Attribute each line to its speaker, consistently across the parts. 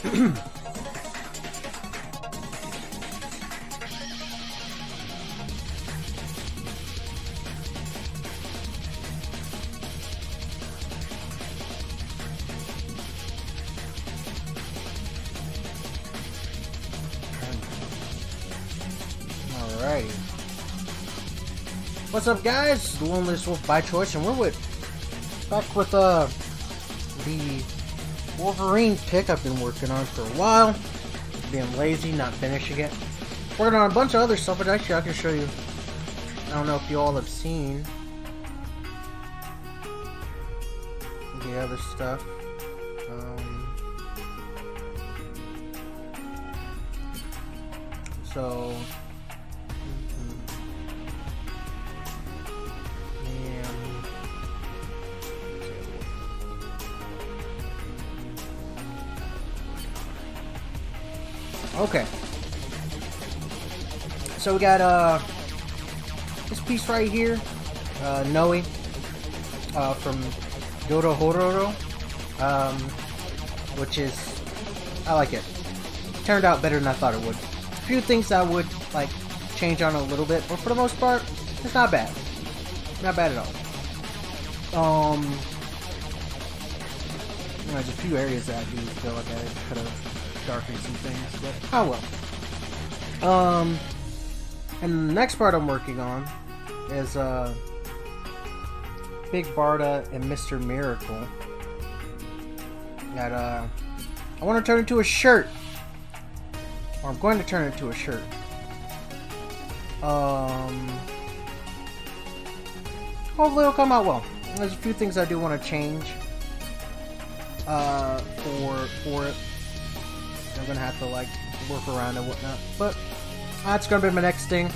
Speaker 1: Alrighty. What's up, guys? The Loneliest Wolf by Choice, and we're back with the Wolverine pick I've been working on for a while. Being lazy, not finishing it. Working on a bunch of other stuff, but actually I can show you. I don't know if you all have seen the other stuff. So, okay. So we got this piece right here, Noe, from Dodo Hororo, which is, I like it. Turned out better than I thought it would. A few things I would like change on a little bit, but for the most part, it's not bad. Not bad at all. There's a few areas that I do feel like I could have darkened some things, but oh well. And the next part I'm working on is Big Barda and Mr. Miracle. That I want to turn into a shirt. Or I'm going to turn it into a shirt. Hopefully it'll come out well. There's a few things I do want to change for it. I'm gonna have to like work around and whatnot, but that's gonna be my next thing.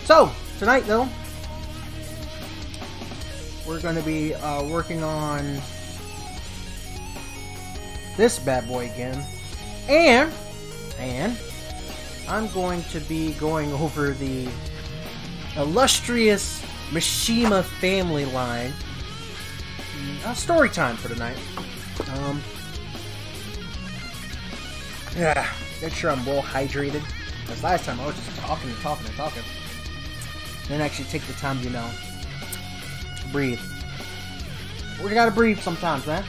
Speaker 1: So tonight though, we're gonna be working on this bad boy again, and I'm going to be going over the illustrious Mishima family line. Story time for tonight. Yeah, make sure I'm well hydrated. Because last time I was just talking. Didn't actually take the time, breathe. We gotta breathe sometimes, man.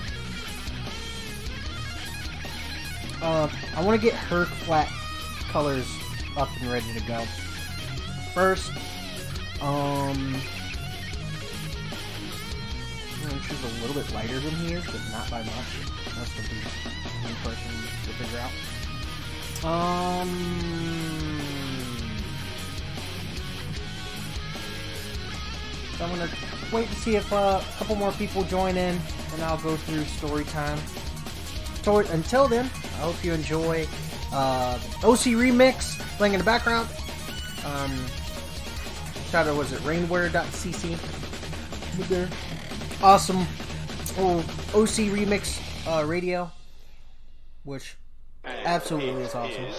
Speaker 1: I want to get her flat colors up and ready to go. First, I'm gonna choose a little bit lighter than he is, but not by much. That's gonna be the impression to figure out. So I'm gonna wait to see if a couple more people join in, and I'll go through story time. So until then, I hope you enjoy OC Remix playing in the background. Shout out, was it rainwear.cc? With their awesome old OC Remix radio, which absolutely is awesome.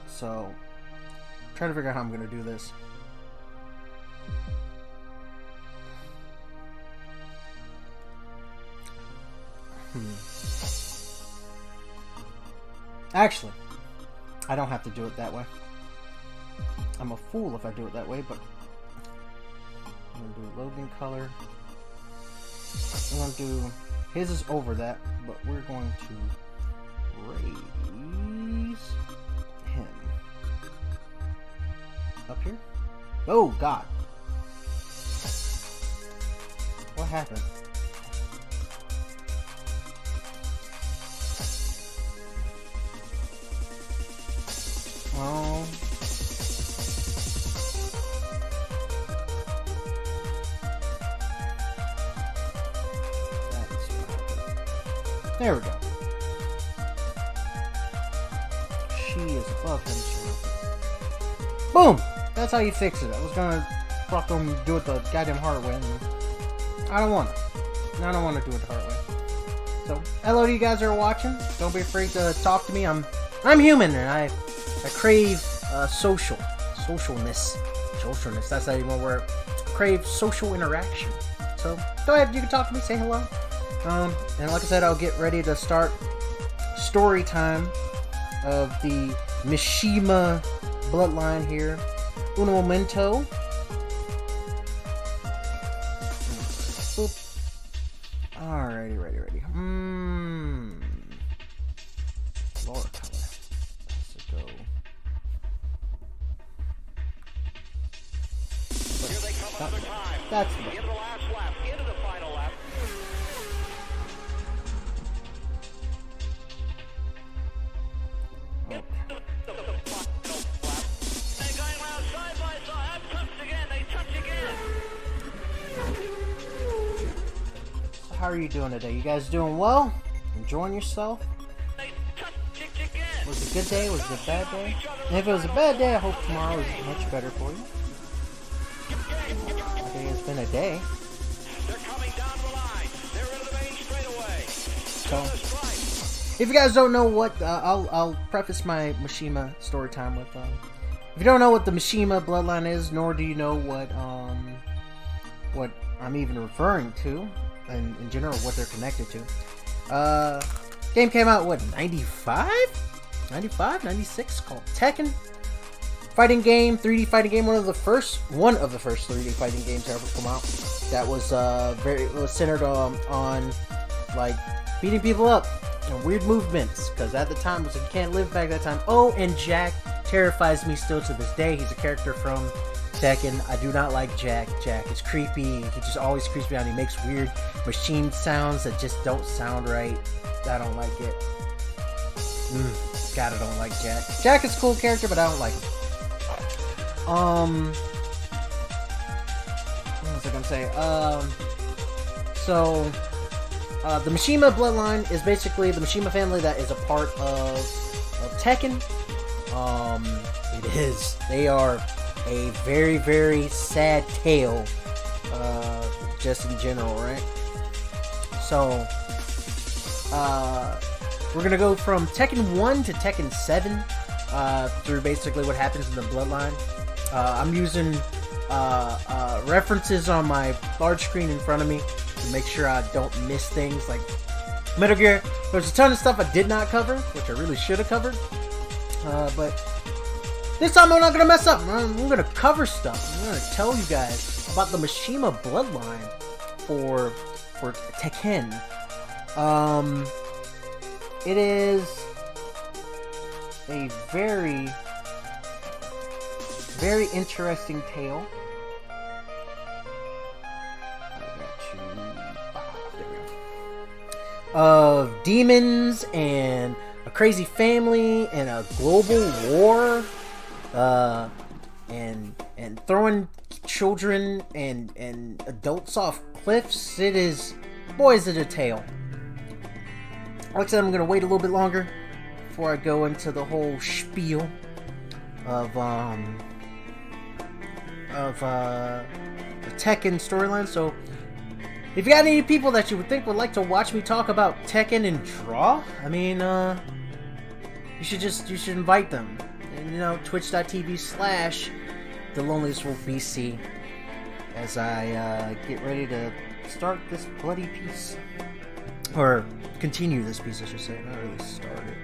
Speaker 1: So, trying to figure out how I'm going to do this. Actually, I don't have to do it that way. I'm a fool if I do it that way, but I'm going to do loading color. I'm going to do, his is over that, but we're going to raise him up here. Oh God, what happened? Oh. There we go. She is above him. So boom! That's how you fix it. I was gonna fucking do it the goddamn hard way. I don't want to. I don't want to do it the hard way. So, hello to you guys that are watching. Don't be afraid to talk to me. I'm human, and I crave socialness. That's not even a word. crave social interaction. So go ahead, you can talk to me, say hello. And like I said, I'll get ready to start story time of the Mishima bloodline here. Un momento. Boop. Alrighty, ready. Floor color. Let's go.
Speaker 2: Here they come another time.
Speaker 1: That's the
Speaker 2: into the last lap, into the final lap.
Speaker 1: Okay.
Speaker 2: The final lap. They're going round side by side. Touched again. They touch again.
Speaker 1: So how are you doing today? You guys doing well? Enjoying yourself?
Speaker 2: They touch again.
Speaker 1: Was it a good day? Was it a bad day? And if it was a bad day, I hope tomorrow is much better for you. Today has been a day.
Speaker 2: They're coming down the line. They're into the main straightaway.
Speaker 1: So, if you guys don't know what, I'll preface my Mishima story time with, if you don't know what the Mishima bloodline is, nor do you know what I'm even referring to, and in general, what they're connected to. Game came out, what, 95? 95? 96? Called Tekken. Fighting game, 3D fighting game, one of the first 3D fighting games to ever come out. That was it was centered on like beating people up and weird movements, because at the time it was like, you can't live back that time. Oh, and Jack terrifies me still to this day. He's a character from Tekken. I do not like Jack. Jack is creepy. He just always creeps me out. He makes weird machine sounds that just don't sound right. I don't like it. God, I don't like Jack. Jack is a cool character, but I don't like him. What was I gonna say? The Mishima bloodline is basically the Mishima family that is a part of Tekken. They are a very, very sad tale, just in general, right? So, we're gonna go from Tekken 1 to Tekken 7, through basically what happens in the bloodline. I'm using references on my large screen in front of me to make sure I don't miss things like Metal Gear. There's a ton of stuff I did not cover, which I really should have covered. But this time I'm not going to mess up. I'm going to cover stuff. I'm going to tell you guys about the Mishima bloodline for Tekken. It is a very, very interesting tale. Of demons and a crazy family and a global war, and throwing children and adults off cliffs. It is, boy, is it a tale. Like I said, I'm gonna wait a little bit longer before I go into the whole spiel of the Tekken storyline. So, if you got any people that you would think would like to watch me talk about Tekken and draw, I mean, you should invite them. And, twitch.tv/TheLoneliestWolfBC as I get ready to start this bloody piece. Or continue this piece, I should say. Not really start it.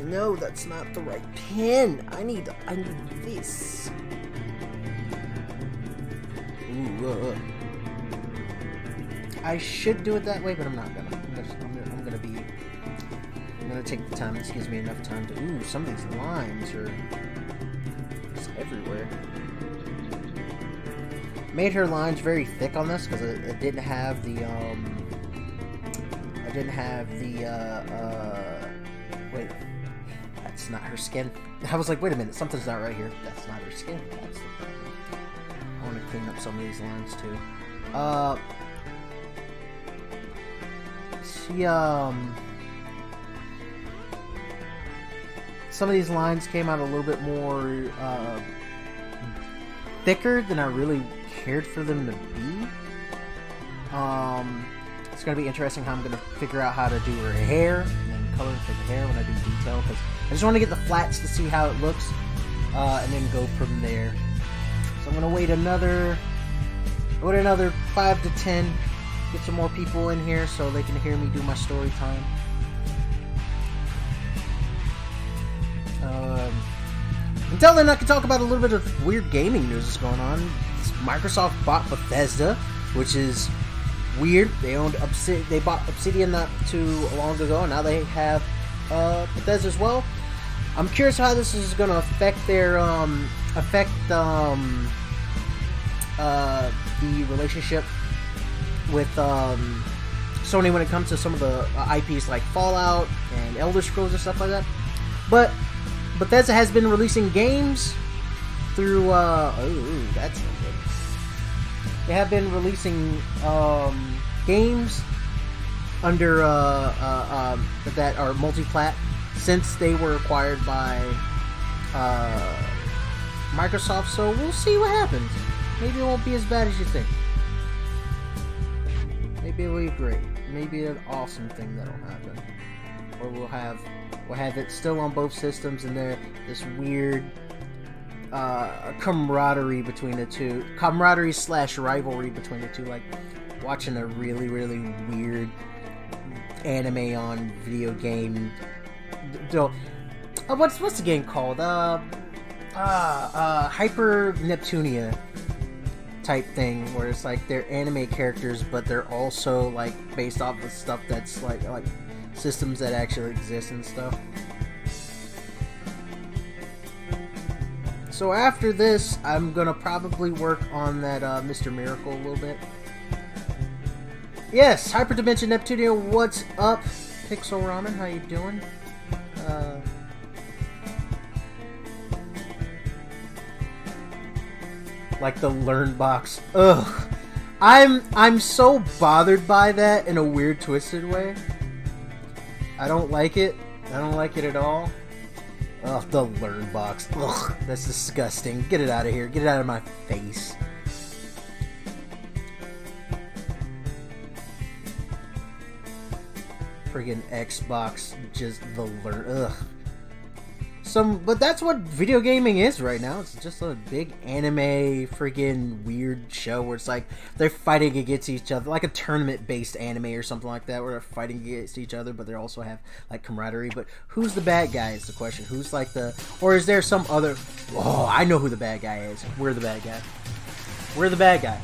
Speaker 1: No, that's not the right pin. I need this. Ooh, I should do it that way, but I'm not gonna. I'm gonna take the time. This gives me enough time to. Ooh, some of these lines are just everywhere. Made her lines very thick on this because it didn't have the wait, that's not her skin. I was like, wait a minute, something's not right here. That's not her skin. That's the problem. I want to clean up some of these lines too. Some of these lines came out a little bit more thicker than I really cared for them to be. It's going to be interesting how I'm going to figure out how to do her hair and then color for the hair when I do detail, because I just want to get the flats to see how it looks, and then go from there. So I'm gonna wait another 5 to 10. Get some more people in here so they can hear me do my story time. Until then, I can talk about a little bit of weird gaming news that's going on. Microsoft bought Bethesda, which is weird. They bought Obsidian not too long ago, and now they have Bethesda as well. I'm curious how this is going to affect their the relationship with Sony when it comes to some of the IPs like Fallout and Elder Scrolls and stuff like that. But Bethesda has been releasing games through that's not good. They have been releasing games under that are multi-plat since they were acquired by Microsoft. So we'll see what happens. Maybe it won't be as bad as you think. Maybe it'll be great. Maybe an awesome thing that'll happen. Or we'll have it still on both systems, and this weird camaraderie between the two. Camaraderie / rivalry between the two. Like watching a really, really weird anime on video game. What's the game called? Hyper Neptunia type thing, where it's like they're anime characters, but they're also like based off of stuff that's like systems that actually exist and stuff. So after this, I'm gonna probably work on that Mr. Miracle a little bit. Yes, Hyperdimension Neptunia, what's up? Pixel Ramen, how you doing? Like the Learn box. Ugh. I'm so bothered by that in a weird, twisted way. I don't like it. I don't like it at all. Ugh, the Learn box. Ugh, that's disgusting. Get it out of here. Get it out of my face. Friggin' Xbox, just the Learn. Ugh. But that's what video gaming is right now. It's just a big anime friggin' weird show where it's like they're fighting against each other, like a tournament-based anime or something like that, where they're fighting against each other, but they also have like camaraderie. But who's the bad guy is the question. Who's like or is there some other? Oh, I know who the bad guy is. We're the bad guy. We're the bad guy.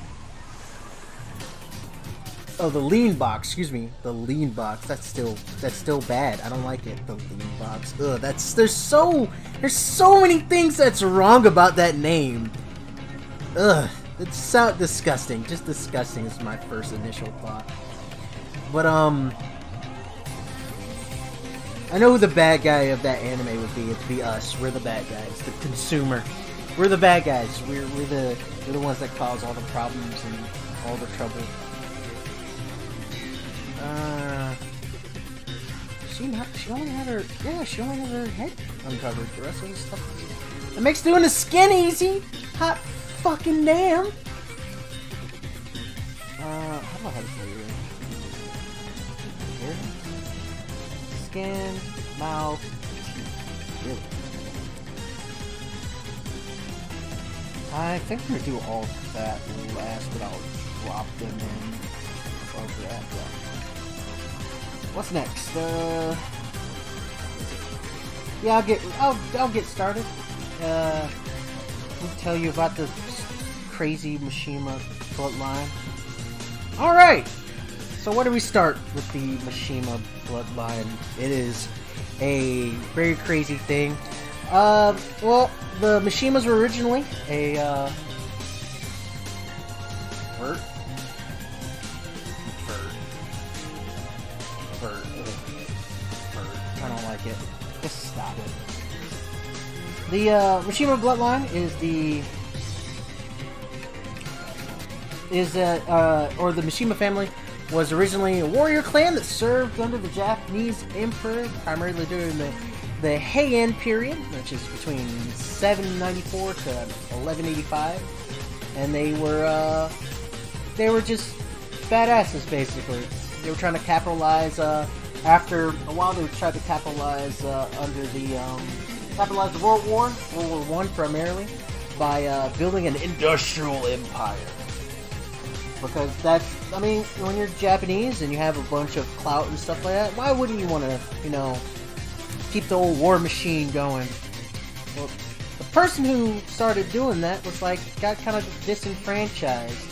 Speaker 1: Oh, the lean box. Excuse me, the lean box. That's still bad. I don't like it. The lean box. Ugh. There's so many things that's wrong about that name. Ugh. It's so disgusting. Just disgusting is my first initial thought. But I know who the bad guy of that anime would be. It'd be us. We're the bad guys. The consumer. We're the bad guys. We're the ones that cause all the problems and all the trouble. She only had her head uncovered. The rest of the stuff. It makes doing the skin easy. Hot fucking damn. How do I have it here? Skin, mouth, teeth. Really? I think I'm gonna do all that last, but I'll drop them in over that. What's next? Yeah, I'll get started. I'll tell you about the crazy Mishima bloodline. All right. So where do we start with the Mishima bloodline? It is a very crazy thing. Well, the Mishimas were originally a vert. I don't like it. Just stop it. The Mishima bloodline or the Mishima family was originally a warrior clan that served under the Japanese emperor primarily during the Heian period, which is between 794 to 1185, and they were just badasses basically. They were trying to capitalize. After a while, they tried to capitalize under the capitalize the World War I primarily, by building an industrial empire. Because that's, I mean, when you're Japanese and you have a bunch of clout and stuff like that, why wouldn't you want to, you know, keep the old war machine going? Well, the person who started doing that was like, got kind of disenfranchised.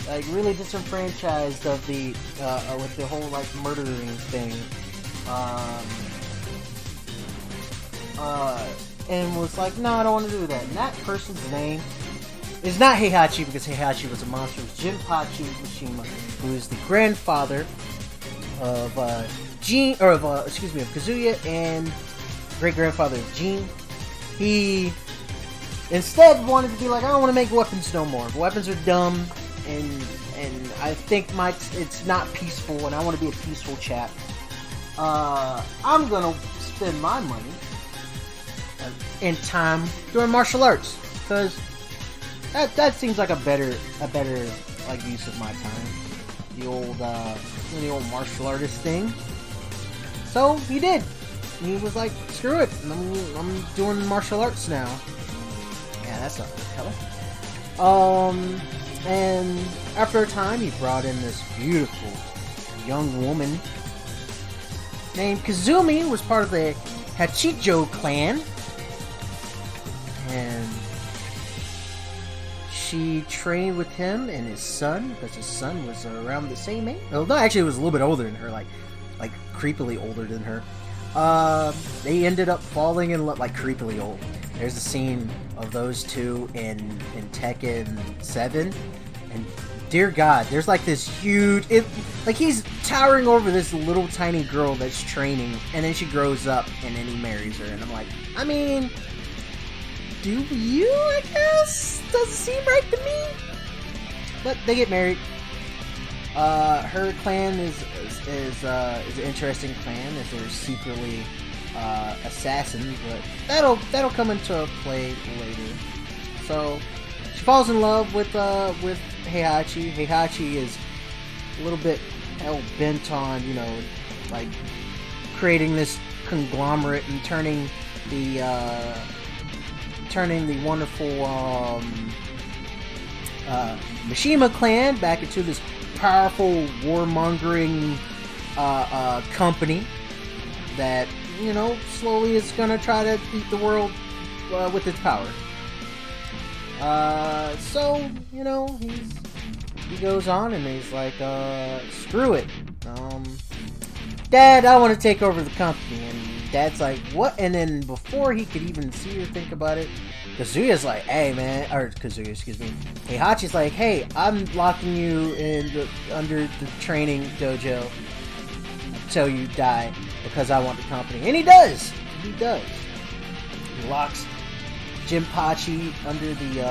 Speaker 1: Like, really disenfranchised of the, with the whole, like, murdering thing. And was like, no, I don't want to do that. And that person's name is not Heihachi, because Heihachi was a monster. It was Jinpachi Mishima, who is the grandfather of Kazuya and great grandfather of Jin. He instead wanted to be like, I don't want to make weapons no more. Weapons are dumb, and I think it's not peaceful, and I want to be a peaceful chap. I'm gonna spend my money and time doing martial arts, because that seems like a better like use of my time. The old martial artist thing. So he did. He was like, screw it, I'm doing martial arts now. Yeah, that's not good color. And after a time, he brought in this beautiful young woman named Kazumi, who was part of the Hachijo clan. And she trained with him and his son, because his son was around the same age. Oh, no, actually, he was a little bit older than her, like creepily older than her. They ended up falling in love, like creepily old. There's a scene of those two in Tekken 7, and dear God, there's like this huge, like he's towering over this little tiny girl that's training, and then she grows up, and then he marries her, and I'm like, I mean, do you? I guess doesn't seem right to me. But they get married. Her clan is an interesting clan, as they're secretly assassins, but that'll come into play later. So she falls in love with Heihachi. Heihachi is a little bit hell bent on, you know, like creating this conglomerate and turning the wonderful Mishima clan back into this powerful warmongering company that, you know, slowly is gonna try to eat the world with its power. So, you know, he goes on and he's like, screw it. Dad, I want to take over the company. And Dad's like, what? And then before he could even see or think about it, Kazuya's like, hey man, or Kazuya, excuse me. Heihachi's like, hey, I'm locking you under the training dojo until you die, because I want the company. And he does. He does. He locks Jinpachi under the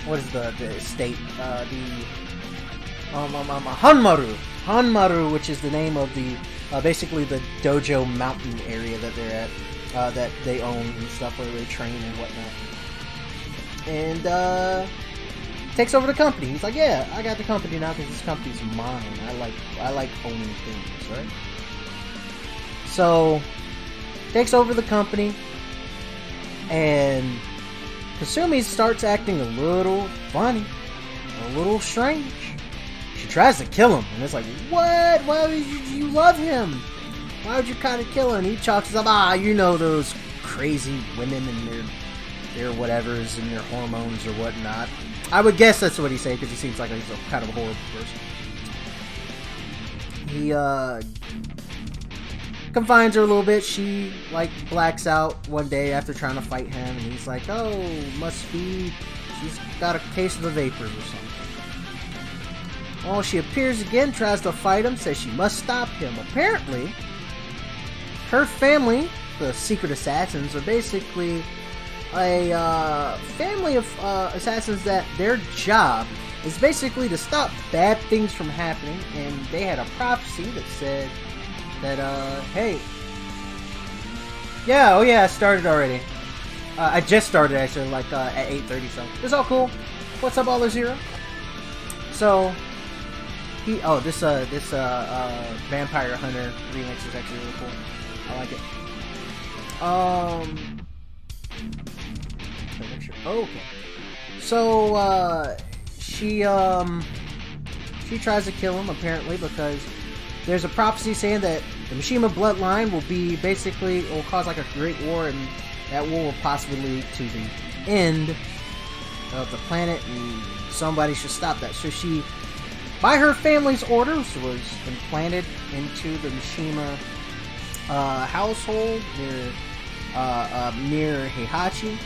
Speaker 1: what is the estate? Hanmaru. Hanmaru, which is the name of the basically the dojo mountain area that they're at, that they own and stuff, where they train and whatnot. And takes over the company. He's like, yeah, I got the company now because this company's mine. I like owning things, right? So takes over the company, and Kasumi starts acting a little funny, a little strange. She tries to kill him, and it's like, what? Why would you love him? Why would you kind of kill him? He chalks up, you know, those crazy women and their whatevers and their hormones or whatnot. I would guess that's what he said, because he seems like he's a kind of a horrible person. He confines her a little bit. She like blacks out one day after trying to fight him, and he's like, oh, must be she's got a case of the vapors or something. Well, she appears again, tries to fight him, says she must stop him. Apparently, her family, the secret assassins, are basically a family of assassins that their job is basically to stop bad things from happening, and they had a prophecy that said that, hey, yeah, oh yeah, I started already. I just started, actually, like, at 8:30, so it's all cool. What's up, Baller Zero? So, this Vampire Hunter remix is actually really cool. I like it. Okay. So, she tries to kill him, apparently, because there's a prophecy saying that the Mishima bloodline will cause like a great war, and that war will possibly lead to the end of the planet, and somebody should stop that. So she, by her family's orders, was implanted into the Mishima household near Heihachi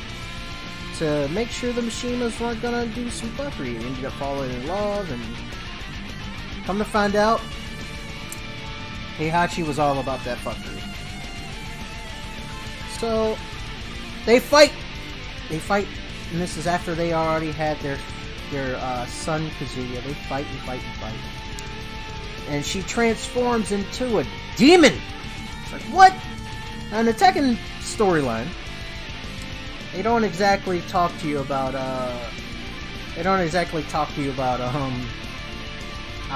Speaker 1: to make sure the Mishimas weren't gonna do some fuckery. They ended up falling in love, and come to find out, Heihachi was all about that fuckery. So they fight, and this is after they already had their son Kazuya. They fight, and she transforms into a demon. It's like, what? Now in the Tekken storyline, they don't exactly talk to you about how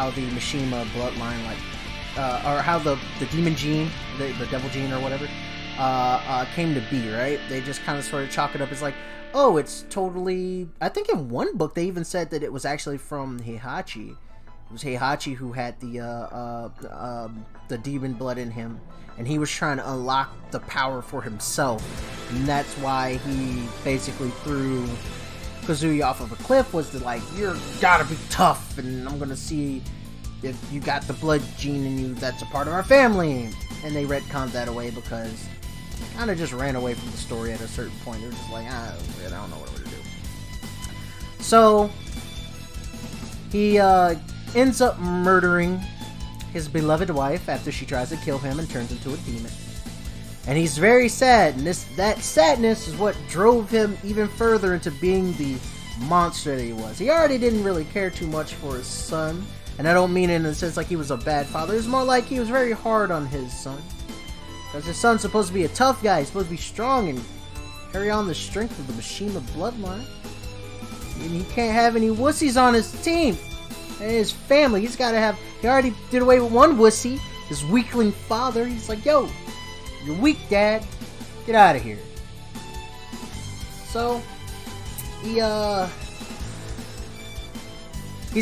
Speaker 1: the Mishima bloodline, like, or how the demon gene, the devil gene or whatever, came to be, right? They just kind of sort of chalk it up as like, oh, it's totally... I think in one book they even said that it was actually from Heihachi. It was Heihachi who had the demon blood in him, and he was trying to unlock the power for himself, and that's why he basically threw Kazuya off of a cliff, was to like, you're gotta be tough, and I'm gonna see if you got the blood gene in you that's a part of our family. And they retconned that away because they kind of just ran away from the story at a certain point. They were just like, I don't know what we're gonna do. So he ends up murdering his beloved wife after she tries to kill him and turns into a demon. And he's very sad, and that sadness is what drove him even further into being the monster that he was. He already didn't really care too much for his son, and I don't mean it in the sense like he was a bad father. It's more like he was very hard on his son, because his son's supposed to be a tough guy. He's supposed to be strong and carry on the strength of the Mishima bloodline. And he can't have any wussies on his team and his family. He's got to have... He already did away with one wussy, his weakling father. He's like, yo, you're weak, Dad. Get out of here. So, he's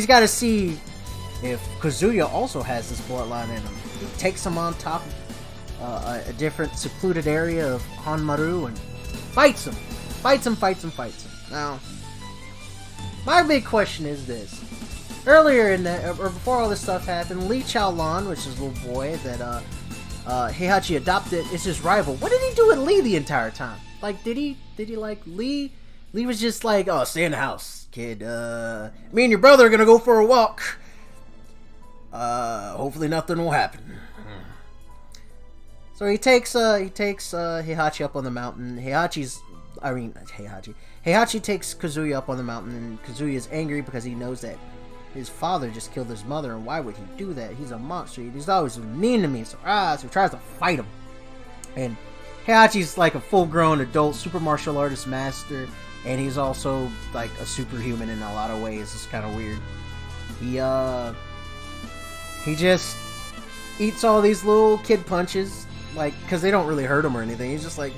Speaker 1: got to see if Kazuya also has this bloodline in him. He takes him on top of a different secluded area of Hanmaru and fights him. Fights him. Now, my big question is this. Earlier in the, or before all this stuff happened, Lee Chaolan, which is a little boy that Heihachi adopted, is his rival. What did he do with Lee the entire time? Like, did he like Lee? Lee was just like, oh, stay in the house, kid. Me and your brother are gonna go for a walk. Hopefully nothing will happen. So he takes Heihachi up on the mountain. Heihachi takes Kazuya up on the mountain, and Kazuya is angry because he knows that his father just killed his mother, and why would he do that? He's a monster. He's always mean to me. So he tries to fight him. And Heihachi's like a full-grown adult super martial artist master, and he's also like a superhuman in a lot of ways. It's kind of weird. He just eats all these little kid punches, like, because they don't really hurt him or anything. He's just like,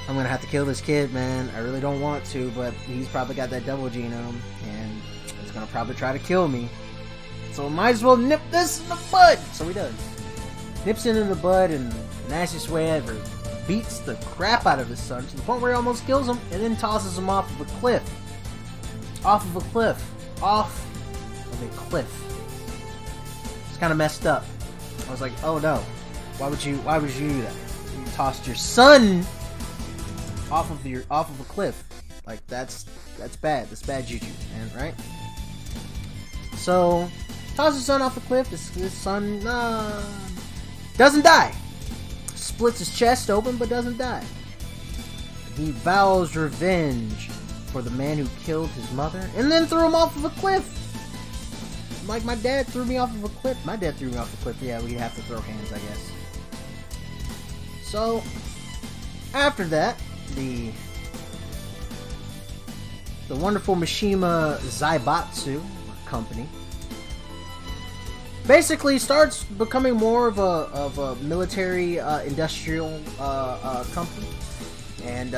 Speaker 1: I'm gonna have to kill this kid, man. I really don't want to, but he's probably got that devil gene on him, and he's gonna probably try to kill me. So I might as well nip this in the bud. So he does. Nips it in the bud, and the nastiest way ever. Beats the crap out of his son to the point where he almost kills him, and then tosses him off of a cliff. Off of a cliff. It's kind of messed up. I was like, oh no. Why would you do that? You tossed your son off of a cliff. Like, that's bad. That's bad juju, man, right? So, tosses his son off the cliff. His son doesn't die. Splits his chest open, but doesn't die. He vows revenge for the man who killed his mother, and then threw him off of a cliff. Like my dad threw me off of a cliff. My dad threw me off a cliff. Yeah, we'd have to throw hands, I guess. So, after that, the wonderful Mishima Zaibatsu company basically starts becoming more of a military industrial company, and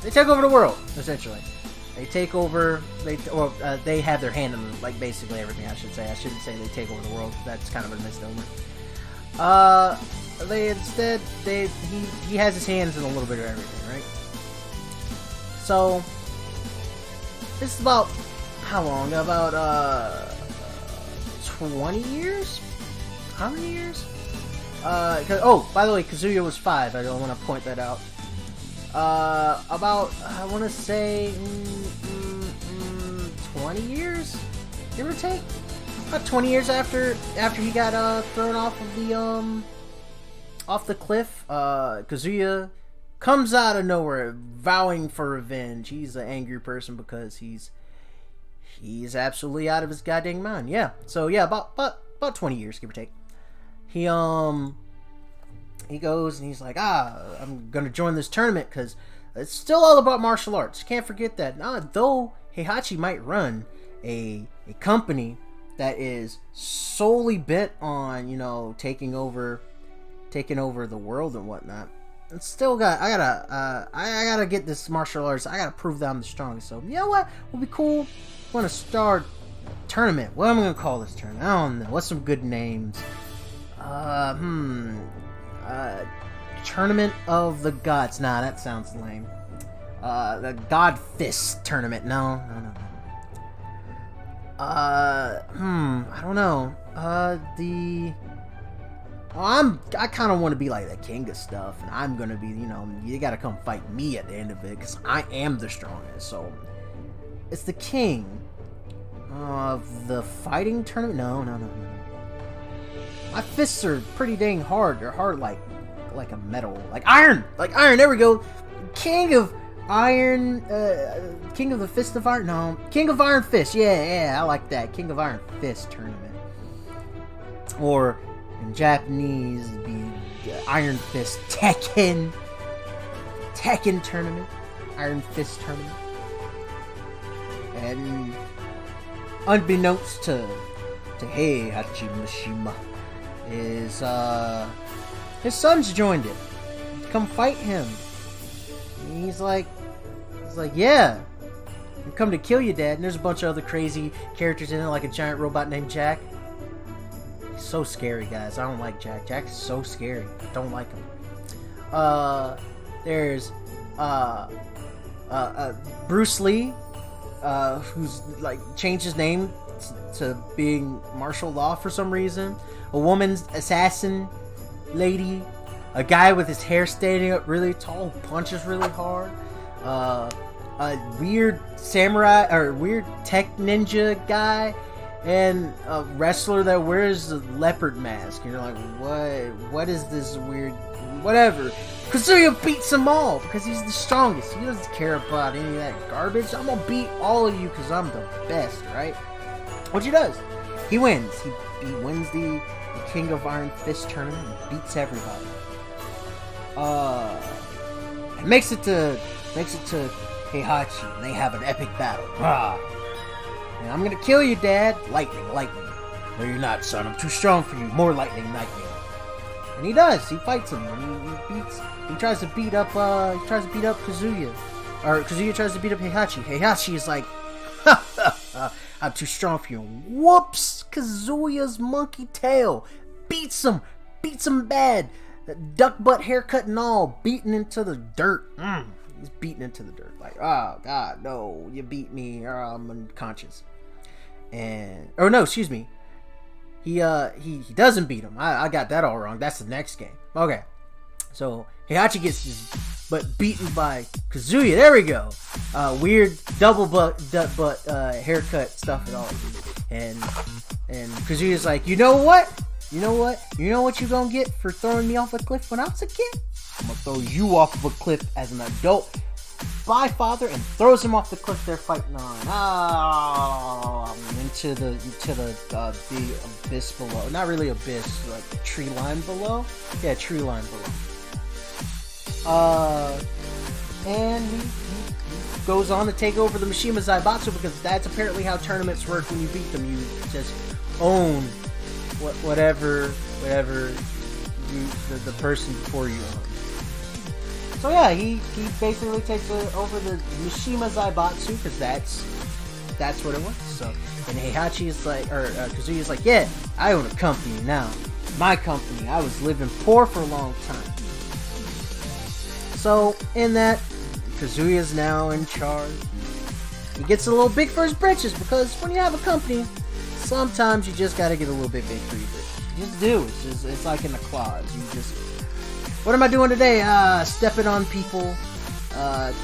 Speaker 1: they take over the world essentially. They take over. They have their hand in like basically everything. I should say. I shouldn't say they take over the world. That's kind of a misnomer. He has his hands in a little bit of everything, right? So this is about how long? About 20 years? How many years? Oh, by the way, Kazuya was 5. I don't want to point that out. About, I want to say 20 years, give or take. About 20 years after he got thrown off of the cliff, Kazuya comes out of nowhere, vowing for revenge. He's an angry person because he's absolutely out of his goddamn mind. Yeah. So yeah, about 20 years, give or take. He goes and he's like, I'm gonna join this tournament because it's still all about martial arts. Can't forget that. Though Heihachi might run a company that is solely bent on, you know, taking over the world and whatnot. It's still I gotta get this martial arts. I gotta prove that I'm the strongest. So you know what would be cool? I'm gonna start a tournament. What am I gonna call this tournament? I don't know. What's some good names? Tournament of the Gods. Nah, that sounds lame. The God Fist Tournament. No. I don't know. I kind of want to be like the king of stuff, and I'm gonna be, you know, you gotta come fight me at the end of it, because I am the strongest. So it's the king of the fighting tournament. No. My fists are pretty dang hard. They're hard like a metal, like iron. There we go. King of Iron, King of the Fist of Iron. No, King of Iron Fist. Yeah, I like that. King of Iron Fist tournament. Or in Japanese, it'd be Iron Fist Tekken tournament, Iron Fist tournament. And unbeknownst to Heihachi Mishima, is his son's joined it. Come fight him. And he's like, yeah, I'm come to kill you, Dad. And there's a bunch of other crazy characters in it, like a giant robot named Jack. He's so scary, guys. I don't like Jack. Jack is so scary. I don't like him. There's Bruce Lee, who's like changed his name to being martial law for some reason. A woman's assassin lady, a guy with his hair standing up really tall, who punches really hard, a weird samurai or weird tech ninja guy, and a wrestler that wears a leopard mask. And you're like, what is this weird whatever? Kazuya beats them all because he's the strongest. He doesn't care about any of that garbage. I'm gonna beat all of you because I'm the best, right? Which he does. He wins. He wins the King of Iron Fist tournament and beats everybody. It makes it to Heihachi, and they have an epic battle. And I'm gonna kill you, Dad. Lightning. No, you're not, son. I'm too strong for you. More lightning. And he does. He fights him. And he tries to beat up Kazuya, or Kazuya tries to beat up Heihachi. Heihachi is like, I'm too strong for you. Whoops! Kazuya's monkey tail beats him bad. Duck butt haircut and all, beaten into the dirt. He's beaten into the dirt. Like, oh God, no, you beat me, or I'm unconscious. No, excuse me. He doesn't beat him. I got that all wrong. That's the next game. Okay, so Heihachi gets his butt beaten by Kazuya. There we go. Weird double butt haircut stuff and all. And Kazuya's like, you know what you gonna get for throwing me off a cliff when I was a kid? I'm gonna throw you off of a cliff as an adult. Bye, father, and throws him off the cliff they're fighting on. Into the abyss below. Not really abyss, like tree line below. Yeah, tree line below. And he goes on to take over the Mishima Zaibatsu, because that's apparently how tournaments work. When you beat them, you just own whatever the person before you owns. So yeah, he basically takes over the Mishima Zaibatsu, because that's what it was. So, and Heihachi is like, or Kazuya's like, yeah, I own a company now. My company. I was living poor for a long time. So, in that, Kazuya's now in charge. He gets a little big for his britches, because when you have a company, sometimes you just gotta get a little bit big for your britches. You just do. It's like in the claws. You just, what am I doing today? Stepping on people,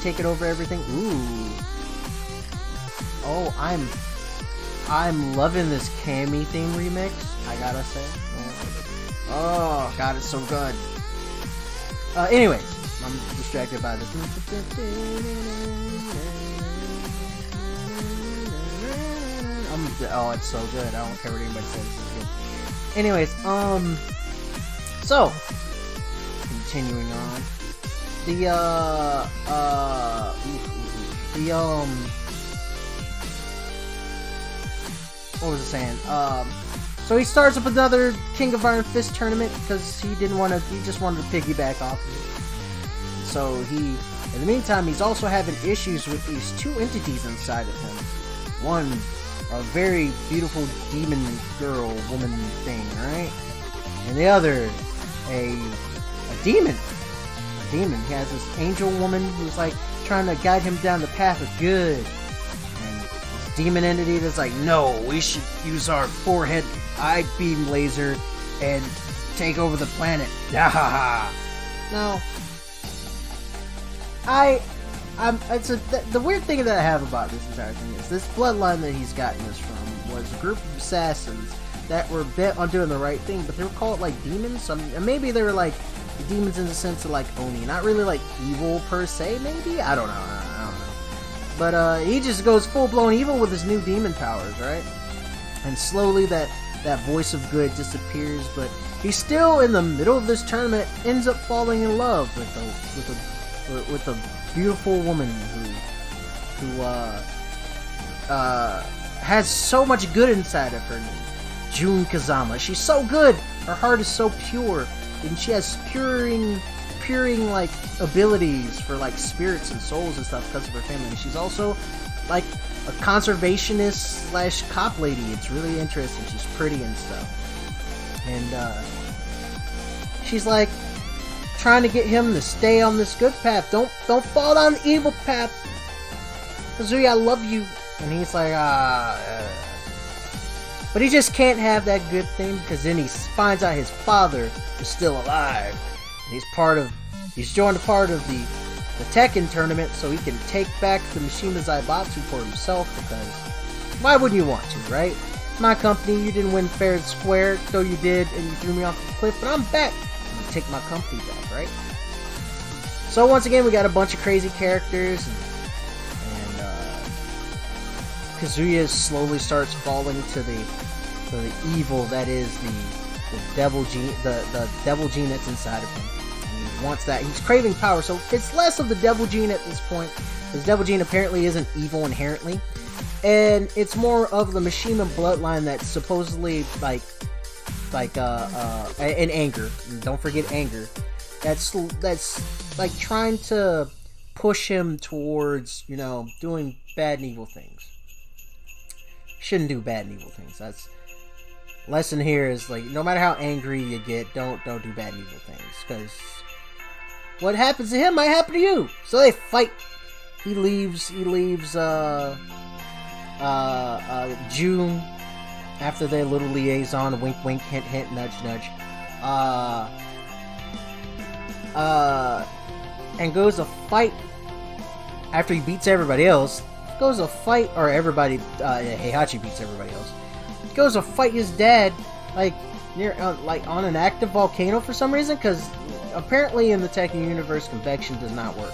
Speaker 1: taking over everything. Ooh. Oh, I'm loving this Cammy theme remix, I gotta say. Oh, God, it's so good. Anyways, I'm distracted by this. Oh, it's so good. I don't care what anybody says. This is good. Anyways, so continuing on, what was it saying? So he starts up another King of Iron Fist tournament because he just wanted to piggyback off of it. So in the meantime, he's also having issues with these two entities inside of him. One, a very beautiful demon girl, woman thing, right? And the other, a demon. A demon. He has this angel woman who's like trying to guide him down the path of good. And this demon entity that's like, no, we should use our forehead eye beam laser and take over the planet. Now, the weird thing that I have about this entire thing is this bloodline that he's gotten this from was a group of assassins that were bent on doing the right thing, but they were called like demons. And maybe they were like demons in the sense of like Oni, not really like evil per se. Maybe, I don't know. But he just goes full blown evil with his new demon powers, right? And slowly that voice of good disappears, but he's still in the middle of this tournament, ends up falling in love with a beautiful woman who has so much good inside of her name, Jun Kazama. She's so good. Her heart is so pure, and she has puring like abilities for like spirits and souls and stuff because of her family. And she's also like a conservationist / cop lady. It's really interesting. She's pretty and stuff. And she's like trying to get him to stay on this good path. Don't fall down the evil path. Kazuya, I love you. And he's like, But he just can't have that good thing because then he finds out his father is still alive. And he's joined a part of the TEKKEN tournament so he can take back the Mishima Zaibatsu for himself, because why wouldn't you want to, right? My company, you didn't win fair and square, though you did, and you threw me off the cliff, but I'm back. I'm gonna take my company back, right? So once again, we got a bunch of crazy characters, and Kazuya slowly starts falling to the evil that is the devil gene, the devil gene that's inside of him. Wants that. He's craving power, so it's less of the devil gene at this point. This devil gene apparently isn't evil inherently, and it's more of the Mishima bloodline that's supposedly and anger. Don't forget anger. That's like trying to push him towards, doing bad and evil things. Shouldn't do bad and evil things. That's lesson here is like, no matter how angry you get, don't do bad and evil things, because what happens to him might happen to you. So they fight. He leaves June after their little liaison, wink wink, hint hint, nudge nudge. And goes to fight after he beats everybody else. Goes to fight, or everybody, Heihachi beats everybody else. Goes to fight his dad, like on an active volcano for some reason, because apparently in the Tekken universe, convection does not work.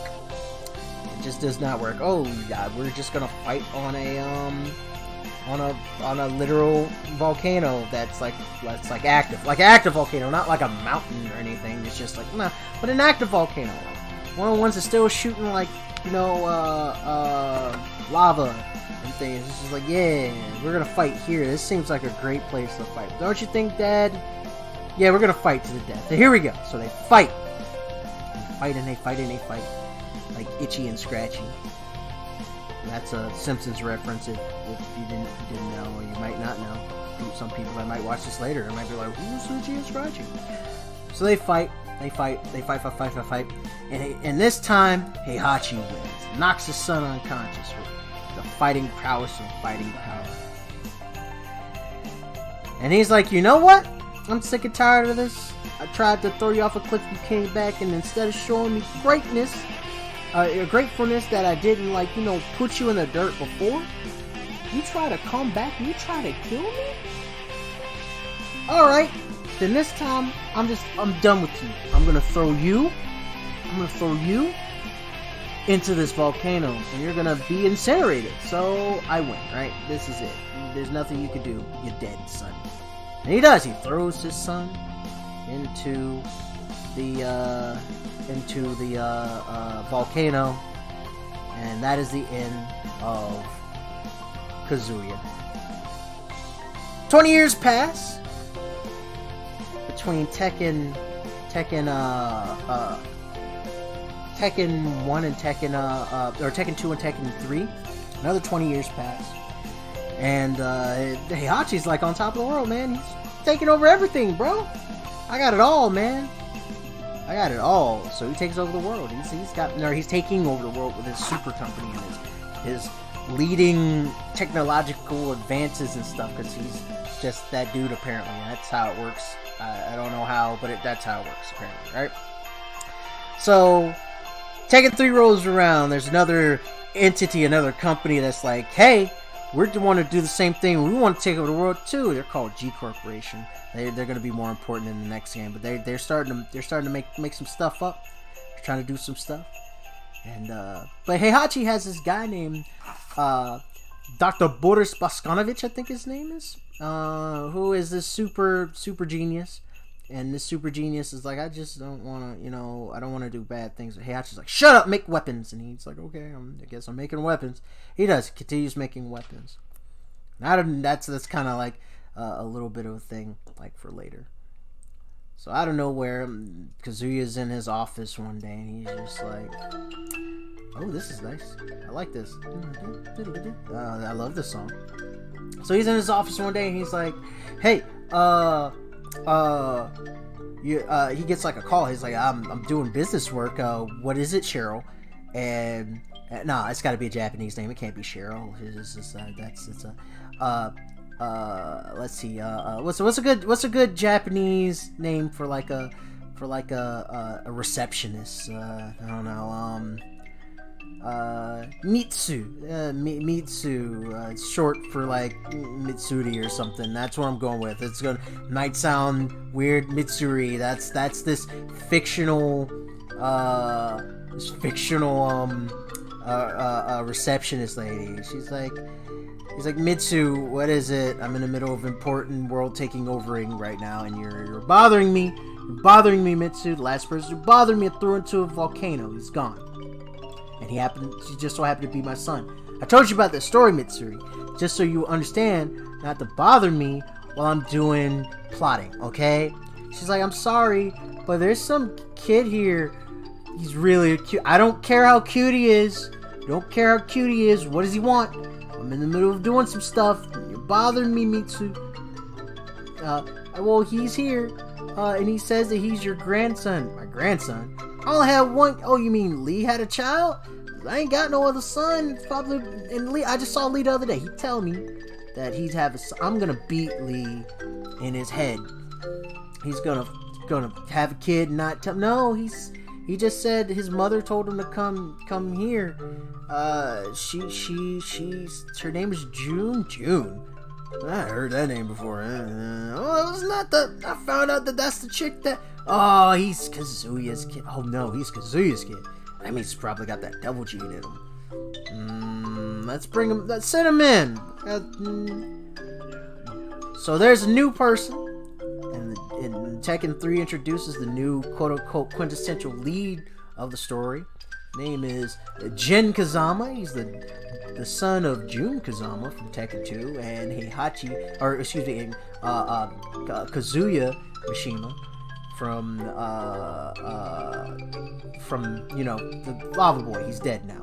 Speaker 1: It just does not work. Oh God, we're just gonna fight on a literal volcano that's active volcano, not like a mountain or anything. It's just like, nah, but an active volcano, like one of the ones that's still shooting like lava and things. It's just like, yeah, we're gonna fight here. This seems like a great place to fight, don't you think, Dad? Yeah, we're gonna fight to the death. So here we go. So they fight fight and they fight and they fight. Like Itchy and Scratchy. That's a Simpsons reference if you didn't know, or you might not know. Some people that might watch this later might be like, who's Itchy and Scratchy? So they fight. And this time, Heihachi wins. Knocks his son unconscious with the fighting prowess of fighting power. And he's like, you know what? I'm sick and tired of this. I tried to throw you off a cliff, you came back, and instead of showing me greatness, gratefulness that I didn't, like, you know, put you in the dirt before, you try to come back and you try to kill me? Alright, then this time, I'm done with you. I'm gonna throw you into this volcano, and you're gonna be incinerated. So, I win, right? This is it. There's nothing you can do. You're dead, son. And he does. He throws his son into the volcano, and that is the end of Kazuya. 20 years pass between Tekken 1 and Tekken 2 and Tekken 3. Another 20 years pass. And Heihachi's like on top of the world, man. He's taking over everything, bro. I got it all, man. I got it all. So he takes over the world. He's taking over the world with his super company and his leading technological advances and stuff, because he's just that dude, apparently. That's how it works. I don't know how, but that's how it works, apparently, right? So Tekken 3 rolls around. There's another entity, another company that's like, hey, we want to do the same thing. We want to take over the world too. They're called G Corporation. They're going to be more important in the next game, but they're starting to make some stuff up. They're trying to do some stuff. And but Heihachi has this guy named Dr. Boris Boskanovich, I think his name is, who is this super genius. And this super genius is like, I just don't want to, I don't want to do bad things. Heihachi's like, shut up, make weapons. And he's like, okay, I guess I'm making weapons. He does, continues making weapons. That's kind of like a little bit of a thing, like, for later. So I don't know where Kazuya's in his office one day, and he's just like, oh, this is nice. I like this. I love this song. So he's in his office one day, and he's like, hey, he gets like a call. He's like, I'm doing business work. What is it, Cheryl? And nah, it's got to be a Japanese name. It can't be Cheryl. Let's see. What's a good Japanese name for like a receptionist? I don't know. Mitsu. Mitsu. It's short for like Mitsuri or something. That's what I'm going with. Might sound weird. Mitsuri. That's this fictional receptionist lady. He's like, Mitsu, what is it? I'm in the middle of important world taking overing right now, and you're bothering me. You're bothering me, Mitsu. The last person who bothered me, I threw into a volcano. He's gone. And he just so happened to be my son. I told you about this story, Mitsuri, just so you understand not to bother me while I'm doing plotting, okay? She's like, I'm sorry, but there's some kid here. He's really cute. I don't care how cute he is. Don't care how cute he is. What does he want? I'm in the middle of doing some stuff. You're bothering me, Mitsu. Well, he's here, and he says that he's your grandson. My grandson? I only have one. Oh, you mean Lee had a child? I ain't got no other son. It's probably, and Lee. I just saw Lee the other day. He tell me that he's having. I'm gonna beat Lee in his head. He's gonna have a kid. And not tell. No, he just said his mother told him to come here. She's her name is June. I heard that name before. Oh, it was not the. I found out that's the chick that. Oh, he's Kazuya's kid. Oh no, he's Kazuya's kid. That means he's probably got that devil gene in him. Let's bring him. Let's send him in. So there's a new person, and Tekken 3 introduces the new quote-unquote quintessential lead of the story. Name is Jin Kazama. He's the son of Jun Kazama from Tekken 2, and Kazuya Mishima from, you know, the lava boy. He's dead now.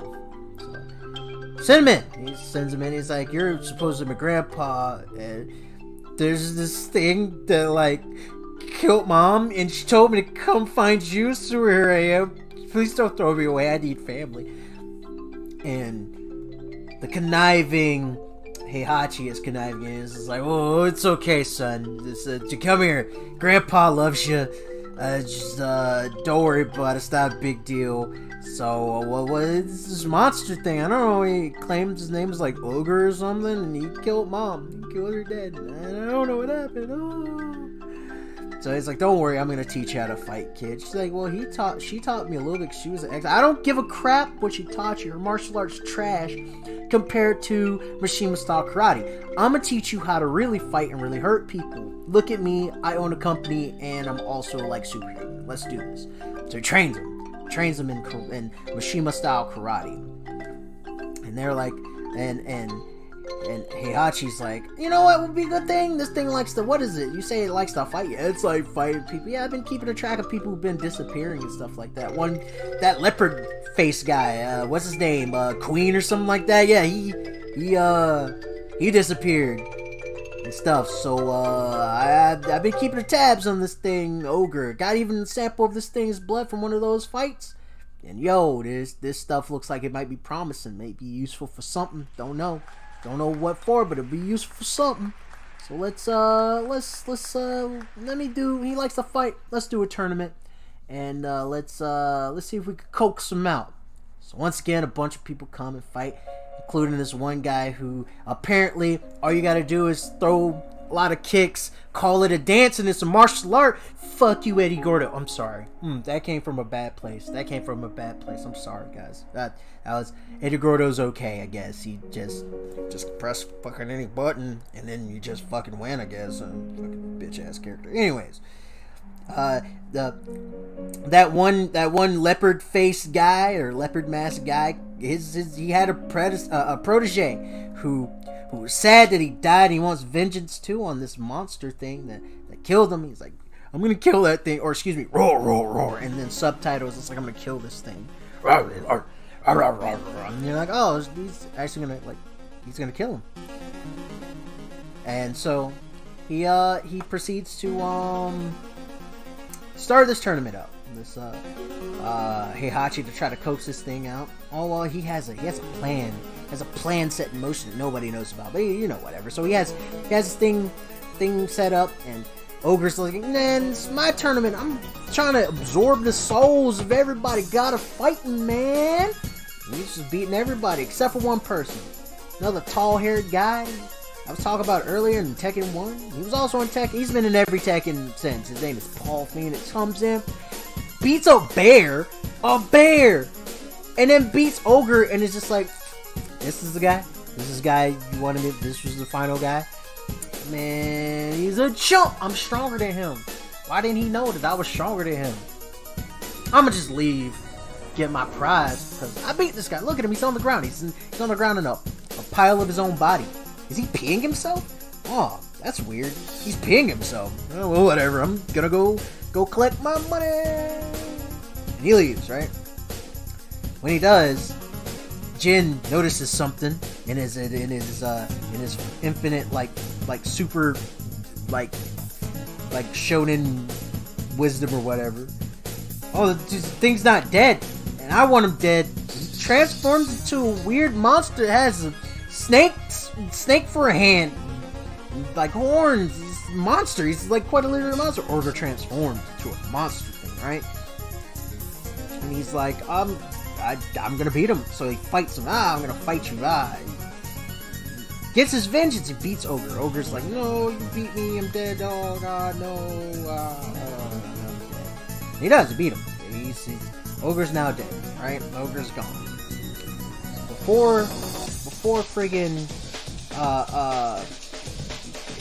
Speaker 1: So, send him in. He sends him in. He's like, you're supposed to be my grandpa, and there's this thing that, like, killed mom, and she told me to come find you, so here I am. Please don't throw me away. I need family. And the conniving Heihachi is conniving. It's like, oh, it's okay, son. Come here. Grandpa loves you. Just don't worry about it. It's not a big deal. So, what is this monster thing? I don't know. He claimed his name was like Ogre or something, and he killed mom. He killed her dead. And I don't know what happened. Oh. So he's like, don't worry, I'm gonna teach you how to fight, kid. She's like, well, she taught me a little bit. She was an ex. I don't give a crap what she taught you. Her martial arts trash compared to Mishima style karate. I'm gonna teach you how to really fight and really hurt people. Look at me, I own a company, and I'm also like superhuman. Let's do this. So he trains them in Mishima style karate. And they're like, and Heihachi's like, you know what would be a good thing? This thing likes to, what is it? You say it likes to fight? Yeah, it's like fighting people. Yeah, I've been keeping a track of people who've been disappearing and stuff like that. That leopard face guy, what's his name? Queen or something like that? Yeah, he disappeared and stuff. So, I've been keeping the tabs on this thing, Ogre. Got even a sample of this thing's blood from one of those fights. And yo, this stuff looks like it might be promising. May be useful for something. Don't know what for, but it'll be useful for something. So let me do. He likes to fight. Let's do a tournament, and let's see if we can coax him out. So once again, a bunch of people come and fight, including this one guy who apparently all you gotta do is throw a lot of kicks, call it a dance, and it's a martial art. Fuck you, Eddie Gordo. I'm sorry. That came from a bad place. I'm sorry, guys. That was Eddie Gordo's okay, I guess. He just press fucking any button and then you just fucking win, I guess. Fucking bitch ass character. Anyways, that one leopard face guy or leopard mask guy, he had a protege who was sad that he died. He wants vengeance too on this monster thing that killed him. He's like, I'm gonna kill that thing, or excuse me, roar, roar, roar, and then subtitles, it's like, I'm gonna kill this thing. And you're like, oh, he's actually gonna, like, he's gonna kill him. And so he proceeds to start this tournament up. This Heihachi to try to coax this thing out. Oh well, he has a plan. Has a plan set in motion that nobody knows about. But you know, whatever. So he has this thing set up, and Ogre's like, man, it's my tournament. I'm trying to absorb the souls of everybody. Gotta fighting, man. And he's just beating everybody except for one person. Another tall-haired guy I was talking about earlier in Tekken 1. He was also in Tekken. He's been in every Tekken since. His name is Paul Phoenix. Comes in, beats a bear, and then beats Ogre, and is just like, this is the guy. This is the guy you wanted me. This was the final guy. Man, he's a chump. I'm stronger than him. Why didn't he know that I was stronger than him? I'ma just leave, get my prize, because I beat this guy. Look at him. He's on the ground. He's on the ground in a pile of his own body. Is he peeing himself? Oh, that's weird. He's peeing himself. Oh, well, whatever. I'm gonna go collect my money. And he leaves, right? When he does, Jin notices something in his infinite like super like shonen wisdom or whatever. Oh, this thing's not dead, and I want him dead. He transforms into a weird monster that has a snake for a hand, like horns. He's a monster. He's like quite a literally monster. Ogre transformed into a monster thing, right? And he's like, I'm gonna beat him. So he fights him. I'm gonna fight you. Gets his vengeance. He beats Ogre. Ogre's like, no, you beat me. I'm dead. Oh God, no. I'm dead. He does. He beat him. Ogre's now dead. Right? Ogre's gone. Before friggin'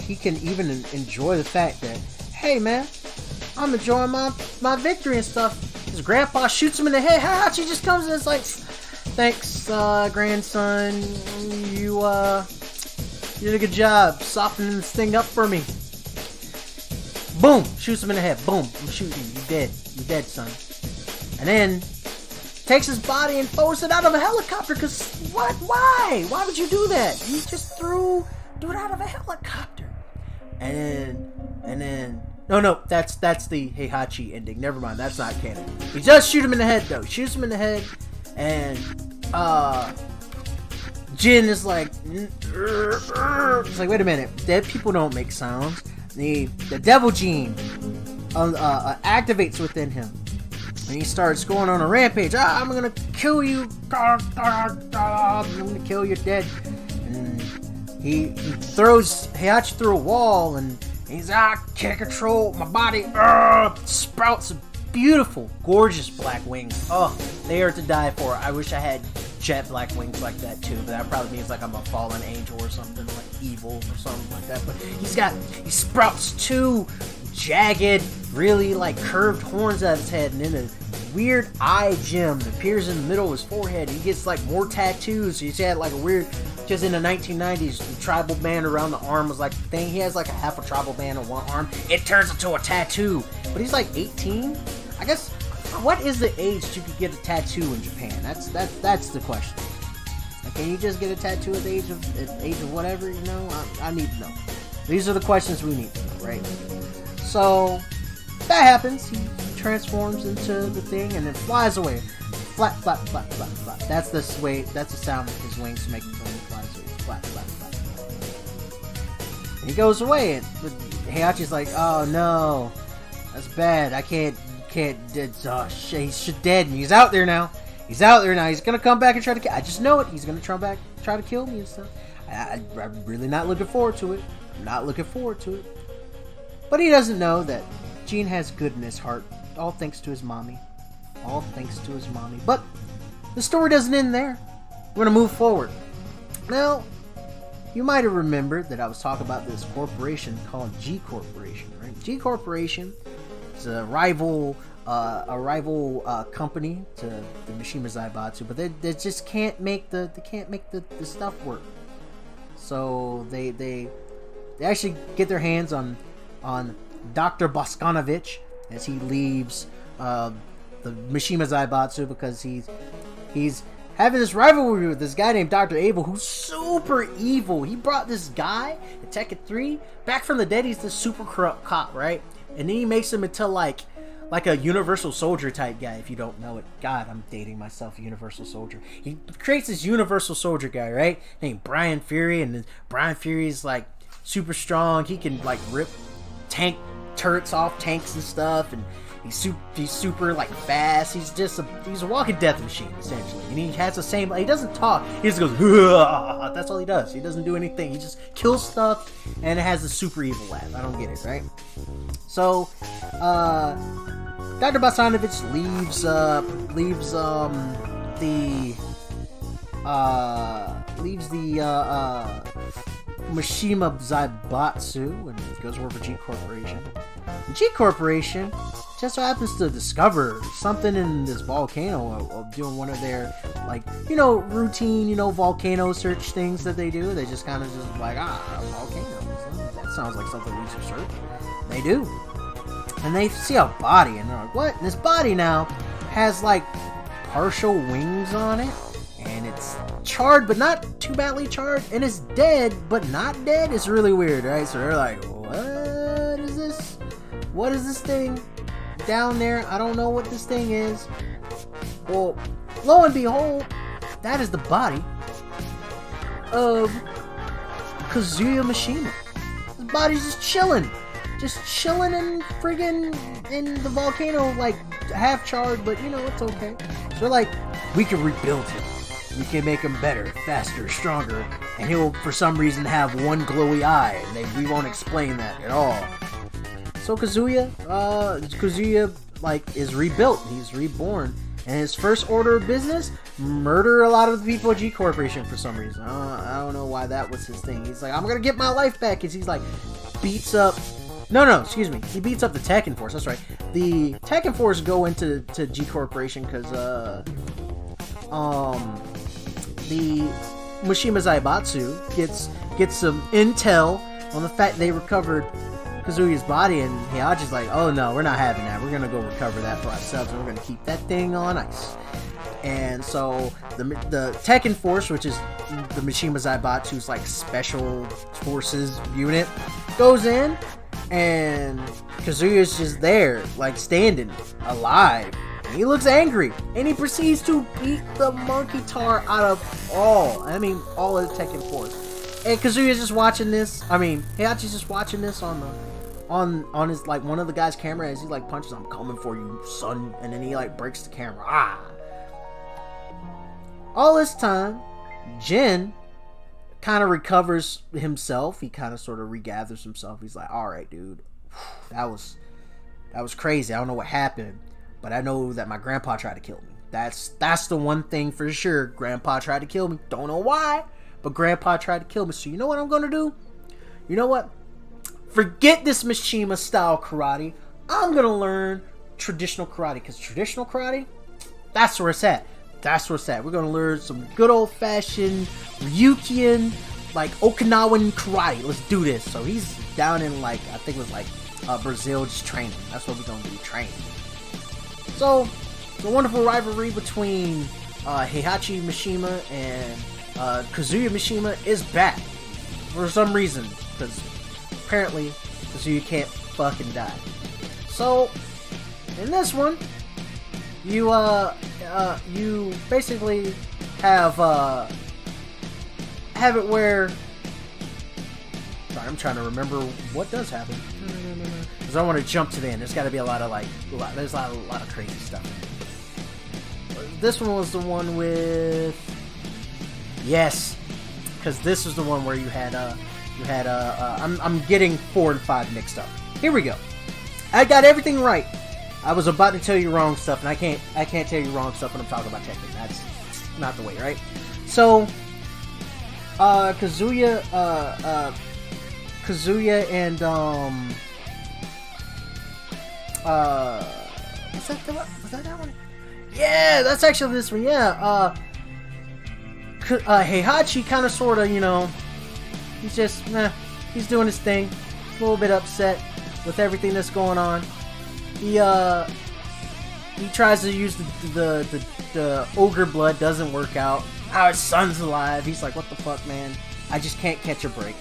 Speaker 1: he can even enjoy the fact that, hey man, I'm enjoying my victory and stuff. His grandpa shoots him in the head. Heihachi just comes in and is like, thanks, grandson. You did a good job softening this thing up for me. Boom! Shoots him in the head. Boom! I'm shooting you. You're dead. You're dead, son. And then takes his body and throws it out of a helicopter. Cause what? Why? Why would you do that? You just do it out of a helicopter. And then no, that's the Heihachi ending. Never mind, that's not canon. He does shoot him in the head though. Shoots him in the head, and Jin is like, it's like, wait a minute, dead people don't make sounds. The devil gene activates within him, and he starts going on a rampage. I'm gonna kill you. I'm gonna kill you dead. And he throws Heihachi through a wall, and he's can't control my body. Sprouts beautiful, gorgeous black wings. Oh, they are to die for. I wish I had jet black wings like that too, but that probably means like I'm a fallen angel or something, like evil or something like that. But he sprouts two jagged, really like curved horns out of his head, and then a weird eye gem that appears in the middle of his forehead. He gets like more tattoos. He's had like a weird, because in the 1990s, the tribal band around the arm was like the thing. He has like a half a tribal band on one arm. It turns into a tattoo. But he's like 18. I guess, what is the age you could get a tattoo in Japan? That's the question. Like, can you just get a tattoo at the age of whatever? You know, I need to know. These are the questions we need to know, right? So that happens. He transforms into the thing and then flies away. Flap, flap, flap, flap, flap. That's the sound of his wings make when he flies away. Flap, flap, flap, flap. And he goes away, and Heihachi's like, "Oh no, that's bad. I can't. He's dead, and he's out there now. He's gonna come back and try to kill. I just know it. He's gonna try to kill me and stuff. I'm really not looking forward to it. But he doesn't know that Gene has good in his heart, all thanks to his mommy. But the story doesn't end there. We're gonna move forward. Now, you might have remembered that I was talking about this corporation called G Corporation, right? G Corporation is a rival company to the Mishima Zaibatsu, but they just can't make the stuff work. So they actually get their hands on Dr. Boskanovich as he leaves the Mishima Zaibatsu, because he's having this rivalry with this guy named Dr. Abel, who's super evil. He brought this guy in Tekken 3 back from the dead. He's this super corrupt cop, right? And then he makes him into like a Universal Soldier type guy, if you don't know it. God, I'm dating myself, Universal Soldier. He creates this Universal Soldier guy, right? Named Brian Fury, and then Brian Fury's like super strong. He can like rip tank turrets off tanks and stuff, and he's super like fast. He's a walking death machine essentially, and he has the same. He doesn't talk. He just goes. Hua! That's all he does. He doesn't do anything. He just kills stuff, and it has a super evil laugh. I don't get it, right? So, Dr. Boskanovich leaves Mishima Zaibatsu and goes to work for G Corporation. And G Corporation just so happens to discover something in this volcano of doing one of their, like, routine, volcano search things that they do. They just kind of just like, volcanoes. That sounds like something we should search. They do. And they see a body, and they're like, what? And this body now has, like, partial wings on it. And it's charred, but not too badly charred. And it's dead, but not dead. It's really weird, right? So they're like, what is this? What is this thing down there? I don't know what this thing is. Well, lo and behold, that is the body of Kazuya Mishima. His body's just chilling in friggin' in the volcano, like half charred, but it's okay. So they're like, we can rebuild him. We can make him better, faster, stronger, and he'll for some reason have one glowy eye, and we won't explain that at all. So Kazuya like is rebuilt. He's reborn. And his first order of business, murder a lot of the people at G Corporation for some reason. I don't know why that was his thing. He's like, I'm gonna get my life back. Cause he's like, beats up. No, excuse me. He beats up the Tekken Force. That's right. The Tekken Force go into G Corporation because the Mishima Zaibatsu gets some intel on the fact they recovered Kazuya's body, and Heihachi's like, oh no, we're not having that. We're gonna go recover that for ourselves, and we're gonna keep that thing on ice. And so the Tekken Force, which is the Mishima Zaibatsu's like special forces unit, goes in, and Kazuya's just there, like standing alive. And he looks angry, and he proceeds to beat the monkey tar out of all of the Tekken Force. And Kazuya's just watching this. Heihachi's just watching this on his like one of the guy's camera as he like punches, "I'm coming for you, son," and then he like breaks the camera. All this time, Jin kind of recovers himself. He kind of sort of regathers himself. He's like, "All right, dude, that was crazy. I don't know what happened, but I know that my grandpa tried to kill me. That's the one thing for sure. Grandpa tried to kill me. Don't know why, but Grandpa tried to kill me. So you know what I'm gonna do? You know what? Forget this Mishima style karate. I'm gonna learn traditional karate, because traditional karate, that's where it's at. That's where it's at. We're gonna learn some good old fashioned Ryukyuan, like Okinawan karate. Let's do this." So he's down in like, I think it was like Brazil, just training. That's what we're gonna do, training. So the wonderful rivalry between Heihachi Mishima and Kazuya Mishima is back for some reason, because apparently Kazuya can't fucking die. So in this one, you basically have it where, sorry, I'm trying to remember what does happen, because I want to jump to the end. There's got to be a lot of there's a lot of crazy stuff. This one was the one with, yes, because this was the one where you had I'm getting 4 and 5 mixed up. Here we go. I got everything right. I was about to tell you wrong stuff, and I can't tell you wrong stuff when I'm talking about Tekken. That's not the way, right? So Kazuya and was that one? Yeah, that's actually this one. Yeah, Heihachi kind of sort of, he's just he's doing his thing, a little bit upset with everything that's going on. He tries to use the ogre blood, doesn't work out. Now his son's alive. He's like, "What the fuck, man? I just can't catch a break."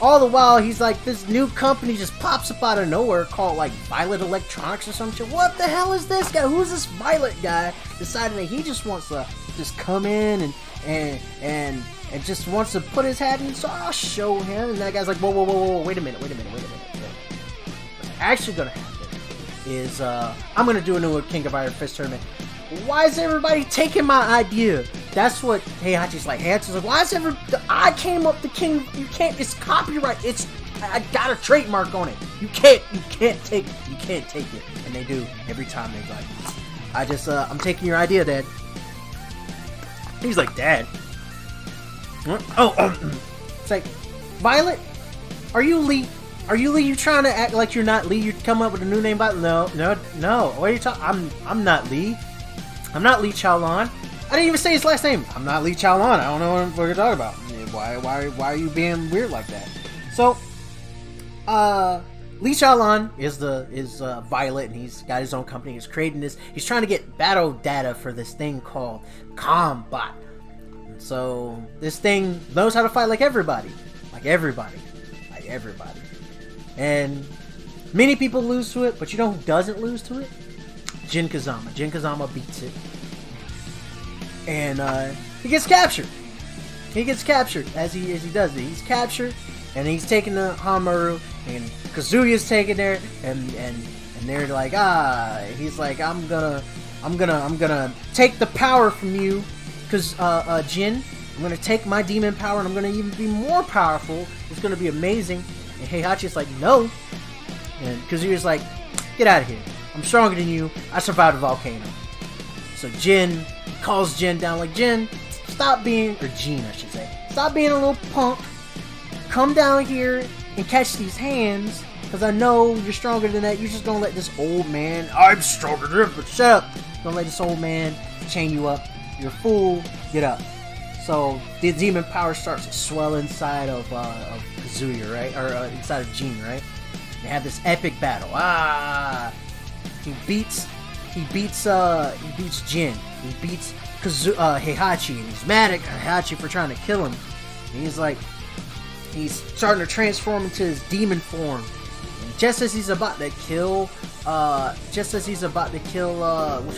Speaker 1: All the while, he's like, this new company just pops up out of nowhere called like Violet Electronics or some shit. What the hell is this guy? Who's this Violet guy? Deciding that he just wants to just come in and just wants to put his hat in. So I'll show him. And that guy's like, whoa, wait a minute. What's actually gonna happen is I'm gonna do a new King of Iron Fist tournament. Why is everybody taking my idea? That's what Heihachi's like. Heihachi's like, why is I came up the king. You can't. It's copyright. I got a trademark on it. You can't take it. And they do every time. They're like, I'm taking your idea, Dad. He's like, "Dad? What? It's like, Violet, are you Lee? Are you Lee? You trying to act like you're not Lee? You come up with a new name, but no. What are you talking? I'm not Lee. I'm not Lee Chaolan. I didn't even say his last name. I'm not Lee Chaolan. I don't know what you're talking about. Why are you being weird like that?" So, Lee Chaolan is Violet, and he's got his own company. He's creating this. He's trying to get battle data for this thing called Combat. And so this thing knows how to fight like everybody. And many people lose to it, but you know who doesn't lose to it? Jin Kazama. Jin Kazama beats it. And he gets captured. As he does it. He's captured, and he's taking the Hamaru, and Kazuya's taken there, and they're like, he's like, I'm gonna take the power from you, cause Jin, I'm gonna take my demon power, and I'm gonna even be more powerful. It's gonna be amazing. And Heihachi's like, no. And Kazuya's like, get out of here. I'm stronger than you. I survived a volcano. So Jin calls Jin down like, Jin, stop being, or Gene I should say, stop being a little punk. Come down here and catch these hands, because I know you're stronger than that. You're just gonna let this old man, I'm stronger than him, but shut up. Gonna let this old man chain you up. You're a fool. Get up. So the demon power starts to swell inside of Kazuya, right? Or inside of Jin, right? They have this epic battle. He beats he beats Jin. He beats Heihachi, and he's mad at Heihachi for trying to kill him. And he's like, he's starting to transform into his demon form. And just as he's about to kill, which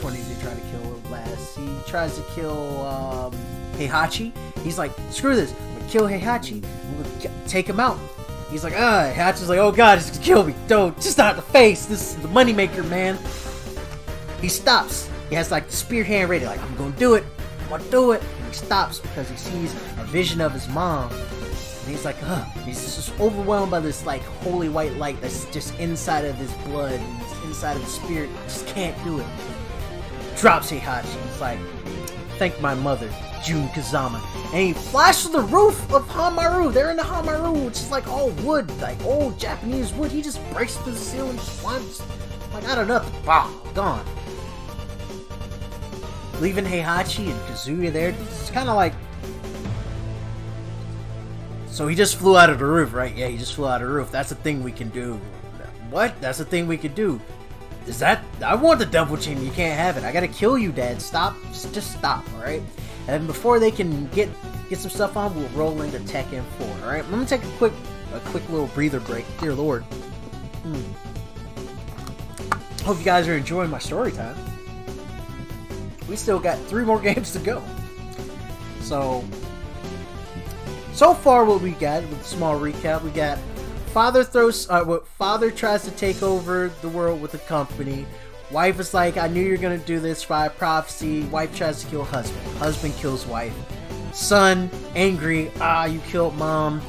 Speaker 1: one did he try to kill last? He tries to kill Heihachi. He's like, screw this, I'm gonna kill Heihachi. I'm gonna take him out. He's like, Heihachi's like, oh god, he's gonna kill me. Don't, just not in the face. This is the moneymaker, man. He stops. He has like the spear hand ready, like, I'm gonna do it. I'm gonna do it. And he stops because he sees a vision of his mom. And he's like, he's just overwhelmed by this like holy white light that's just inside of his blood and inside of his spirit. He just can't do it. Drops Heihachi. He's like, thank my mother, Jun Kazama. And he flies to the roof of Hamaru. They're in the Hamaru, which is like all wood, like old Japanese wood. He just breaks through the ceiling, flies like out of nothing. Wow, gone. Leaving Heihachi and Kazuya there. It's kind of like, so he just flew out of the roof, right? Yeah, he just flew out of the roof. That's a thing we can do. What? That's a thing we can do. Is that? I want the double chin. You can't have it. I gotta kill you, Dad. Stop. Just stop, alright? And before they can get some stuff on, we'll roll into Tekken 4, alright? I'm gonna take a quick little breather break. Dear Lord. Hope you guys are enjoying my story time. We still got 3 more games to go. So far what we got, with a small recap, we got father tries to take over the world with a company. Wife is like, I knew you were gonna do this by prophecy. Wife tries to kill husband. Husband kills wife. Son, angry, you killed mom.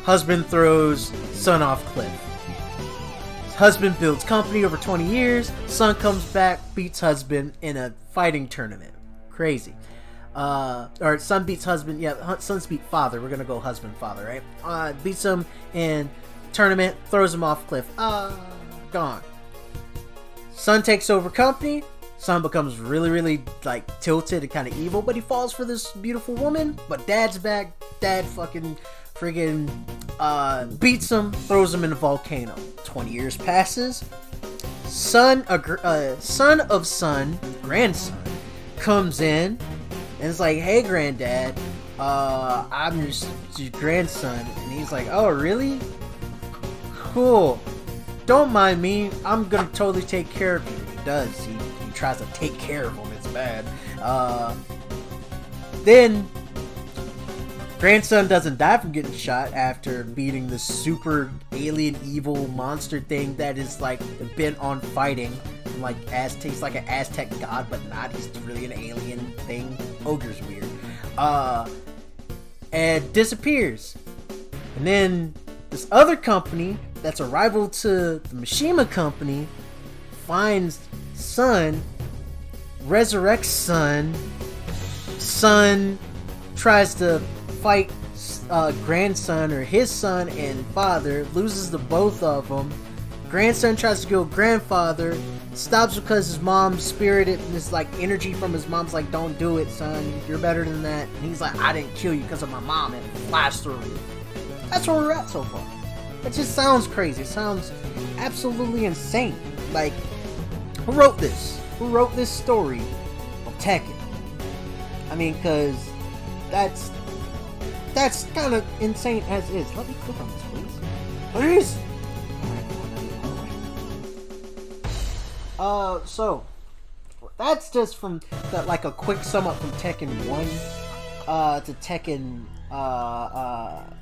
Speaker 1: Husband throws son off cliff. Husband builds company over 20 years. Son comes back, beats husband in a fighting tournament. Crazy. Or son beats husband. Yeah, sons beat father. We're gonna go husband, father, right? Beats him in tournament, throws him off cliff. Gone. Son takes over company. Son becomes really, really like tilted and kind of evil, but he falls for this beautiful woman. But dad's back. Dad fucking friggin' beats him, throws him in a volcano. 20 years passes. Son of son, grandson, comes in and it's like, hey granddad, I'm your grandson. And he's like, oh really? Cool. Don't mind me. I'm gonna totally take care of you. He does. He tries to take care of him. It's bad. Then grandson doesn't die from getting shot after beating the super alien evil monster thing that is like bent on fighting. Like he's like an Aztec god, but not. He's really an alien thing. Ogre's weird. And disappears. And then this other company that's a rival to the Mishima company finds son, resurrects son. Son tries to fight grandson or his son and father, loses to both of them. Grandson tries to kill grandfather, stops because his mom's spirited and this like energy from his mom's like, don't do it, son, you're better than that. And he's like, I didn't kill you because of my mom, and flies through. That's where we're at so far. It just sounds crazy. It sounds absolutely insane. Like, who wrote this? Who wrote this story of Tekken? I mean, because that's kind of insane as is. Let me click on this, please. Please! So that's just from that, like a quick sum up from Tekken 1 to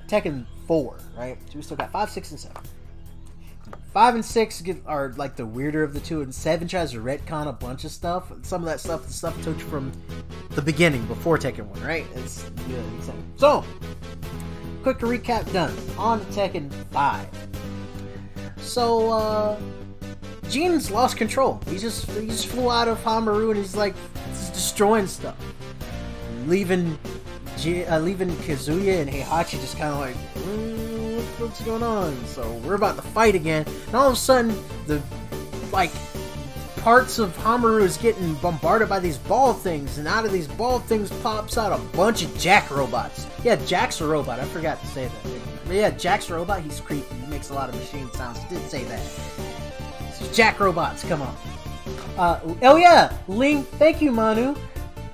Speaker 1: Tekken 4, right? So we still got 5, 6, and 7. 5 and 6 are like the weirder of the two, and 7 tries to retcon a bunch of stuff. Some of that stuff, the stuff took from the beginning before Tekken 1, right? It's really insane. So, quick recap done. On to Tekken 5. So, Jin's lost control. He just flew out of Hamaru and he's like destroying stuff, leaving Kazuya and Heihachi just kind of like, what's going on? So we're about to fight again, and all of a sudden the like parts of Hamaru is getting bombarded by these ball things, and out of these ball things pops out a bunch of Jack robots. Yeah, Jack's a robot. I forgot to say that. But yeah, Jack's a robot. He's creepy. He makes a lot of machine sounds. Did say that. Jack robots come on. Oh yeah, Ling. Thank you, Manu.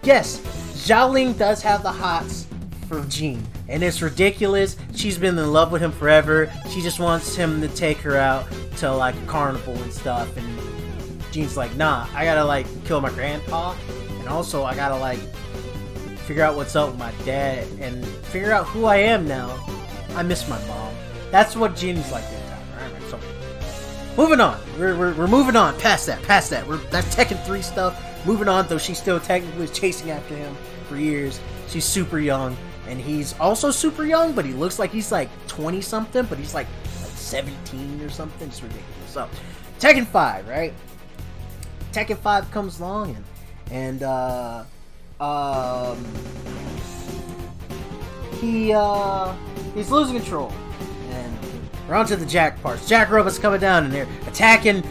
Speaker 1: Yes, Zhao Ling does have the hots for Jean, and it's ridiculous. She's been in love with him forever. She just wants him to take her out to like a carnival and stuff. And Jean's like, nah, I gotta like kill my grandpa, and also I gotta like figure out what's up with my dad and figure out who I am now. I miss my mom. That's what Jean's like that time. Alright, so moving on. We're moving on past that. That's Tekken 3 stuff. Moving on, though she's still technically chasing after him for years. She's super young, and he's also super young, but he looks like he's like 20 something, but he's like 17 or something. It's ridiculous. So Tekken 5, right? Tekken 5 comes along, and he's losing control, and we're on to the Jack parts. Jack robots coming down, and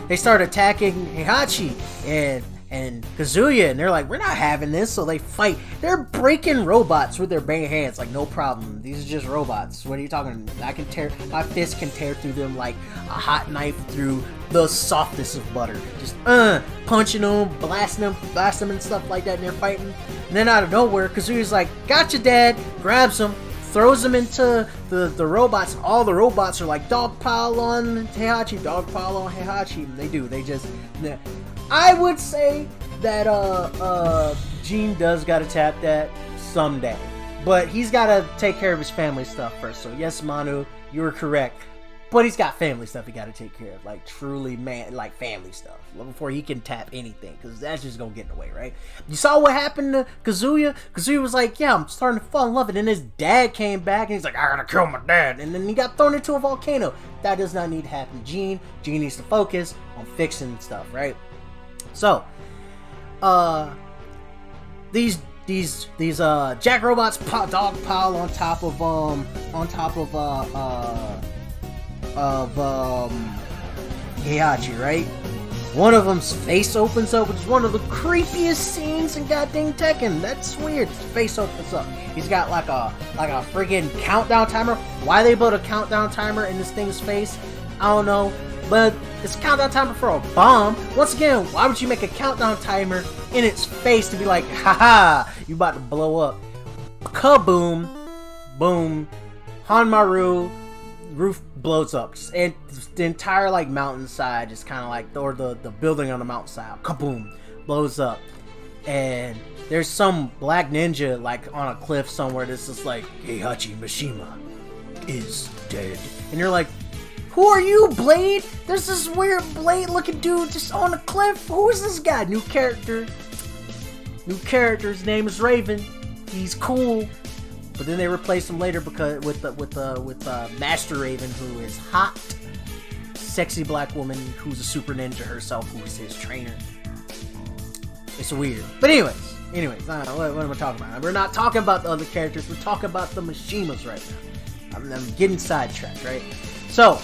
Speaker 1: they start attacking Heihachi and Kazuya, and they're like, we're not having this, so they fight. They're breaking robots with their bare hands, like, no problem. These are just robots. What are you talking about? My fist can tear through them like a hot knife through the softest of butter. Just, punching them, blasting them and stuff like that, and they're fighting. And then out of nowhere, Kazuya's like, gotcha, Dad, grabs him, throws him into the robots, and all the robots are like, dogpile on Heihachi, dogpile on Heihachi. And they just... I would say that Gene does gotta tap that someday, but he's gotta take care of his family stuff first. So yes, Manu, you were correct, but he's got family stuff he gotta take care of, like truly family stuff, before he can tap anything, because that's just gonna get in the way, right? You saw what happened to Kazuya. Kazuya was like, yeah, I'm starting to fall in love, and then his dad came back and he's like, I gotta kill my dad, and then he got thrown into a volcano. That does not need to happen. Gene needs to focus on fixing stuff, right? So, these Jack robots dog pile on top of Heihachi, right? One of them's face opens up, which is one of the creepiest scenes in goddamn Tekken. That's weird. His face opens up. He's got like a friggin' countdown timer. Why they put a countdown timer in this thing's face, I don't know. But it's a countdown timer for a bomb. Once again, why would you make a countdown timer in its face to be like, haha, you about to blow up? Kaboom, boom, Hanmaru, roof blows up, and the entire like mountainside just kind of like, or the building on the mountainside, kaboom, blows up, and there's some black ninja like on a cliff somewhere that's just like, Heihachi Mishima is dead, and you're like, who are you, Blade? There's this weird Blade-looking dude just on a cliff. Who is this guy? New character. His name is Raven. He's cool. But then they replace him later because with Master Raven, who is hot, sexy black woman who's a super ninja herself, who is his trainer. It's weird. But anyways, what am I talking about? We're not talking about the other characters. We're talking about the Mishimas right now. I'm getting sidetracked, right? So,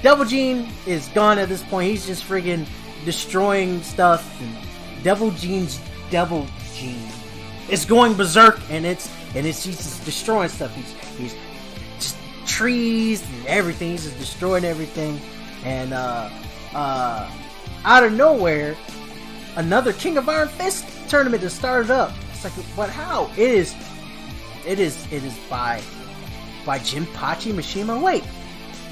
Speaker 1: Devil Gene is gone at this point. He's just friggin' destroying stuff, and Devil Gene's Devil Gene is going berserk, and he's just destroying stuff. He's just trees and everything. He's just destroying everything, and out of nowhere, another King of Iron Fist tournament has started up. It's like, but how? It is by Jinpachi Mishima. Wait.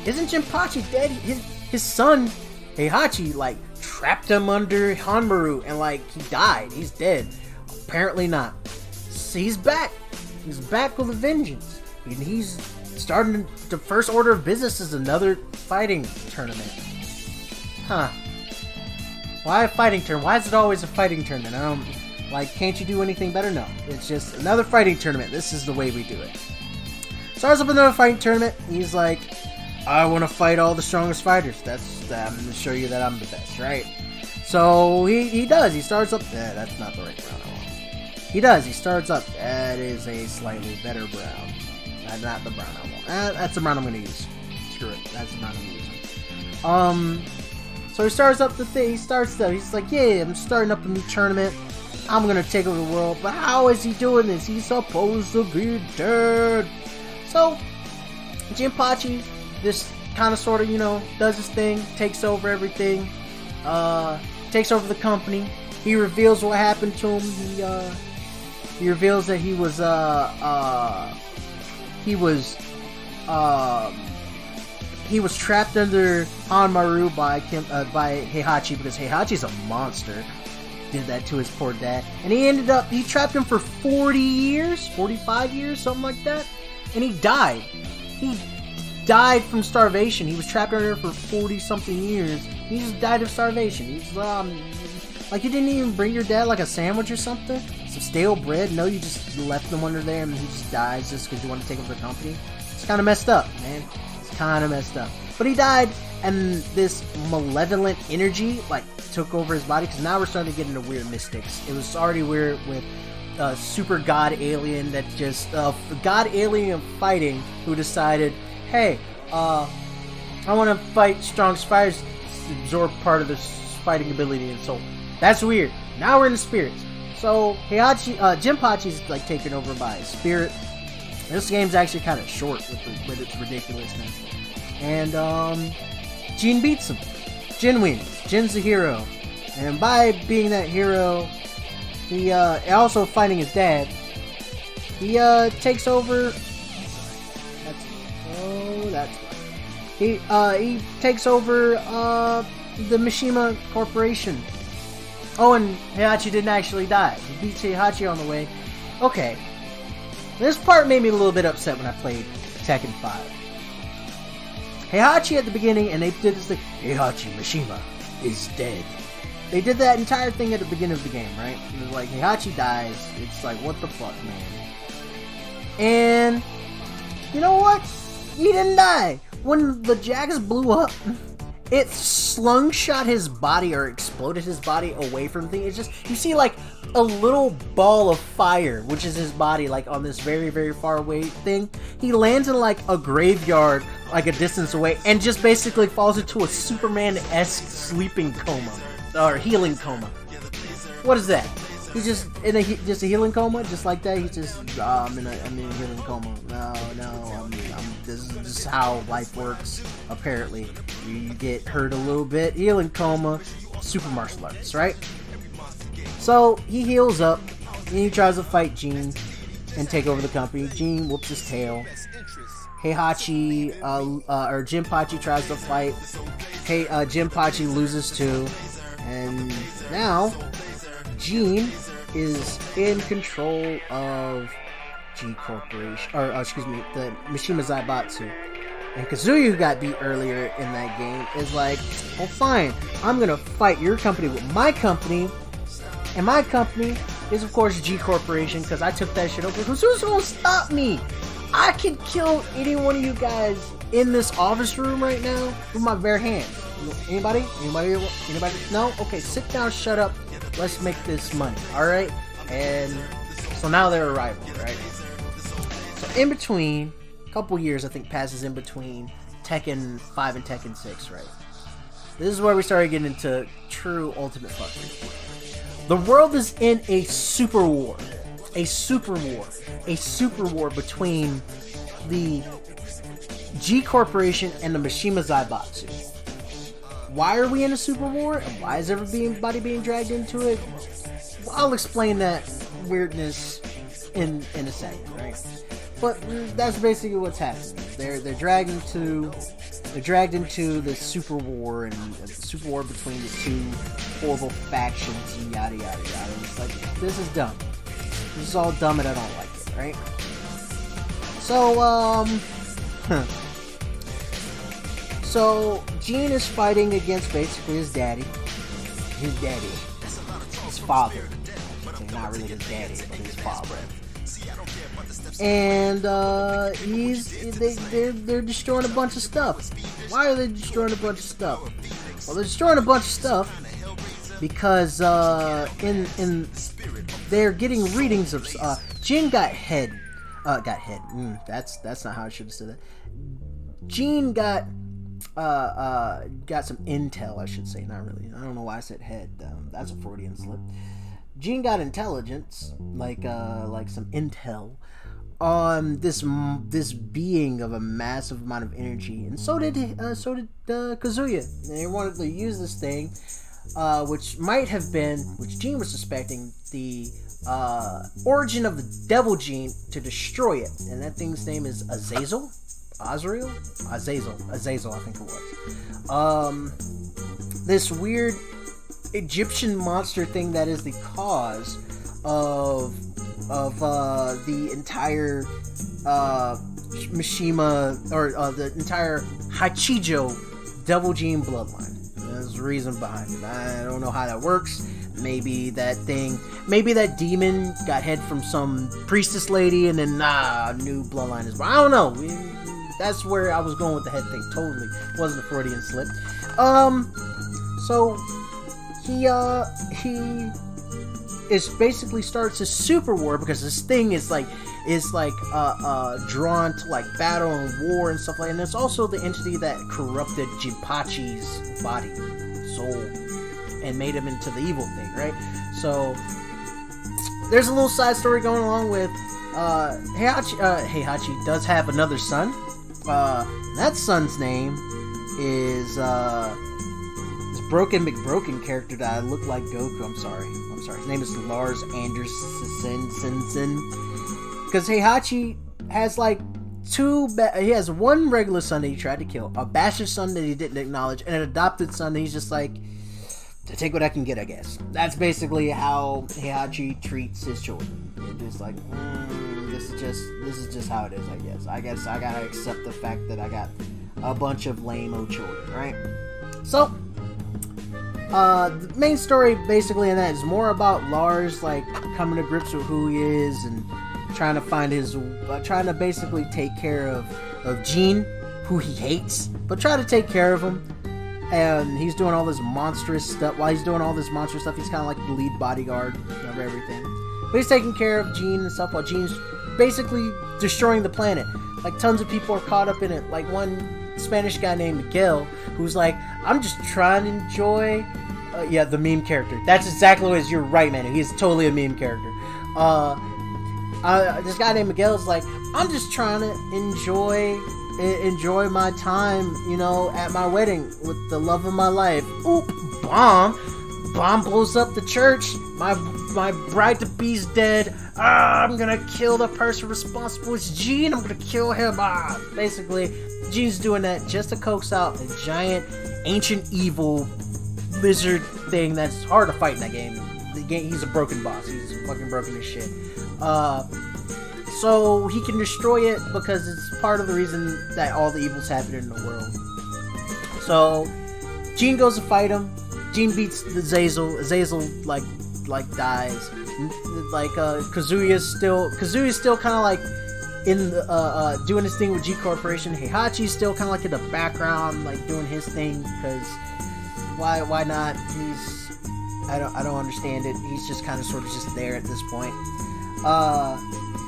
Speaker 1: Isn't Jinpachi dead? His son, Heihachi, like, trapped him under Hanmaru, and, like, he died. He's dead. Apparently not. So he's back. He's back with a vengeance. And he's starting the first order of business is another fighting tournament. Huh. Why a fighting tournament? Why is it always a fighting tournament? Can't you do anything better? No. It's just another fighting tournament. This is the way we do it. Starts up another fighting tournament. He's like, I want to fight all the strongest fighters. I'm going to show you that I'm the best, right? So he does. He starts up. That's not the right brown I want. He does. He starts up. That is a slightly better brown. That's not the brown I want. That's the brown I'm going to use. Screw it. That's the brown I'm using. So he starts up the thing. He's like, yeah, I'm starting up a new tournament. I'm going to take over the world. But how is he doing this? He's supposed to be dead. So Jinpachi just kind of sort of, does his thing, takes over everything. takes over the company. He reveals what happened to him. He reveals that he was trapped under Hanmaru by Heihachi, because Heihachi's a monster. Did that to his poor dad, and he trapped him for 40 years, 45 years, something like that, and he died. He died from starvation. He was trapped under there for 40 something years. He just died of starvation. He's like, you didn't even bring your dad like a sandwich or something, some stale bread. No, you just left him under there, and he just dies just because you want to take over the company. It's kind of messed up, man. It's kind of messed up. But he died, and this malevolent energy like took over his body, because now we're starting to get into weird mystics. It was already weird with super god alien that just god alien fighting, who decided, hey, I want to fight strong spiders, absorb part of this fighting ability, and so that's weird. Now we're in the spirits. So Jinpachi's like taken over by a spirit. This game's actually kind of short with its ridiculousness. And Jin beats him. Jin wins. Jin's the hero. And by being that hero, he also fighting his dad, he takes over. He takes over the Mishima Corporation. Oh, and Heihachi didn't actually die. He beats Heihachi on the way. Okay. This part made me a little bit upset when I played Tekken 5. Heihachi at the beginning, and they did this thing, Heihachi Mishima is dead. They did that entire thing at the beginning of the game, right? It was like, Heihachi dies. It's like, what the fuck, man? And, you know what? He didn't die. When the Jax blew up, it slungshot his body, or exploded his body away from things. It's just, you see like a little ball of fire, which is his body, like on this very, very far away thing. He lands in like a graveyard, like a distance away, and just basically falls into a Superman-esque sleeping coma, or healing coma. What is that? He's just in a healing coma, just like that. He's just I'm in a healing coma. No, this is how life works. Apparently, you get hurt a little bit, healing coma, super martial arts, right? So he heals up, and he tries to fight Jin and take over the company. Jin whoops his tail. Heihachi or Jinpachi tries to fight. Jinpachi loses too, and now Jin is in control of G Corporation, or the Mishima Zaibatsu. And Kazuya, who got beat earlier in that game, is like, well, fine, I'm gonna fight your company with my company, and my company is of course G Corporation, because I took that shit over. Who's gonna stop me? I can kill any one of you guys in this office room right now with my bare hands. Anybody? No? Okay, sit down, shut up. Let's make this money, alright? And so now they're a rival, right? So in between, a couple years I think passes in between Tekken 5 and Tekken 6, right? This is where we started getting into true ultimate fuckery. The world is in a super war. A super war between the G Corporation and the Mishima Zaibatsu. Why are we in a super war, and why is everybody being dragged into it? Well, I'll explain that weirdness in a second, right? But that's basically what's happening. They're dragged into this super war, and a super war between the two horrible factions, and yada yada yada. And it's like, this is dumb. This is all dumb, and I don't like it, right? So So Jin is fighting against basically his daddy. His father. Okay, not really his daddy, but his father. And they're destroying a bunch of stuff. Why are they destroying a bunch of stuff? Well, they're destroying a bunch of stuff because they're getting readings of Jin got head. That's not how I should have said that. Jin got some intel, I should say. Not really. I don't know why I said head. That's a Freudian slip. Jin got intelligence, like some intel on this being of a massive amount of energy, and so did Kazuya. And they wanted to use this thing which might have been, which Gene was suspecting, the origin of the devil gene to destroy it. And that thing's name is Azazel? Azrael? Azazel, I think it was. This weird Egyptian monster thing that is the cause of the entire Mishima, or the entire Hachijo devil gene bloodline. There's a reason behind it. I don't know how that works. Maybe that demon got head from some priestess lady, and then new bloodline is. I don't know. That's where I was going with the head thing. Totally wasn't a Freudian slip. So he is basically starts a super war because this thing is drawn to like battle and war and stuff like that. And it's also the entity that corrupted Jinpachi's body, soul, and made him into the evil thing, right? So there's a little side story going along with Heihachi does have another son. That son's name is this Broken McBroken character that I look like Goku. I'm sorry. His name is Lars Anderson. Because Heihachi has like he has one regular son that he tried to kill, a bastard son that he didn't acknowledge, and an adopted son that he's just like, to take what I can get, I guess. That's basically how Heihachi treats his children. It's just like, this is just how it is, I guess. I guess I gotta accept the fact that I got a bunch of lame-o children, right? So, the main story basically in that is more about Lars like coming to grips with who he is and trying to basically take care of Gene, who he hates, but try to take care of him. And he's doing all this monstrous stuff. While he's doing all this monstrous stuff, he's kind of like the lead bodyguard of everything. But he's taking care of Gene and stuff while Gene's basically destroying the planet. Like, tons of people are caught up in it. Like, one Spanish guy named Miguel, who's like, I'm just trying to enjoy... the meme character. That's exactly what it is. You're right, man. He's totally a meme character. This guy named Miguel is like, I'm just trying to enjoy my time, at my wedding with the love of my life. Oop, bomb blows up the church. My bride to be's dead. I'm gonna kill the person responsible. It's Gene. I'm gonna kill him. Basically, Gene's doing that just to coax out a giant, ancient, evil lizard thing that's hard to fight in that game. He's a broken boss. He's fucking broken as shit. So he can destroy it because it's part of the reason that all the evils happen in the world. So Gene goes to fight him. Gene beats the Azazel. Azazel like dies. Like Kazuya's still kind of like in the doing his thing with G Corporation. Heihachi's still kind of like in the background, like doing his thing because why not? I don't understand it. He's just kind of sort of just there at this point.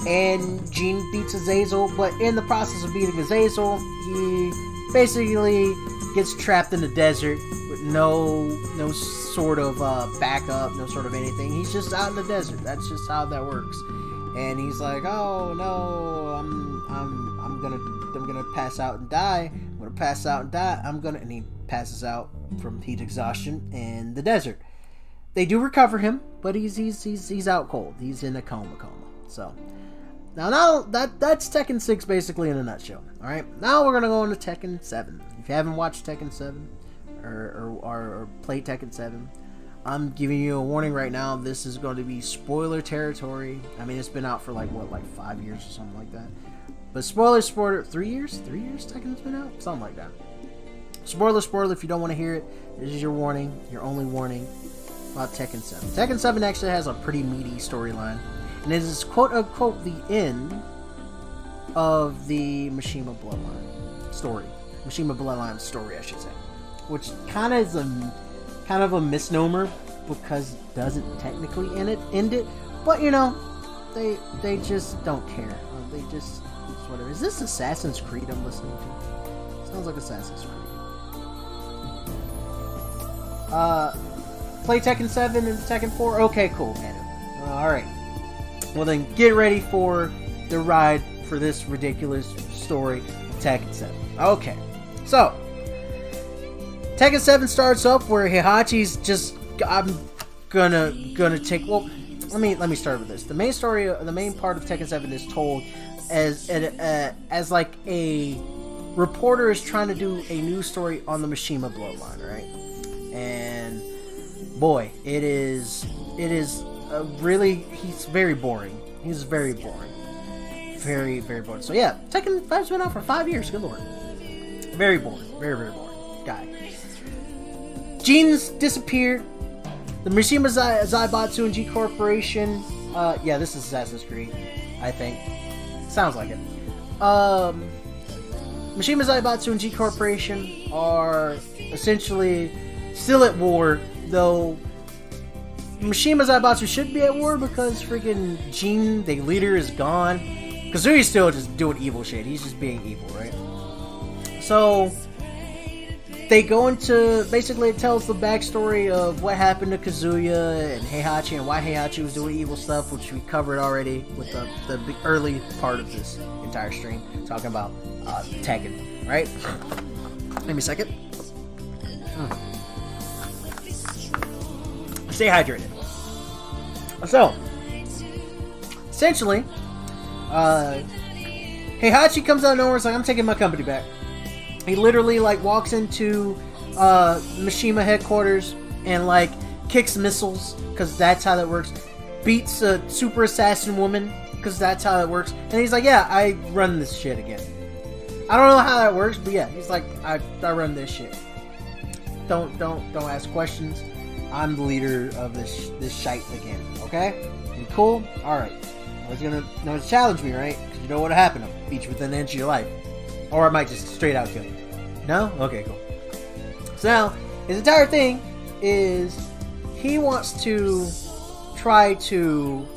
Speaker 1: And Gene beats Azazel, but in the process of beating Azazel, he basically gets trapped in the desert with no sort of backup, no sort of anything. He's just out in the desert. That's just how that works. And he's like, oh no, I'm gonna pass out and die. I'm gonna pass out and die. And he passes out from heat exhaustion in the desert. They do recover him, but he's out cold. He's in a coma. So now that's Tekken 6 basically in a nutshell. All right, now we're gonna go into Tekken 7. If you haven't watched Tekken 7 or played Tekken 7, I'm giving you a warning right now. This is going to be spoiler territory. I mean, it's been out for like 5 years or something like that. But spoiler, 3 years? 3 years Tekken's been out? Something like that. Spoiler, if you don't want to hear it, this is your warning, your only warning about Tekken 7. Tekken 7 actually has a pretty meaty storyline. And it is quote-unquote the end of the Mishima Bloodline story. Mishima Bloodline story, I should say. Which kind of is a misnomer because it doesn't technically end it. But, they just don't care. They just, it's whatever. Is this Assassin's Creed I'm listening to? Sounds like Assassin's Creed. Play Tekken 7 and Tekken 4? Okay, cool, man. Alright. Well then, get ready for the ride for this ridiculous story, Tekken 7. Okay. So, Tekken 7 starts up where Heihachi's just, I'm gonna take, well, let me start with this. The main story, the main part of Tekken 7 is told as like a reporter is trying to do a news story on the Mishima bloodline, right? And boy, it is really, he's very boring. He's very boring. Very, very boring. So yeah, Tekken 5's been out for 5 years, good lord. Very boring. Very, very boring guy. Gene's disappeared. The Mishima Zaibatsu and G Corporation, yeah, this is Assassin's Creed, I think. Sounds like it. Mishima Zaibatsu and G Corporation are essentially still at war, though Mishima Zaibatsu should be at war because freaking Gene, the leader, is gone. Kazuya's still just doing evil shit. He's just being evil, right? So they go into, basically it tells the backstory of what happened to Kazuya and Heihachi and why Heihachi was doing evil stuff, which we covered already with the early part of this entire stream, talking about Tekken, right? Give me a second. Stay hydrated. So, essentially, Heihachi comes out of nowhere. It's like, I'm taking my company back. He literally like walks into Mishima headquarters and like kicks missiles because that's how that works. Beats a super assassin woman because that's how it works. And he's like, yeah, I run this shit again. I don't know how that works, but yeah, he's like, I run this shit. Don't ask questions. I'm the leader of this shite again. Okay? You cool? All right. I was gonna challenge me, right? Because you know what'll happen. I'll beat you within an inch of your life. Or I might just straight out kill you. No? Okay, cool. So now, his entire thing is he wants to try to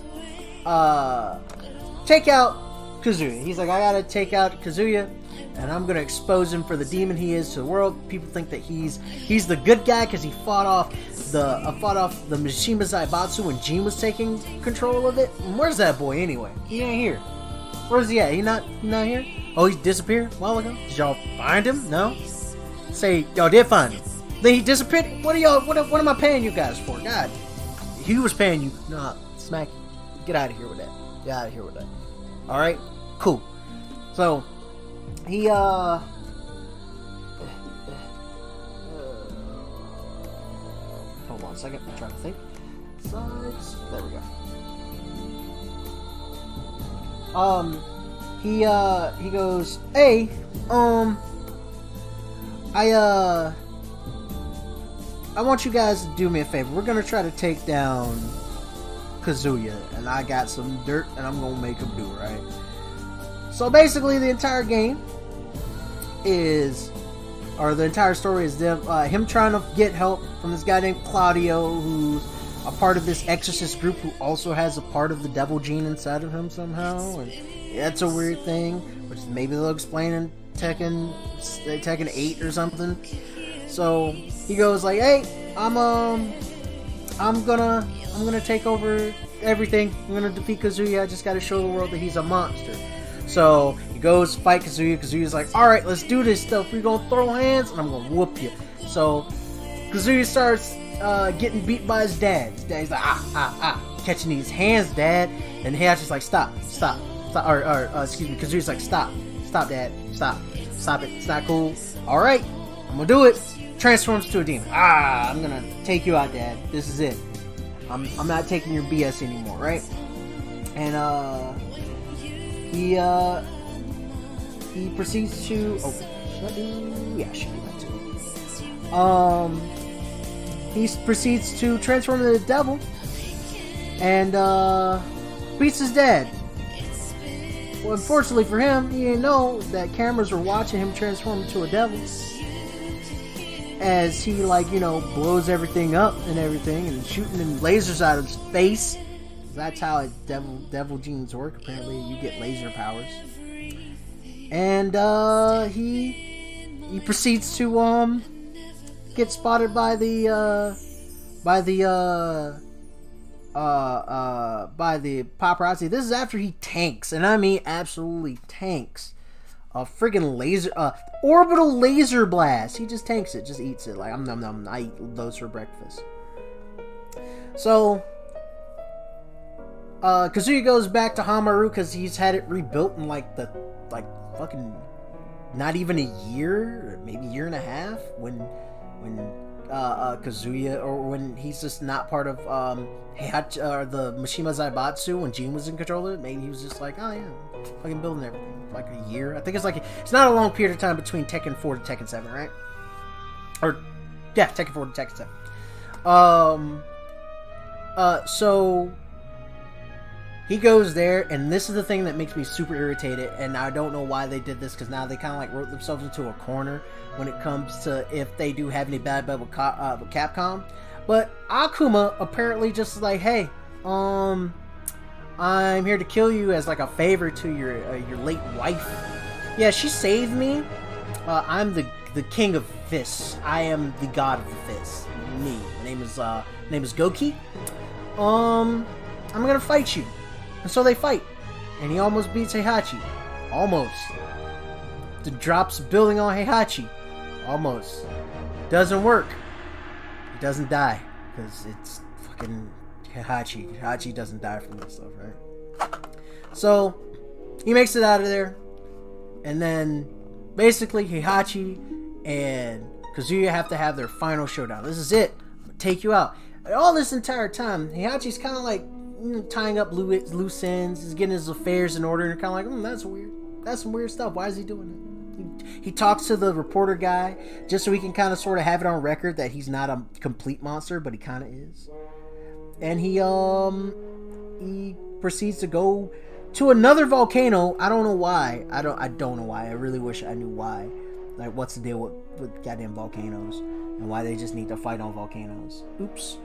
Speaker 1: take out Kazuya. He's like, I gotta take out Kazuya, and I'm gonna expose him for the demon he is to the world. People think that he's the good guy because he fought off the Mishima Zaibatsu when Jin was taking control of it. Where's that boy anyway? He ain't here. Where's he at? He not here? Oh, he disappeared a while ago? Did y'all find him? No? Say y'all did find him. Then he disappeared? What am I paying you guys for? God. He was paying you. Nah, smack you. Get out of here with that. Get out of here with that. Alright? Cool. So, he, hold on a second. I'm trying to think. Sides. There we go. He goes, hey, I want you guys to do me a favor. We're gonna try to take down Kazuya, and I got some dirt, and I'm gonna make him do it, right? So basically, the entire game is, or the entire story is him trying to get help from this guy named Claudio, who's a part of this exorcist group who also has a part of the devil gene inside of him somehow, and that's a weird thing, which maybe they'll explain in Tekken 8 or something. So he goes like, "Hey, I'm gonna take over everything. I'm gonna defeat Kazuya. I just gotta show the world that he's a monster." So he goes fight Kazuya. Kazuya's like, "All right, let's do this stuff. We're gonna throw hands, and I'm gonna whoop you." So Kazuya starts getting beat by his dad. His dad's like, catching these hands, Dad. And Heihachi's like, stop. Or excuse me, Kazuya's like, stop, Dad, stop it. It's not cool. All right, I'm gonna do it. Transforms to a demon. I'm gonna take you out, Dad. This is it. I'm not taking your BS anymore, right? And he proceeds to. Oh, should I do? Yeah, I should do that too. He proceeds to transform into the devil and beats his dad. Well, unfortunately for him, he didn't know that cameras were watching him transform into a devil. As he, blows everything up and everything and shooting them lasers out of his face. That's how devil genes work. Apparently, you get laser powers. And he proceeds to get spotted by the paparazzi. This is after he tanks, and I mean absolutely tanks a friggin' laser, orbital laser blast. He just tanks it, just eats it. Like, I eat those for breakfast. So, Kazuya goes back to Hamaru because he's had it rebuilt in fucking not even a year, or maybe a year and a half, when Kazuya, or when he's just not part of Heihachi, or the Mishima Zaibatsu, when Jin was in control of it. Maybe he was just like, oh yeah, fucking building everything for like a year. I think it's not a long period of time between Tekken 4 to Tekken 7, right? Or yeah, Tekken 4 to Tekken 7. So he goes there, and this is the thing that makes me super irritated, and I don't know why they did this, because now they kind of like wrote themselves into a corner when it comes to if they do have any bad blood with Capcom. But Akuma apparently just like, hey, I'm here to kill you as like a favor to your late wife. Yeah, she saved me. I'm the king of fists. I am the god of the fists. Me. My name is Goki. I'm gonna fight you. And so they fight. And he almost beats Heihachi. Almost. Drops building on Heihachi. Almost. Doesn't work. He doesn't die. Because it's fucking Heihachi. Heihachi doesn't die from this stuff, right? So, he makes it out of there. And then, basically, Heihachi and Kazuya have to have their final showdown. This is it. I'm gonna take you out. And all this entire time, Heihachi's kind of like tying up loose ends, is getting his affairs in order, and kind of like, that's weird. That's some weird stuff. Why is he doing it? He talks to the reporter guy just so he can kind of sort of have it on record that he's not a complete monster, but he kind of is. And he proceeds to go to another volcano. I don't know why. I don't know why. I really wish I knew why. Like, what's the deal with goddamn volcanoes, and why they just need to fight on volcanoes? Oops.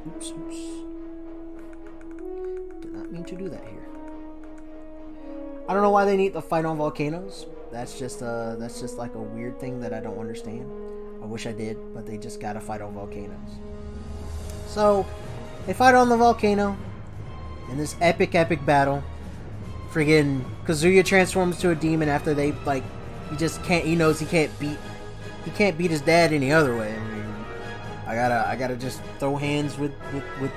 Speaker 1: Did not mean to do that here. I don't know why they need to fight on volcanoes. That's just like a weird thing that I don't understand. I wish I did, but they just gotta fight on volcanoes. So they fight on the volcano in this epic battle. Friggin' Kazuya transforms to a demon after they like. He just can't. He knows he can't beat his dad any other way. I mean, I gotta just throw hands with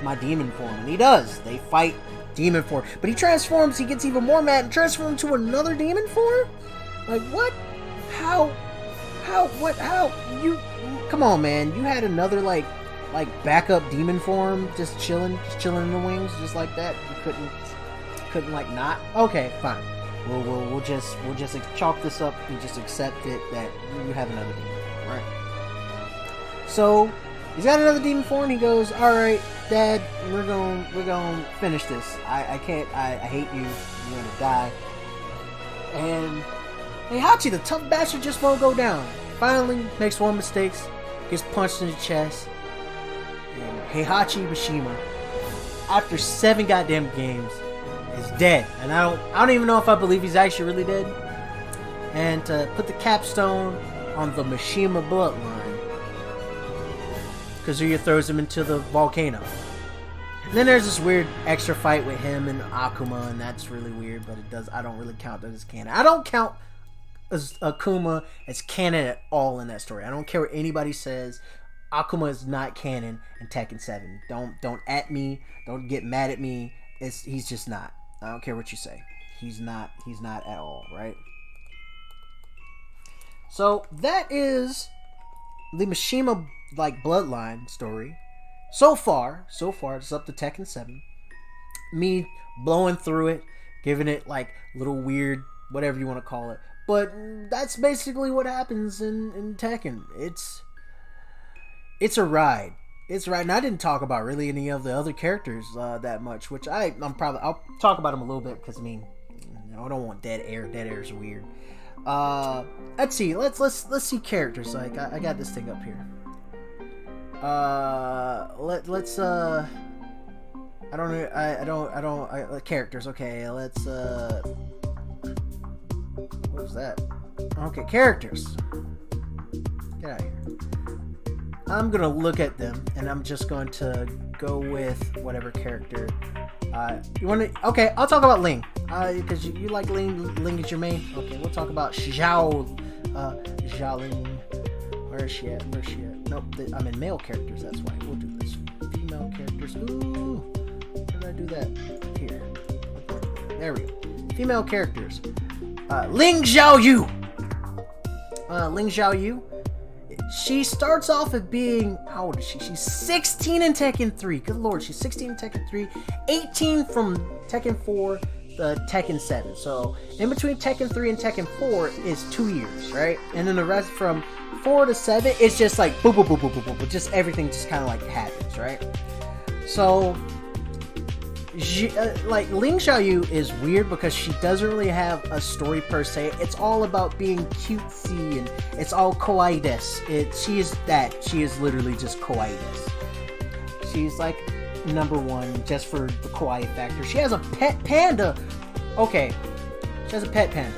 Speaker 1: my demon form, and he does. They fight demon form, but he transforms. He gets even more mad and transforms to another demon form. Like, what? How? What? How? You? Come on, man. You had another like backup demon form, just chilling in the wings, just like that. You couldn't like not. Okay, fine. We'll just chalk this up and just accept it that you have another demon form, right? So he's got another demon form. And he goes, "All right, Dad, we're gonna finish this. I can't. I hate you. You're gonna die." And Heihachi, the tough bastard, just won't go down. Finally, makes one mistake, gets punched in the chest, and Heihachi Mishima, after 7 goddamn games, is dead. And I don't even know if I believe he's actually really dead. And to put the capstone on the Mishima bloodline, Kazuya throws him into the volcano. And then there's this weird extra fight with him and Akuma, and that's really weird, but I don't really count that as canon. I don't count as Akuma as canon at all in that story. I don't care what anybody says. Akuma is not canon in Tekken 7. Don't at me. Don't get mad at me. He's just not. I don't care what you say. He's not at all, right? So that is the Mishima bloodline story. So far, it's up to Tekken 7. Me blowing through it, giving it like little weird, whatever you want to call it. But that's basically what happens in Tekken. It's a ride. It's right, and I didn't talk about really any of the other characters that much, which I'll talk about them a little bit because I mean, I don't want dead air. Dead air is weird. Let's see. Let's see characters. Like I got this thing up here. Let's characters. Okay, let's what was that? Okay, characters. Get out of here. I'm gonna look at them and I'm just going to go with whatever character You want to? Okay, I'll talk about Ling. Because you like Ling. Ling is your main. Okay, we'll talk about Xiaoling. Where is she at? Nope, I'm in male characters. That's why we'll do this. Female characters. Ooh, where did I do that? Here. There we go. Female characters. Ling Xiaoyu. Ling Xiaoyu. She starts off as being, how old is she? She's 16 in Tekken 3. Good lord, she's 16 in Tekken 3, 18 from Tekken 4, Tekken 7. So in between Tekken 3 and Tekken 4 is 2 years, right? And then the rest from 4 to 7, it's just like boop, boop, boop, boop, boop, boop, boop. Just everything just kind of like happens, right? So like Ling Xiaoyu is weird because she doesn't really have a story per se. It's all about being cutesy and it's all kawaii-des. She is that. She is literally just kawaii-des. She's like #1 just for the kawaii factor. She has a pet panda. Okay, she has a pet panda.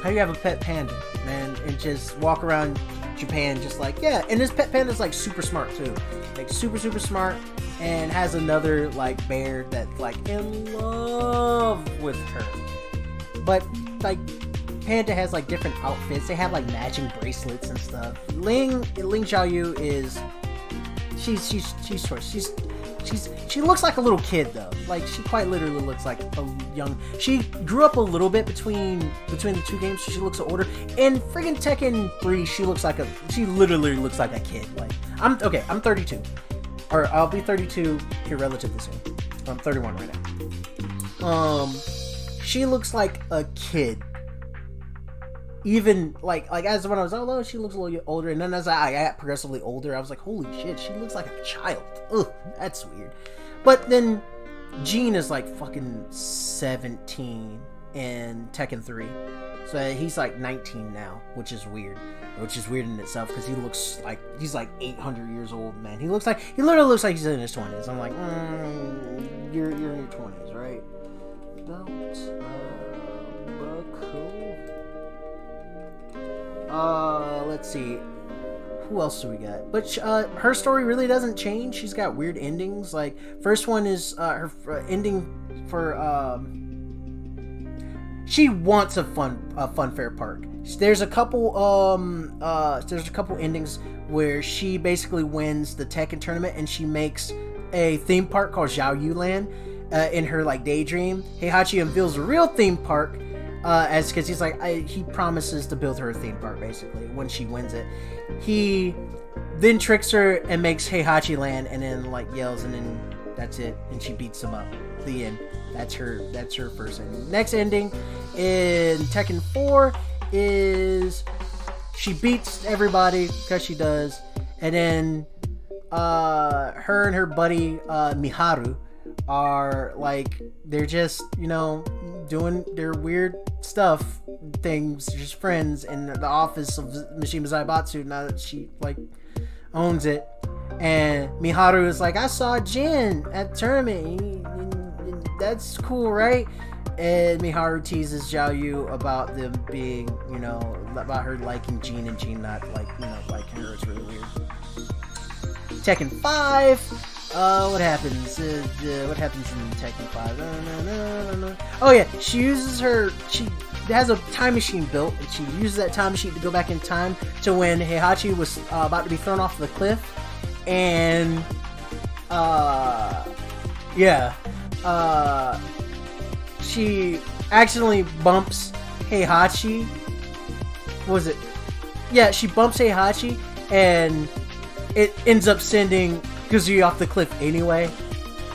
Speaker 1: How do you have a pet panda, man, and just walk around Japan just like, yeah? And this pet panda is like super smart too, like super smart. And has another like bear that's like in love with her. But like Panda has like different outfits. They have like matching bracelets and stuff. Ling Xiaoyu is she's short. She looks like a little kid though. Like she quite literally looks like a young. She grew up a little bit between the two games, so she looks older. In friggin' Tekken 3, she literally looks like a kid. Like I'm 32. Or I'll be 32 here relatively soon. I'm 31 right now. She looks like a kid. Even like as when I was she looks a little older, and then as I got progressively older, I was like, holy shit, she looks like a child. Ugh, that's weird. But then Jean is like fucking 17 in Tekken 3. So he's like 19 now, which is weird. Which is weird in itself because he looks like he's like 800 years old, man. He literally looks like he's in his 20s. I'm like, you're in your 20s, right? Let's see. Who else do we got? But her story really doesn't change. She's got weird endings. Like first one is her ending for she wants a fun fair park. There's a couple endings where she basically wins the Tekken tournament and she makes a theme park called Xiaoyu Land in her like daydream. Heihachi unveils a real theme park because he's like he promises to build her a theme park basically when she wins it. He then tricks her and makes Heihachi Land and then like yells and then that's it and she beats him up. The end. That's her first ending. Next ending in Tekken 4 is she beats everybody because she does, and then her and her buddy Miharu are like they're just doing their weird stuff things, just friends in the office of Mishima Zaibatsu now that she like owns it. And Miharu is like, I saw Jin at the tournament. That's cool, right? And Miharu teases Xiaoyu about them being, about her liking Jean and Jean not liking her. It's really weird. Tekken 5. What happens? What happens in Tekken 5? Oh yeah, she has a time machine built, and she uses that time machine to go back in time to when Heihachi was about to be thrown off the cliff, and she accidentally bumps Heihachi. What was it? Yeah, she bumps Heihachi, and it ends up sending Kazuya off the cliff anyway.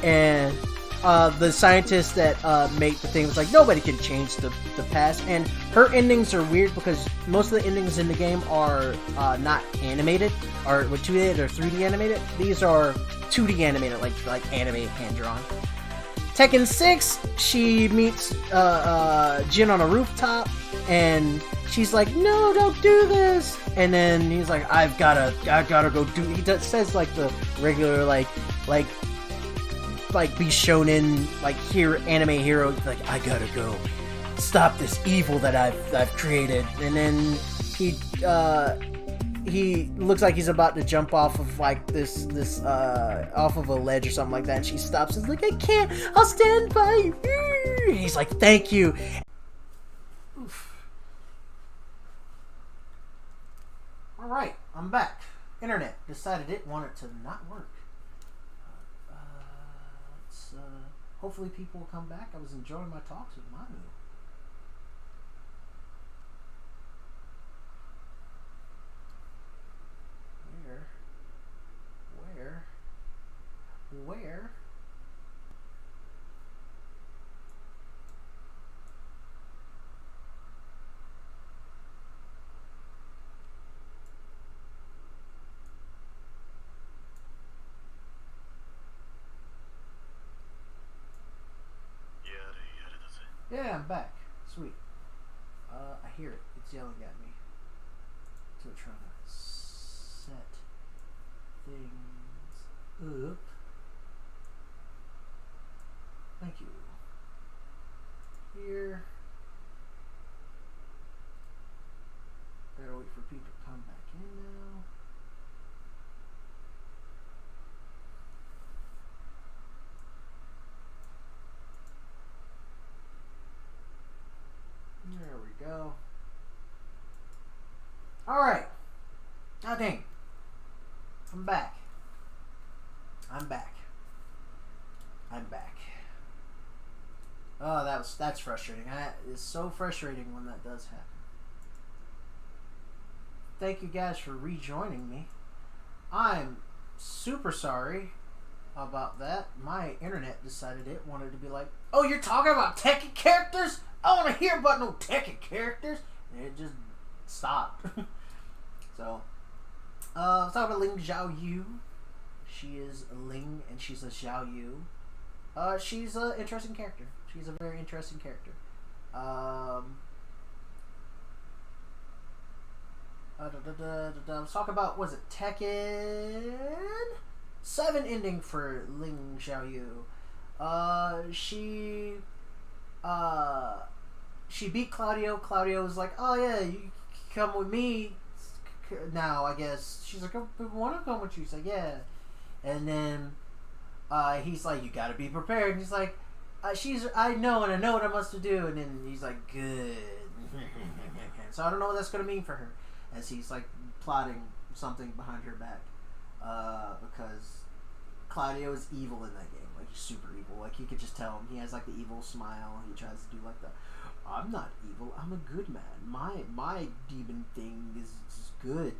Speaker 1: And the scientists that make the thing was like, nobody can change the past. And her endings are weird because most of the endings in the game are not animated, or with 2D or 3D animated. These are 2D animated, like anime hand drawn. Tekken 6, she meets Jin on a rooftop, and she's like, "No, don't do this." And then he's like, "I gotta go do." He says like the regular like be shonen anime hero, like, "I gotta go stop this evil that I've created." And then he he looks like he's about to jump off of like this off of a ledge or something like that. And she stops and is like, I can't. I'll stand by you. And he's like, thank you. Oof. All right, I'm back. Internet decided it wanted to not work. Hopefully people will come back. I was enjoying my talks with Manu. Where? Yeah, I'm back. Sweet. I hear it. It's yelling at me. So we're trying to set things up. Thank you. Here. Gotta wait for people to come back in now. There we go. Alright. God dang. I'm back. Oh, that's frustrating. It's so frustrating when that does happen. Thank you guys for rejoining me. I'm super sorry about that. My internet decided it wanted to be like, oh, you're talking about Tekken characters? I want to hear about no Tekken characters. And it just stopped. So, let's talk about Ling Xiao Yu. She is Ling and she's a Xiao Yu. She's an interesting character. She's a very interesting character. Let's talk about, was it Tekken 7 ending for Ling Xiaoyu. She beat Claudio. Claudio was like, oh yeah, you come with me now, I guess. She's like, I want to come with you. She's like, yeah. And then he's like, you gotta be prepared. And he's like, I know what I must do. And then he's like, good. So I don't know what that's gonna mean for her, as he's like plotting something behind her back, because Claudio is evil in that game. Like, he's super evil. Like, you could just tell him. He has like the evil smile. He tries to do like the, I'm not evil, I'm a good man. My demon thing is good,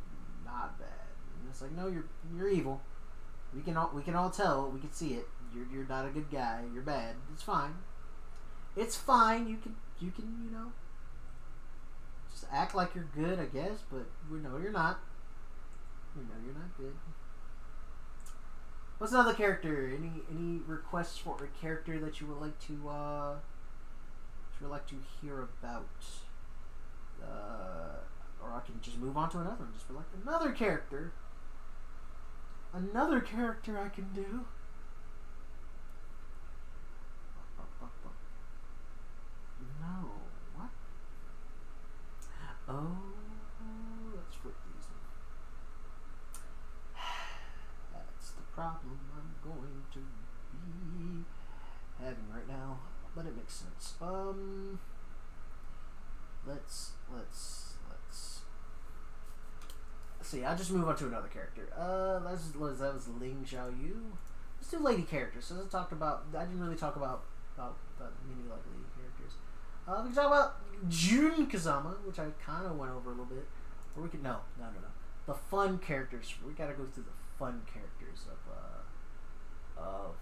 Speaker 1: not bad. And it's like, no, you're evil. We can all tell. We can see it. You're not a good guy. You're bad. It's fine. It's fine. You can just act like you're good, I guess. But we know you're not. We know you're not good. What's another character? Any requests for a character that you would like to hear about? Or I can just move on to another one. Just for like another character. Another character I can do. No. What? Oh, let's flip these. That's the problem I'm going to be having right now. But it makes sense. Let's see. I'll just move on to another character. That was Ling Xiaoyu. Let's do lady characters. So I didn't really talk about many like lady characters. We can talk about Jun Kazama, which I kind of went over a little bit. Or we could no. The fun characters. We gotta go through the fun characters of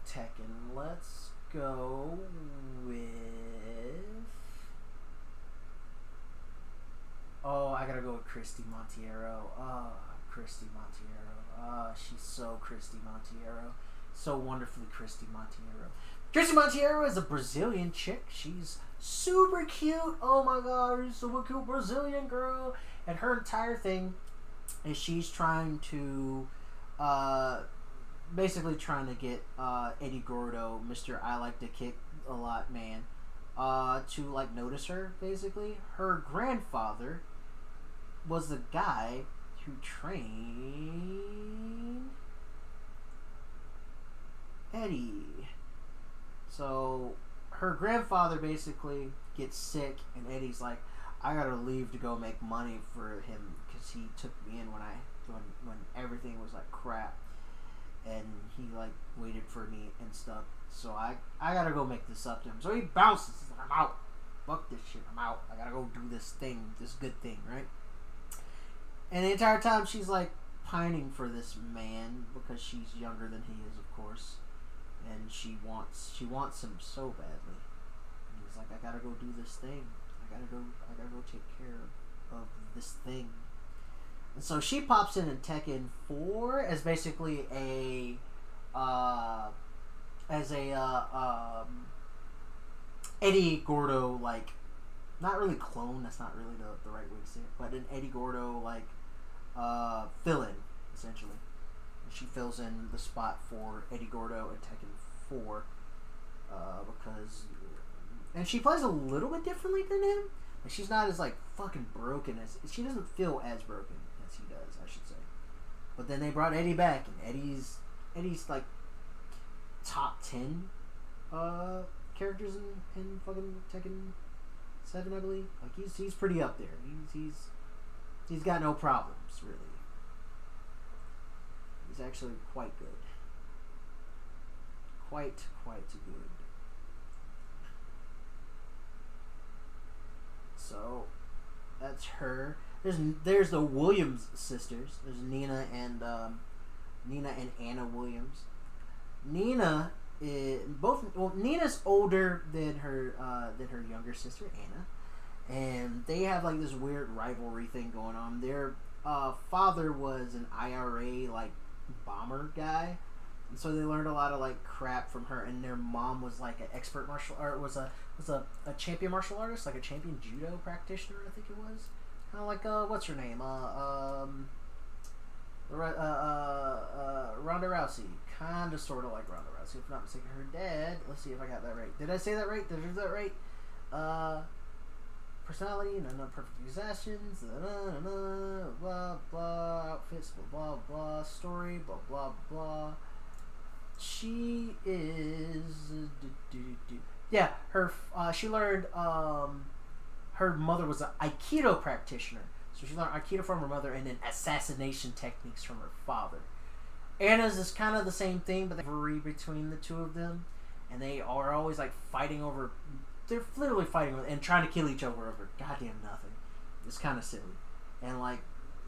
Speaker 1: Tekken. Let's go with. Oh, I gotta go with Christy Monteiro. Christy Monteiro. She's so Christy Monteiro. So wonderfully Christy Monteiro. Christy Monteiro is a Brazilian chick. She's super cute. Oh my god, she's a super cute Brazilian girl. And her entire thing is she's trying to, basically trying to get Eddie Gordo, Mr. I Like to Kick a Lot Man, to like notice her. Basically, her grandfather was the guy who trained Eddie. So her grandfather basically gets sick, and Eddie's like, I gotta leave to go make money for him because he took me in when everything was like crap, and he like waited for me and stuff. So I gotta go make this up to him. So he bounces. He's like, I'm out. Fuck this shit. I'm out. I gotta go do this thing, this good thing, right? And the entire time she's like pining for this man because she's younger than he is, of course, and she wants him so badly. And he's like, I gotta go do this thing. I gotta go take care of this thing. And so she pops in Tekken 4 as basically Eddie Gordo, like, not really clone, that's not really the right way to say it, but an Eddie Gordo, like, fill-in, essentially. And she fills in the spot for Eddie Gordo in Tekken 4, because, and she plays a little bit differently than him. Like, she's not as, like, fucking broken as, she doesn't feel as broken as he does, I should say. But then they brought Eddie back, and Eddie's like, top 10, characters in fucking Tekken 7, I believe. Like, he's pretty up there. He's got no problems, really. He's actually quite good. Quite good. So that's her. There's the Williams sisters. There's Nina and Anna Williams. Nina is Nina's older than her younger sister Anna, and they have like this weird rivalry thing going on. Their father was an IRA like bomber guy, and so they learned a lot of like crap from her. And their mom was like an expert martial art, was a champion martial artist, like a champion judo practitioner, I think it was. Kind of like what's her name? Ronda Rousey, kind of sort of like Ronda Rousey, if not mistaken. Her dad. Let's see if I got that right. Did I say that right? Did I do that right? Personality, no perfect examinations, blah blah, outfits, blah blah blah, story, blah blah blah. She is, yeah. She learned. Her mother was an Aikido practitioner, so she learned Aikido from her mother, and then assassination techniques from her father. Anna's is kind of the same thing, but the rivalry between the two of them, and they are always like fighting over. They're literally fighting over and trying to kill each other over goddamn nothing. It's kind of silly, and like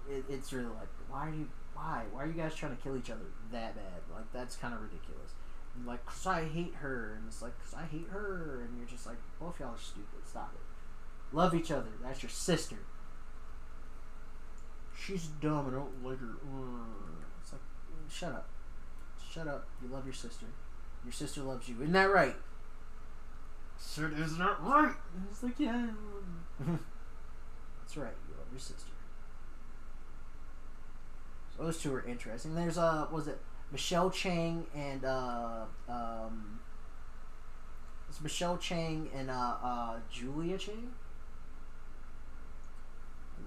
Speaker 1: it's really like why are you guys trying to kill each other that bad? Like that's kind of ridiculous. And like, 'cause I hate her, and it's like, 'cause I hate her, and you're just like, both y'all are stupid. Stop it. Love each other. That's your sister. She's dumb. I don't like her. It's like, shut up. Shut up. You love your sister. Your sister loves you. Isn't that right? Sir, is not right. And it's like, yeah. That's right. You love your sister. So those two are interesting. There's was it Michelle Chang and it's Michelle Chang and Julia Chang,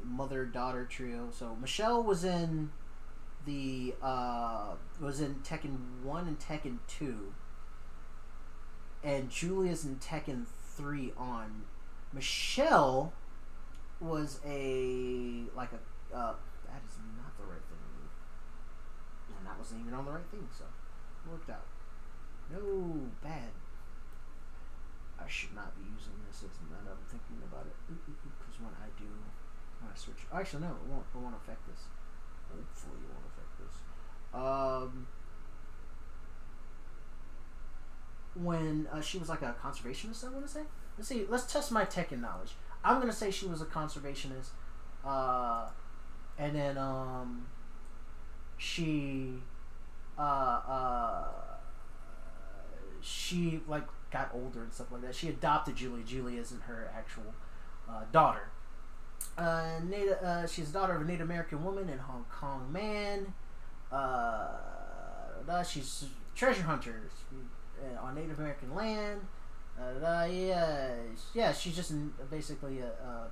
Speaker 1: mother-daughter trio. So Michelle was in the Tekken 1 and Tekken 2, and Julia's in Tekken 3 on. Michelle was that is not the right thing. And that wasn't even on the right thing, so it worked out. No, bad. I should not be using this as now that I'm thinking about it. Because when I switch... Actually, no, it won't affect this. Hopefully it won't affect this. When she was like a conservationist, I want to say. Let's see. Let's test my Tekken knowledge. I'm going to say she was a conservationist. And then she like got older and stuff like that. She adopted Julie. Julie isn't her actual daughter. She's the daughter of a Native American woman and Hong Kong man. She's a treasure hunter on Native American land. She's just basically a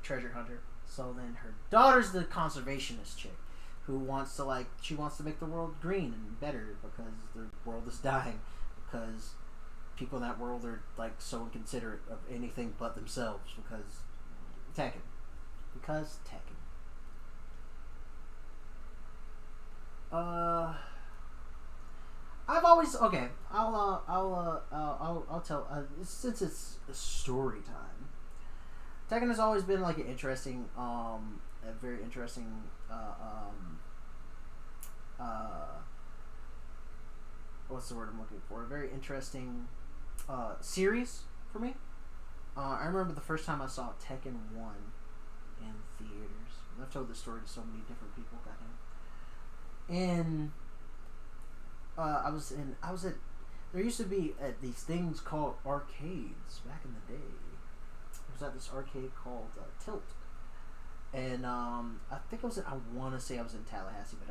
Speaker 1: treasure hunter. So then her daughter's the conservationist chick who wants to she wants to make the world green and better because the world is dying because people in that world are like so inconsiderate of anything but themselves because Tekken. Because Tekken. I've always I'll tell since it's a story time. Tekken has always been like an interesting, a very interesting, what's the word I'm looking for? A very interesting series for me. I remember the first time I saw Tekken 1 in theaters. I've told this story to so many different people. And I was at there used to be these things called arcades back in the day. I was at this arcade called Tilt, and I think I want to say I was in Tallahassee, but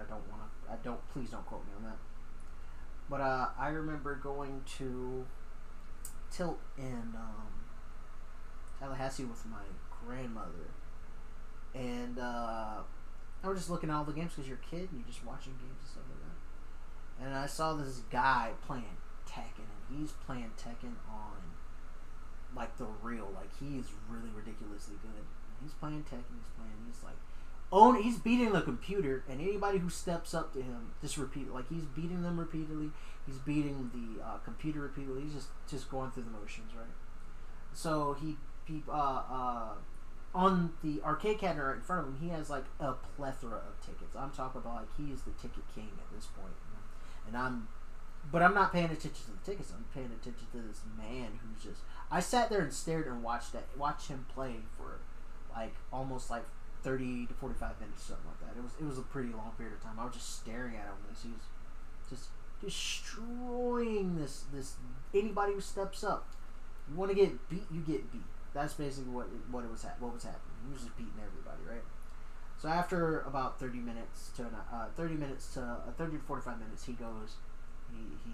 Speaker 1: please don't quote me on that. But I remember going to Tilt in Tallahassee with my grandmother, and I was just looking at all the games because you're a kid and you're just watching games and stuff like that. And I saw this guy playing Tekken, and he's playing Tekken on like the real, like he is really ridiculously good. He's playing Tekken, he's beating the computer, and anybody who steps up to him just he's beating them repeatedly. He's beating the computer repeatedly. He's just going through the motions, right? So he on the arcade cabinet right in front of him, he has like a plethora of tickets. I'm talking about like he is the ticket king at this point, and I'm not paying attention to the tickets. I'm paying attention to this man who's just. I sat there and stared and watched him play for like almost like 30 to 45 minutes, something like that. It was a pretty long period of time. I was just staring at him as he was just destroying this anybody who steps up. You want to get beat, you get beat. That's basically what was happening. He was just beating everybody, right? So after about 30 to 45 minutes, he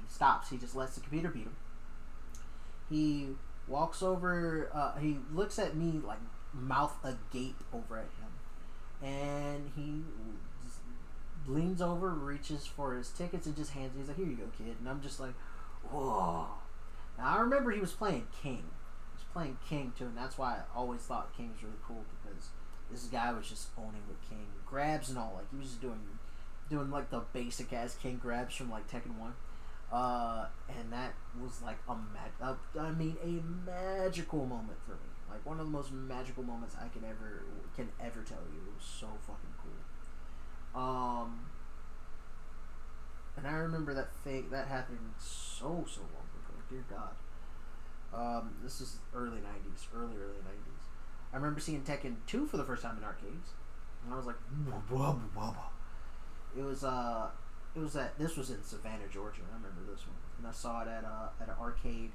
Speaker 1: stops. He just lets the computer beat him. He walks over. He looks at me like mouth agape over at him, and he just leans over, reaches for his tickets, and just hands. He's like, "Here you go, kid." And I'm just like, "Whoa!" Now I remember he was playing King. Playing King too, and that's why I always thought King was really cool because this guy was just owning with King grabs and all. Like he was just doing like the basic ass King grabs from like Tekken 1, and that was like a magical moment for me. Like one of the most magical moments I can ever tell you. It was so fucking cool. And I remember that happened so long ago. Dear God. This is early 90s. I remember seeing Tekken 2 for the first time in arcades, and I was like, this was in Savannah, Georgia. I remember this one, and I saw it at an arcade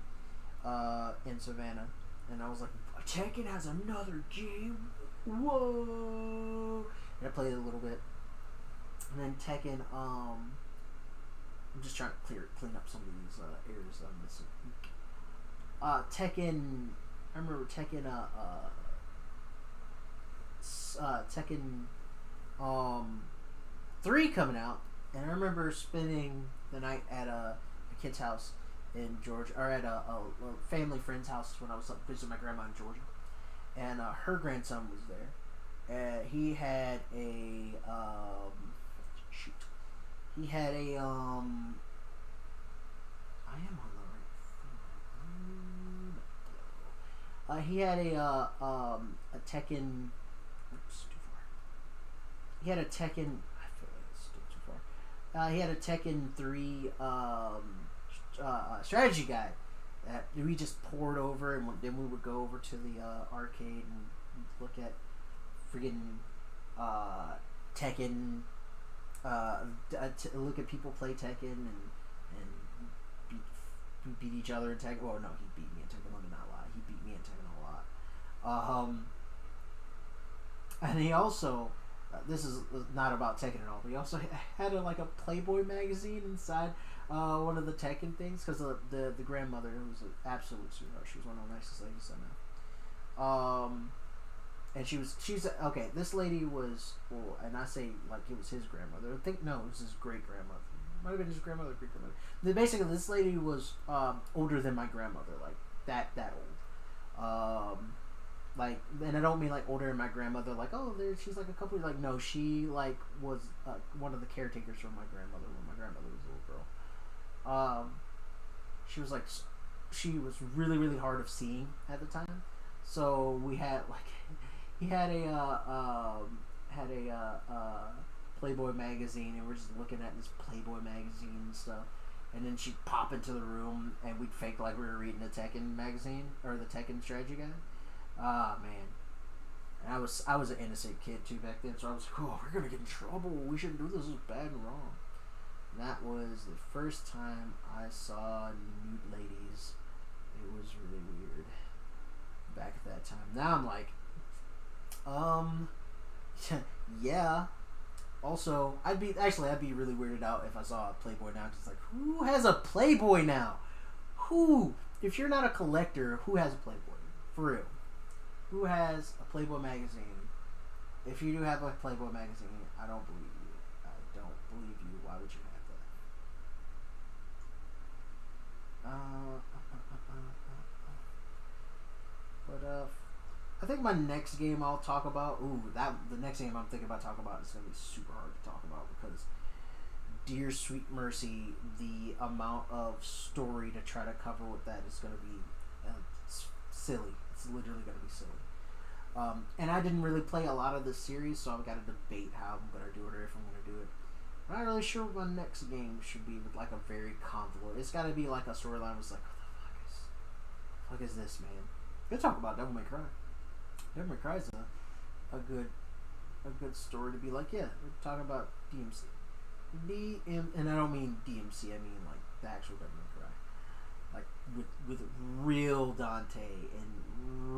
Speaker 1: in Savannah, and I was like, Tekken has another game, whoa! And I played it a little bit, and then Tekken. I'm just trying to clean up some of these areas that I'm missing. Tekken. I remember Tekken. Tekken 3 coming out, and I remember spending the night at a kid's house in Georgia, or at a family friend's house when I was up visiting my grandma in Georgia, and her grandson was there, and he had a I am on the right thing. He had a Tekken. Oops, too far. He had a Tekken. I feel like it's still too far. He had a Tekken 3 strategy guide that we just poured over, and then we would go over to the arcade and look at friggin' Tekken. Look at people play Tekken and beat each other in Tekken. Well, no, he beat me in Tekken. Let me not lie. He beat me in Tekken a lot. And he also, this is not about Tekken at all, but he also had a Playboy magazine inside one of the Tekken things, because the grandmother, who was an absolute sweetheart, she was one of the nicest ladies I know. And she's okay. This lady was, well, and I say like it was his grandmother. I think no, it was his great grandmother. Might have been his grandmother, great grandmother. Basically, this lady was older than my grandmother, like that old. Like, and I don't mean like older than my grandmother, like oh, she's like a couple. Like no, she like was one of the caretakers for my grandmother when my grandmother was a little girl. She was like, she was really really hard of seeing at the time, so we had like. He had a Playboy magazine, and we're just looking at this Playboy magazine and stuff. And then she'd pop into the room, and we'd fake like we were reading the TEKKEN magazine or the TEKKEN strategy guide. Ah man, and I was an innocent kid too back then, so I was like, oh, we're gonna get in trouble. We shouldn't do this. This is bad and wrong. And that was the first time I saw nude ladies. It was really weird back at that time. Now I'm like. Yeah. Also, I'd be really weirded out if I saw a Playboy now. Just like, who has a Playboy now? Who? If you're not a collector, who has a Playboy? For real. Who has a Playboy magazine? If you do have a Playboy magazine, I don't believe you. I don't believe you. Why would you have that? But I think my next game I'll talk about. The next game I'm thinking about talking about is gonna be super hard to talk about because, dear sweet mercy, the amount of story to try to cover with that is gonna be silly. It's literally gonna be silly. And I didn't really play a lot of this series, so I've got to debate how I'm gonna do it or if I'm gonna do it. I'm not really sure what my next game should be with like a very convoluted. It's got to be like a storyline. Was like, what the fuck is this, man? We'll talk about Devil May Cry. Devil May Cry is a good story to be like, yeah, we're talking about DMC. And I don't mean DMC, I mean like the actual Devil May Cry. Like with real Dante and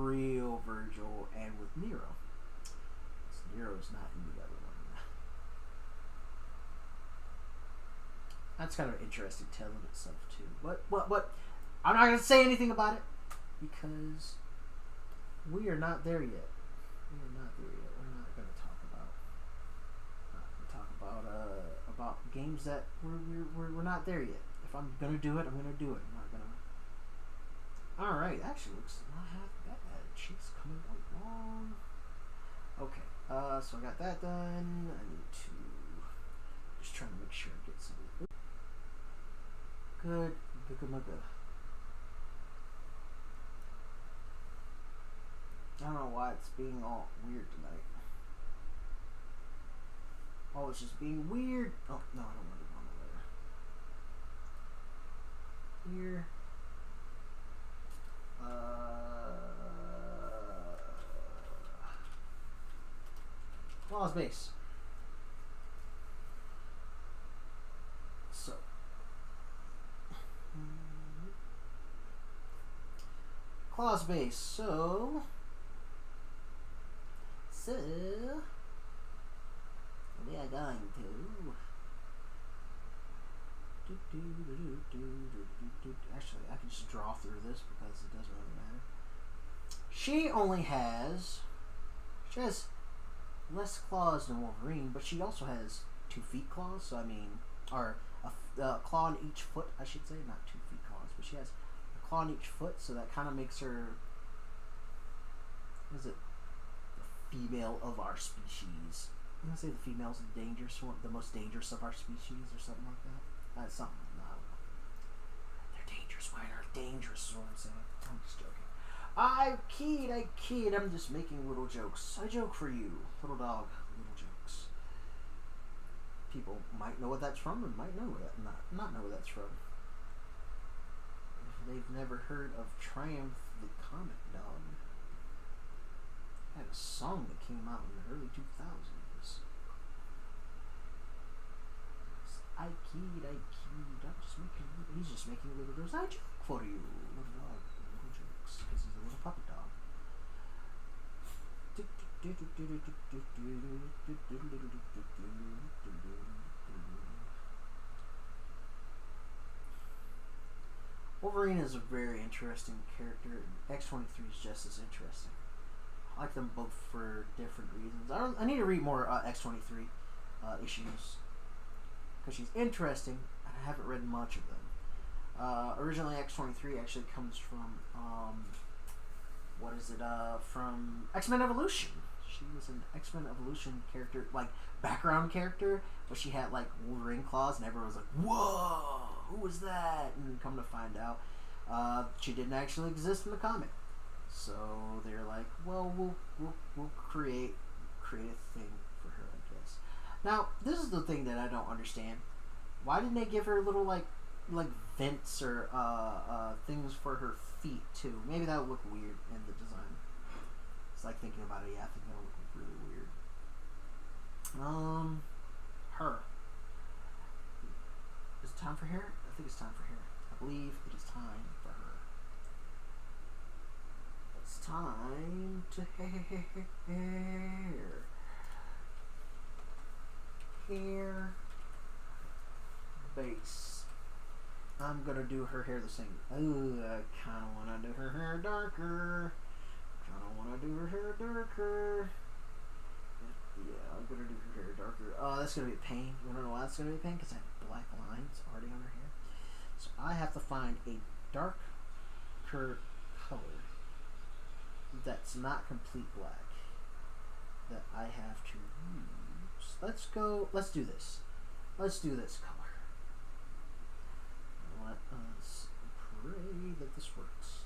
Speaker 1: real Virgil and with Nero. Nero's not in the other one. That's kind of an interesting tale in itself too. But I'm not gonna say anything about it because we are not there yet. We are not there yet. We're not going to talk about games that we're not there yet. If I'm going to do it, I'm going to do it. I'm not going to. All right, actually looks not half bad. She's coming along. Okay, so I got that done. I need to just trying to make sure I get some good. I don't know why it's being all weird tonight. Oh, it's just being weird. Oh, no, I don't want to do normal layer. Here. Claws base. So. Claws base. So we are going to actually I can just draw through this because it doesn't really matter. She has less claws than Wolverine, but she also has 2 feet claws, so I mean, or a claw on each foot, I should say, not 2 feet claws, but she has a claw on each foot, so that kind of makes her, what is it, female of our species. I'm gonna say the female's the most dangerous of our species, or something like that. That's something. No, I don't know. They're dangerous. Why are they dangerous? Is what I'm saying. I'm just joking. I kid. I'm just making little jokes. I joke for you, little dog. Little jokes. People might know what that's from, and might know that not know what that's from. If they've never heard of Triumph the Comic Dog. Had a song that came out in the early 2000s. I kid. He's just making little jokes. I joke for you, little dog. Little jokes, because he's a little puppy dog. Wolverine is a very interesting character. X-23 is just as interesting. I like them both for different reasons. I need to read more X-23 issues because she's interesting. I haven't read much of them. Originally, X-23 actually comes from what is it? From X-Men Evolution. She was an X-Men Evolution character, like background character, but she had like Wolverine claws, and everyone was like, "Whoa, who was that?" And come to find out, she didn't actually exist in the comic. So they're like, "Well, we'll create a thing for her, I guess." Now, this is the thing that I don't understand. Why didn't they give her little like vents or things for her feet too? Maybe that would look weird in the design. It's like thinking about it. Yeah, I think that would look really weird. Her. Is it time for hair? I think it's time for hair. I believe it is time for her. It's time to hair. Hair. Base. I'm gonna do her hair the same. Ooh, I kinda wanna do her hair darker. Yeah, I'm gonna do her hair darker. That's gonna be a pain. You wanna know why that's gonna be a pain? Because I have black lines already on her hair. So I have to find a darker color that's not complete black that I have to use. Let's do this. Let's do this color. Let us pray that this works.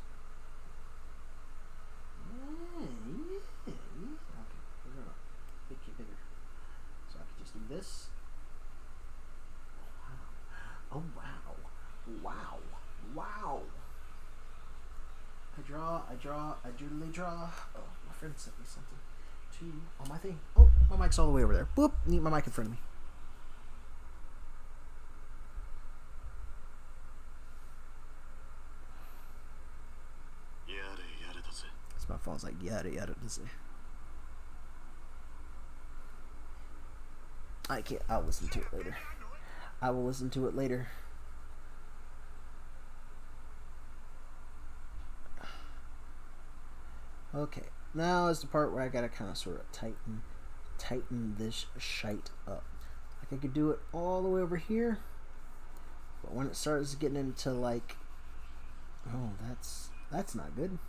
Speaker 1: Yeah. Okay, we're gonna make it bigger. So I can just do this. Oh wow. Wow. I doodly draw. Oh, my friend sent me something on my thing. Oh, my mic's all the way over there. Boop, need my mic in front of me. It's my phone's like yada yada to say. I can't. I'll listen to it later. I will listen to it later. Okay, now is the part where I gotta kind of sort of tighten this shite up. Like I could do it all the way over here, but when it starts getting into like, oh, that's not good.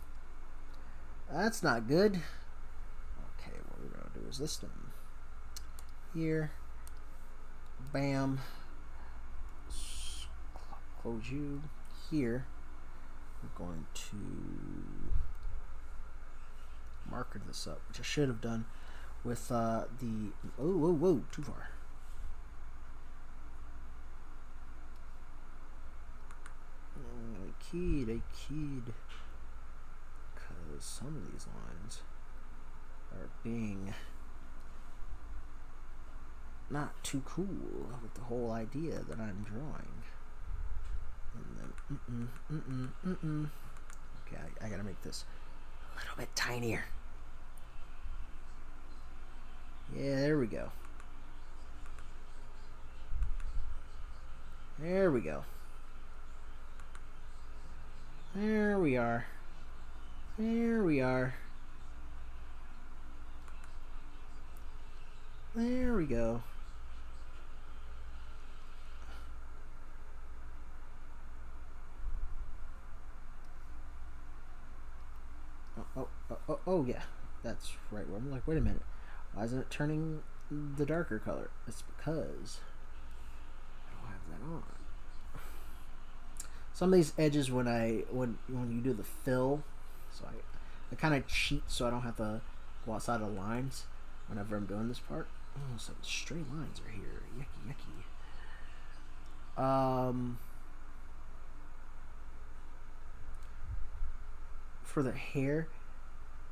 Speaker 1: That's not good. Okay, what we're gonna do is this one here. Bam. Close you here. We're going to marker this up, which I should have done with the whoa, too far. I keyed because some of these lines are being not too cool with the whole idea that I'm drawing. And then okay, I gotta make this a little bit tinier. Yeah, there we go. There we go. There we are. There we are. There we go. Oh, yeah. That's right. I'm like, wait a minute. Why isn't it turning the darker color? It's because I don't have that on. Some of these edges when you do the fill, so I kind of cheat so I don't have to go outside of the lines whenever I'm doing this part. Oh, some straight lines are here. Yucky. For the hair,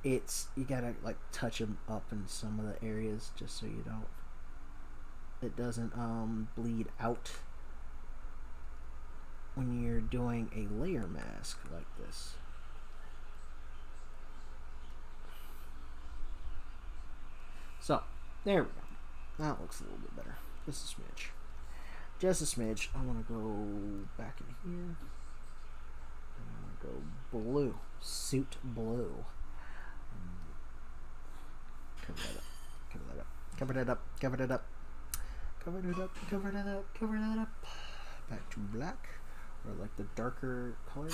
Speaker 1: you gotta like touch them up in some of the areas just so it doesn't bleed out when you're doing a layer mask like this. So there we go. That looks a little bit better. Just a smidge. Just a smidge. I want to go back in here. I want to go blue. Suit blue. Cover that up. Cover that up. Cover that up. Cover that up. Cover that up. Cover that up. Cover that up. Back to black, or like the darker color.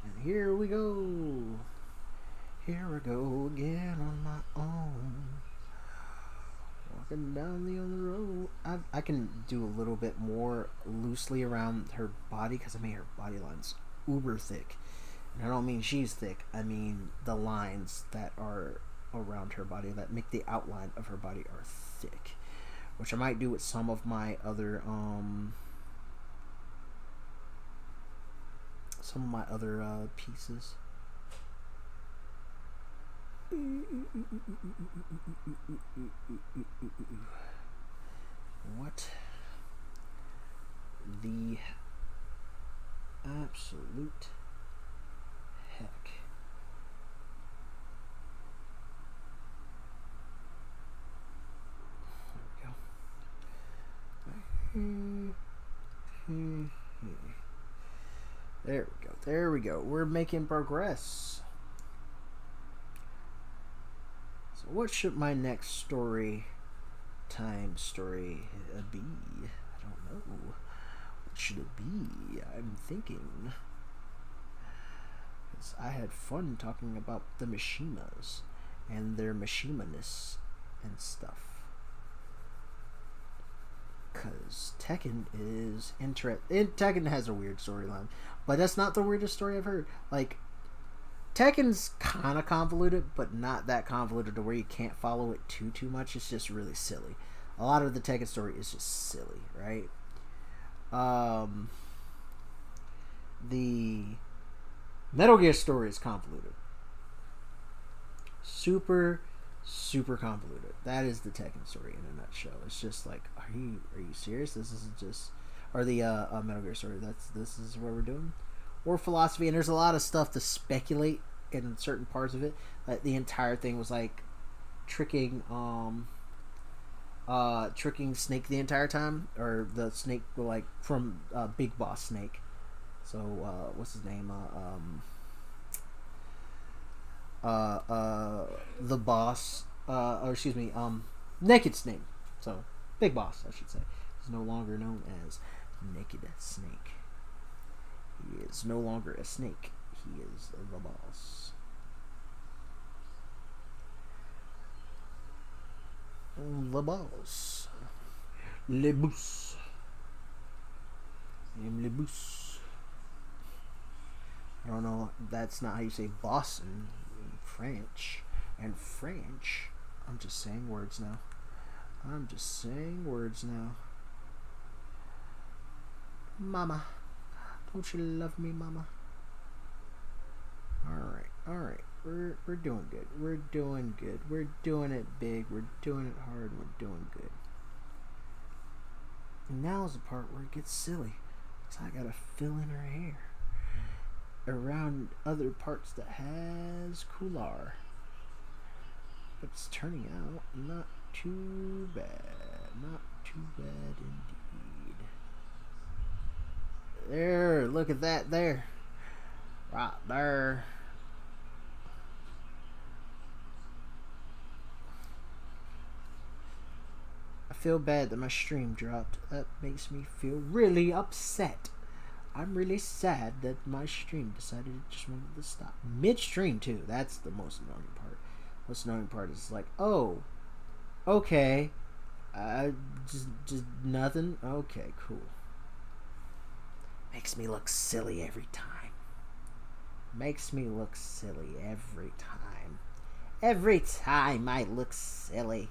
Speaker 1: And here we go. Here I go again on my own. Walking down the other road. I can do a little bit more loosely around her body because I mean her body line's uber thick. And I don't mean she's thick. I mean the lines that are around her body that make the outline of her body are thick. Which I might do with some of my other pieces. What the absolute heck? There we go. There we go. We're making progress. So what should my next story be? I don't know. What should it be? I'm thinking. Because I had fun talking about the Mishimas and their Mishima-ness and stuff. Because Tekken is Tekken has a weird storyline, but that's not the weirdest story I've heard. Like, Tekken's kind of convoluted, but not that convoluted to where you can't follow it too much. It's just really silly. A lot of the Tekken story is just silly, right? The Metal Gear story is convoluted. Super convoluted. That is the Tekken story in a nutshell. It's just like, are you serious? This isn't just, or the Metal Gear story. This is what we're doing, or philosophy. And there's a lot of stuff to speculate in certain parts of it. Like the entire thing was like tricking Snake the entire time, or the Snake like from Big Boss Snake. So what's his name? The boss, or excuse me, Naked Snake. So Big Boss, I should say, is no longer known as Naked Snake. He is no longer a snake. He is the boss. The boss. Le Boss. Name Le Boss. I don't know. That's not how you say boss in French. And French. I'm just saying words now. Mama. Don't you love me, mama? Alright. We're doing good. We're doing good. We're doing it big. We're doing it hard. We're doing good. And now's the part where it gets silly. So I gotta fill in her hair around other parts that has coular. But it's turning out not too bad. Not too bad indeed. There, look at that there. Right there. I feel bad that my stream dropped. That makes me feel really upset. I'm really sad that my stream decided it just wanted to stop. Mid-stream, too. That's the most annoying part. Most annoying part is like, oh, okay. Just nothing? Okay, cool. Makes me look silly every time. Makes me look silly every time. Every time I look silly.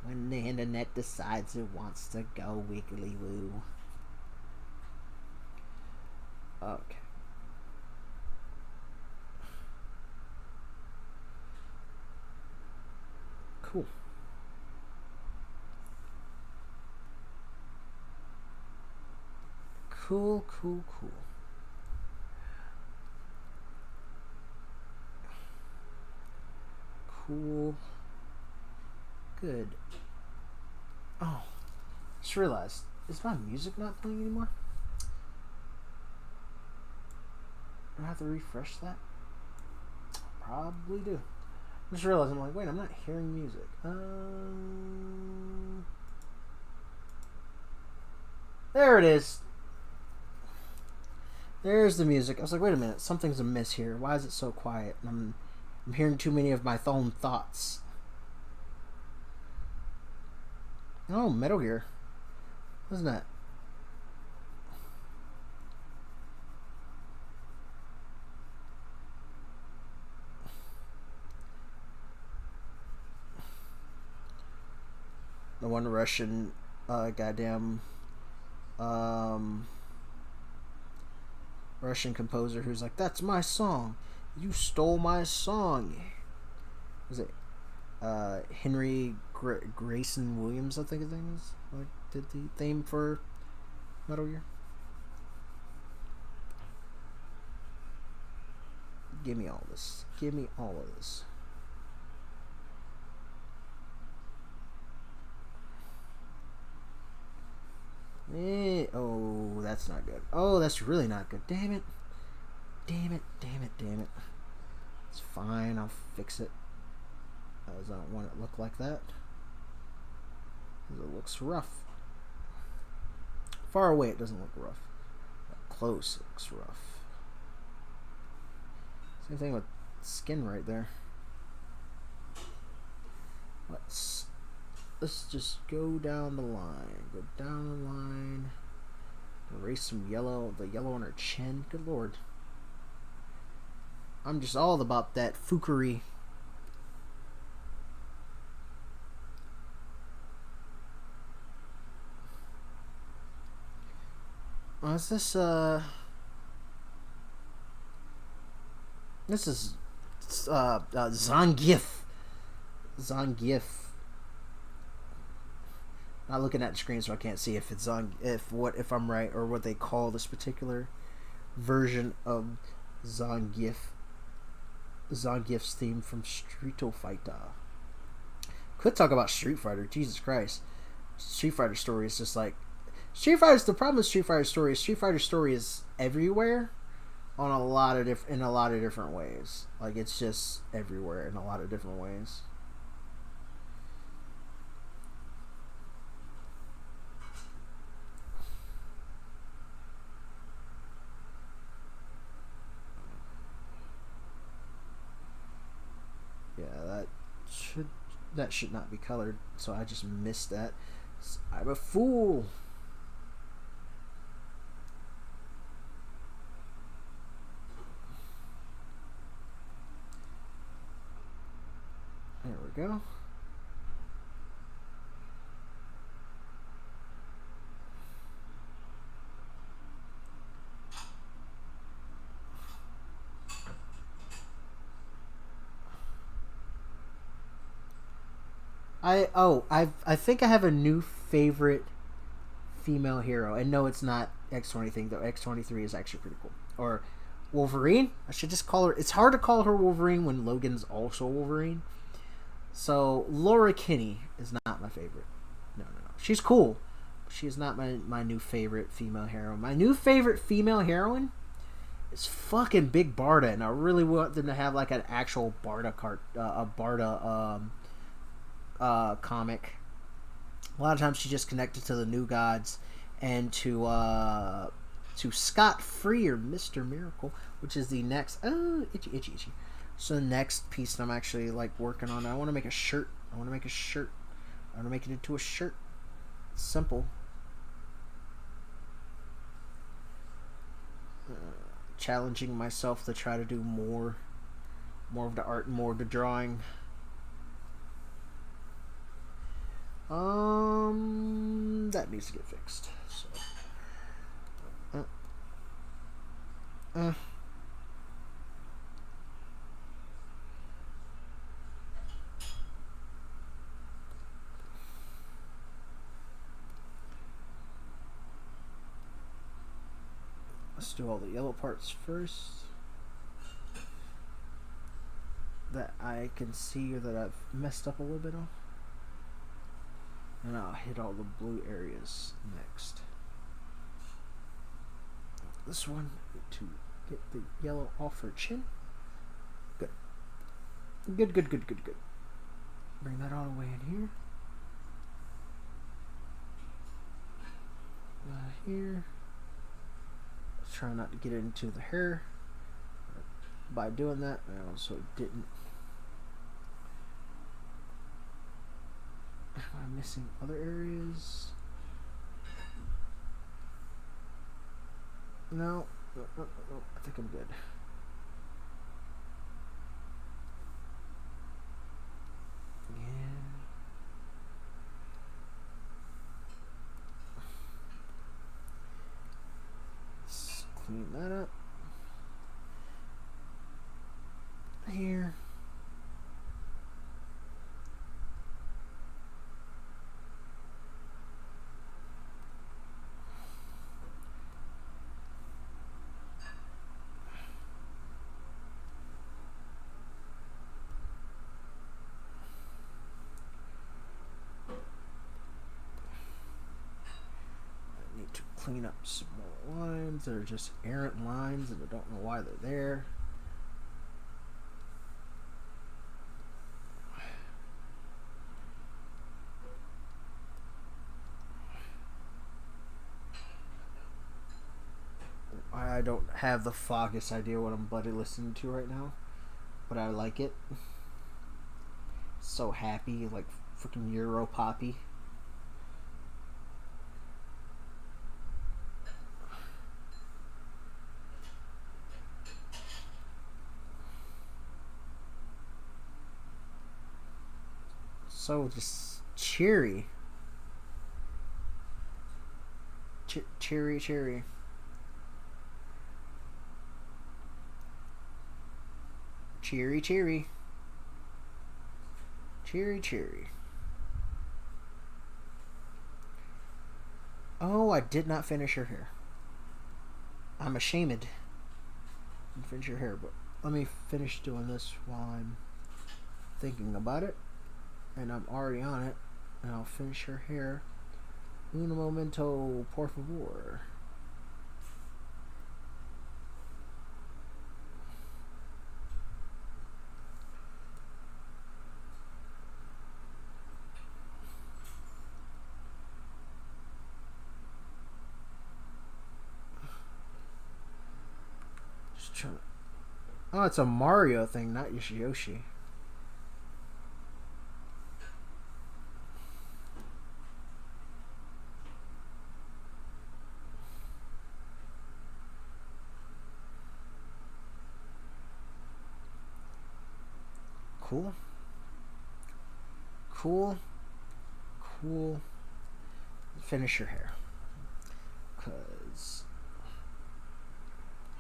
Speaker 1: When the internet decides it wants to go wiggly woo. Okay. Cool. Cool. Cool. Good. Oh, just realized, is my music not playing anymore? Do I have to refresh that? probably do. I just realized I'm like, wait, I'm not hearing music. There it is. There's the music. I was like, wait a minute, something's amiss here. Why is it so quiet? And I'm hearing too many of my own thoughts. Oh, Metal Gear. Wasn't that? The one Russian, goddamn, Russian composer who's like, "That's my song. You stole my song." Was it Henry Grayson Williams? I think his name is. Like, did the theme for Metal Gear. Give me all this. Give me all of this. Oh, that's not good. Oh, that's really not good. Damn it. Damn it, damn it, damn it. It's fine, I'll fix it. As I don't want it to look like that. Because it looks rough. Far away it doesn't look rough. Up close it looks rough. Same thing with skin right there. Let's just go down the line. Go down the line. Erase some yellow. The yellow on her chin. Good lord. I'm just all about that fuckery. Is this this is Zangief. Zangief. Not looking at the screen, so I can't see if it's if I'm right or what they call this particular version of Zangief. Zangief's theme from Street Fighter. Could talk about Street Fighter. Jesus Christ, Street Fighter story is just like Street Fighter's. The problem with Street Fighter story is Street Fighter story is everywhere, on a lot of in a lot of different ways. Like, it's just everywhere in a lot of different ways. Yeah, that should not be colored, so I just missed that. I'm a fool. There we go. I think I have a new favorite female hero, and no, it's not X-23 though. X-23 is actually pretty cool. Or Wolverine. I should just call her. It's hard to call her Wolverine when Logan's also Wolverine. So Laura Kinney is not my favorite. No. She's cool. But she is not my new favorite female hero. My new favorite female heroine is fucking Big Barda, and I really want them to have like an actual Barda comic. A lot of times she's just connected to the New Gods and to Scott Free or Mr. Miracle, which is the next itchy. So the next piece that I'm actually like working on, I want to make a shirt. I want to make it into a shirt. It's simple. Challenging myself to try to do more of the art, more of the drawing. That needs to get fixed. So, let's do all the yellow parts first that I can see or that I've messed up a little bit on. And I'll hit all the blue areas next. This one to get the yellow off her chin. Good. Good, good, good, good, good. Bring that all the way in here. Here. Try not to get into the hair. By doing that, I also didn't. Am I missing other areas? No. I think I'm good. Let's clean that up. Here. Clean up some more lines that are just errant lines and I don't know why they're there. I don't have the foggiest idea what I'm bloody listening to right now, but I like it. So happy, like freaking Euro poppy. So just cheery. Cheery. Cheery, cheery. Cheery. Oh, I did not finish her hair. I'm ashamed. I didn't finish her hair, but let me finish doing this while I'm thinking about it. And I'm already on it. And I'll finish her hair. Un momento, por favor. Just trying to... Oh, it's a Mario thing, not Yoshi. Cool. Finish your hair. Because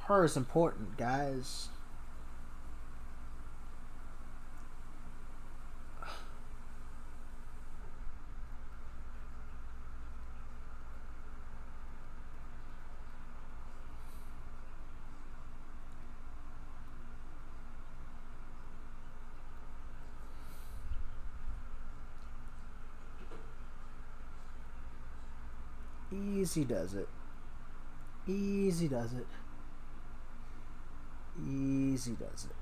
Speaker 1: hair is important, guys. Easy does it. Easy does it. Easy does it.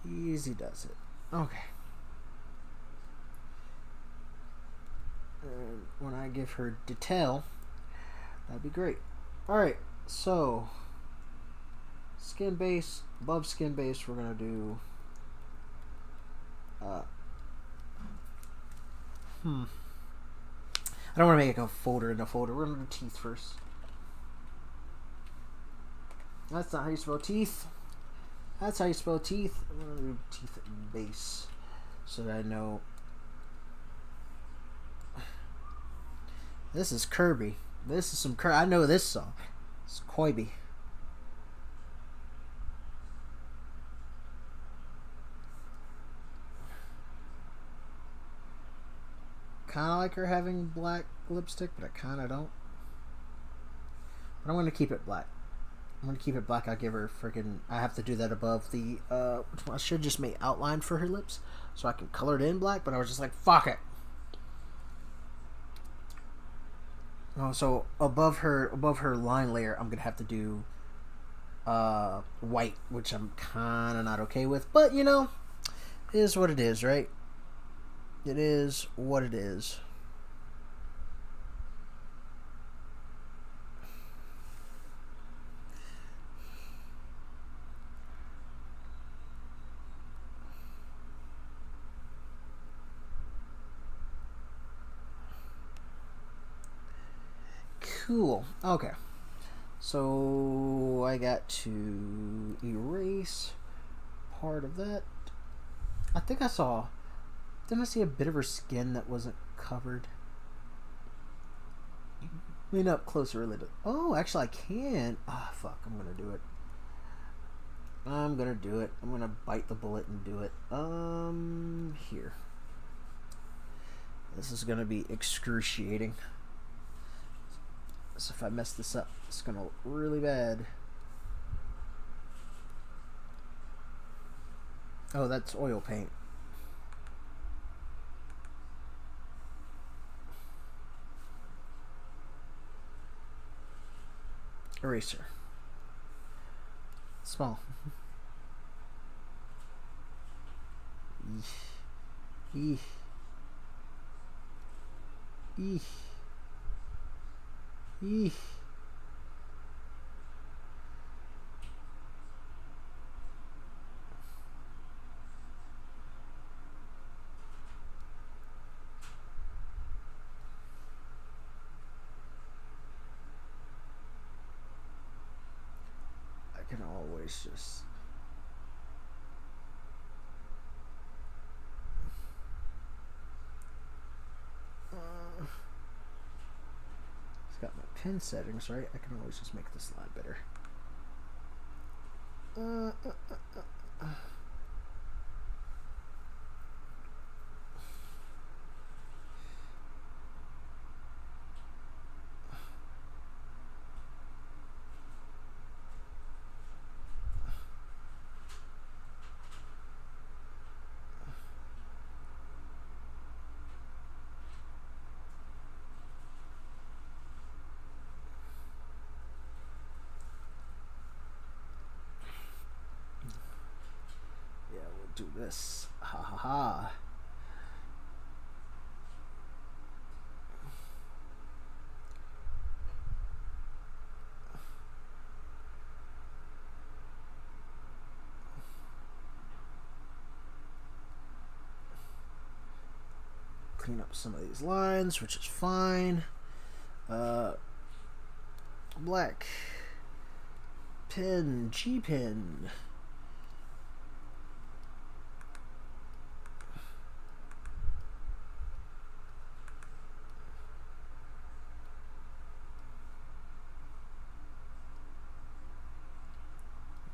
Speaker 1: Easy does it. Okay. And when I give her detail, that'd be great. Alright, so skin base, above skin base, we're gonna do I don't want to make a folder in a folder. We're gonna do teeth first. That's not how you spell teeth. That's how you spell teeth. I'm gonna do teeth base so that I know. This is Kirby. This is some Kirby. I know this song. It's Koibi. Kind of like her having black lipstick, but I kind of don't. But I'm going to keep it black. I'm going to keep it black. I'll give her freaking... I have to do that above the... I should just make outline for her lips so I can color it in black, but I was just like, fuck it. Oh, so above her line layer, I'm gonna have to do white, which I'm kind of not okay with. But you know, it is what it is, right? It is what it is. Cool. Okay. So I got to erase part of that. I think I saw. Didn't I see a bit of her skin that wasn't covered? Lean up closer a little. Oh, actually, I can. Ah, fuck. I'm gonna do it. I'm gonna do it. I'm gonna bite the bullet and do it. Here. This is gonna be excruciating. So if I mess this up, it's gonna look really bad. Oh, that's oil paint. Eraser. Small. Eeh. Eeh. Eeh. I can always just... It's got my pen settings, right? I can always just make this line better. Yeah, we'll do this. Ha ha ha. Clean up some of these lines, which is fine. Black pen, G pen.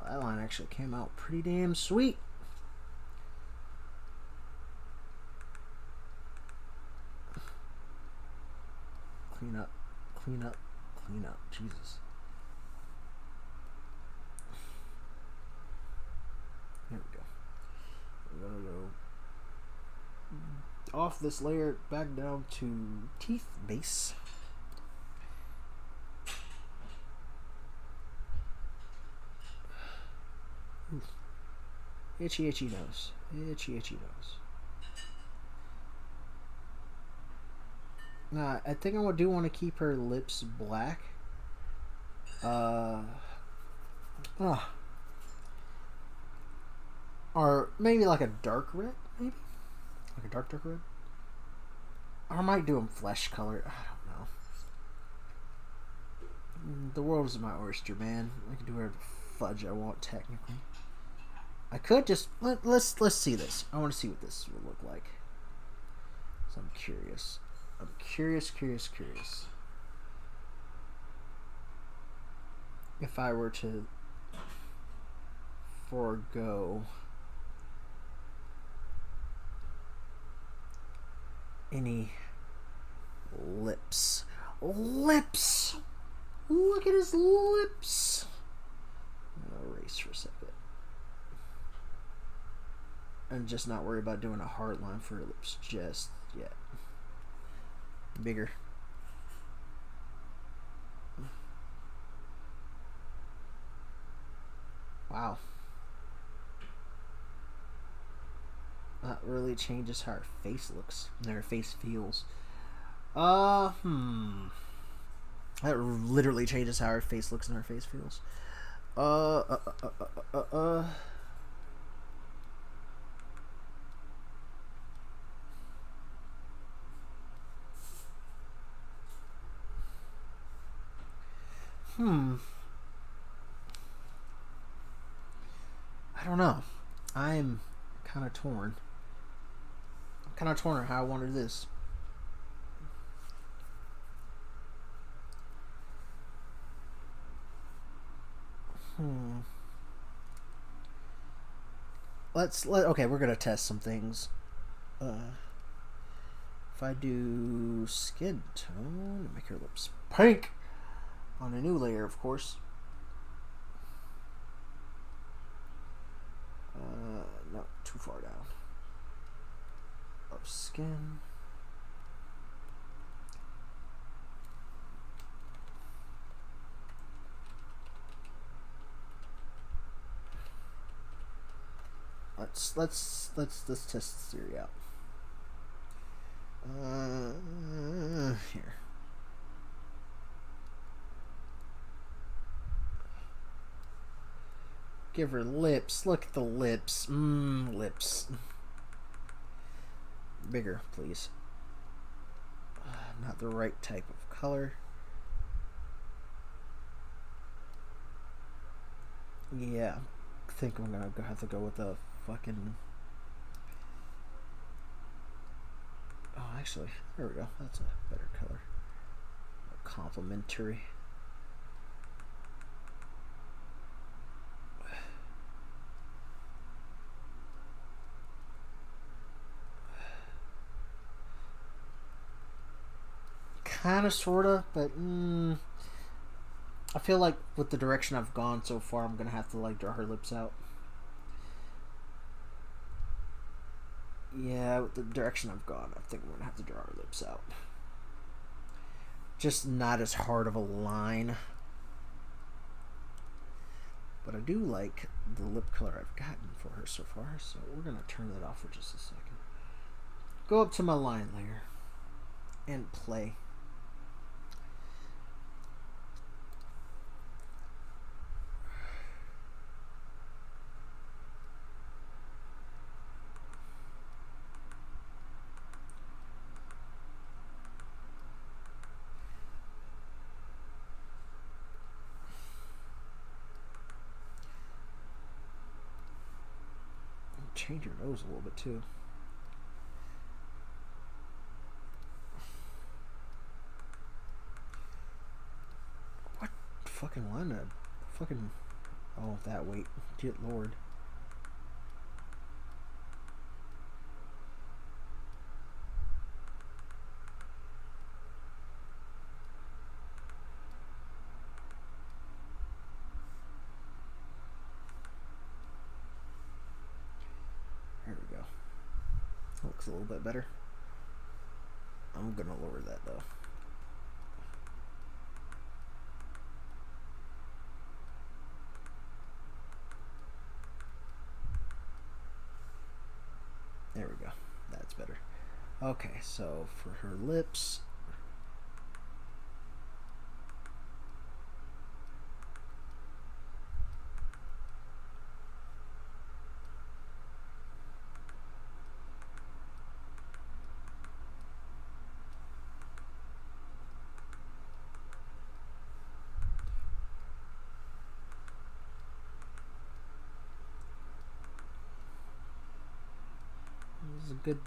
Speaker 1: That line actually came out pretty damn sweet. Clean up, clean up, clean up. Jesus. There we go. We're gonna go off this layer back down to teeth base. Oof. Itchy, itchy nose. Itchy, itchy nose. Nah, I think I do want to keep her lips black. Or maybe like a dark red, maybe? Like a dark red? Or I might do them flesh colored. I don't know. The world is my oyster, man. I can do whatever fudge I want, technically. I could just... Let's see this. I want to see what this would look like. So I'm curious. I'm curious. If I were to forego any lips. Lips! Look at his lips! I'm gonna erase for a second. And just not worry about doing a hard line for her lips just yet. Bigger. Wow. That really changes how her face looks and her face feels. That literally changes how her face looks and her face feels. Uh, uh, uh, uh, uh, uh. Hmm. I don't know. I'm kind of torn. I'm kind of torn on how I want to do this. Hmm. Okay, we're gonna test some things. If I do skin tone, make her lips pink on a new layer, of course. No, too far down. Of skin. Let's test this theory out. Here. Give her lips. Look at the lips. Lips. Bigger, please. Not the right type of color. Yeah, I think I'm gonna have to go with the fucking. Oh, actually, there we go. That's a better color. Complementary. Kind of, sorta, but I feel like with the direction I've gone so far, I'm gonna have to like draw her lips out. Yeah, with the direction I've gone, I think I'm gonna have to draw her lips out. Just not as hard of a line. But I do like the lip color I've gotten for her so far, so we're gonna turn that off for just a second. Go up to my line layer and play. Change your nose a little bit too. What fucking line? Fucking. Oh, that weight. Good lord. There we go. Looks a little bit better. I'm gonna lower that though. There we go. That's better. Okay, so for her lips. This is a good.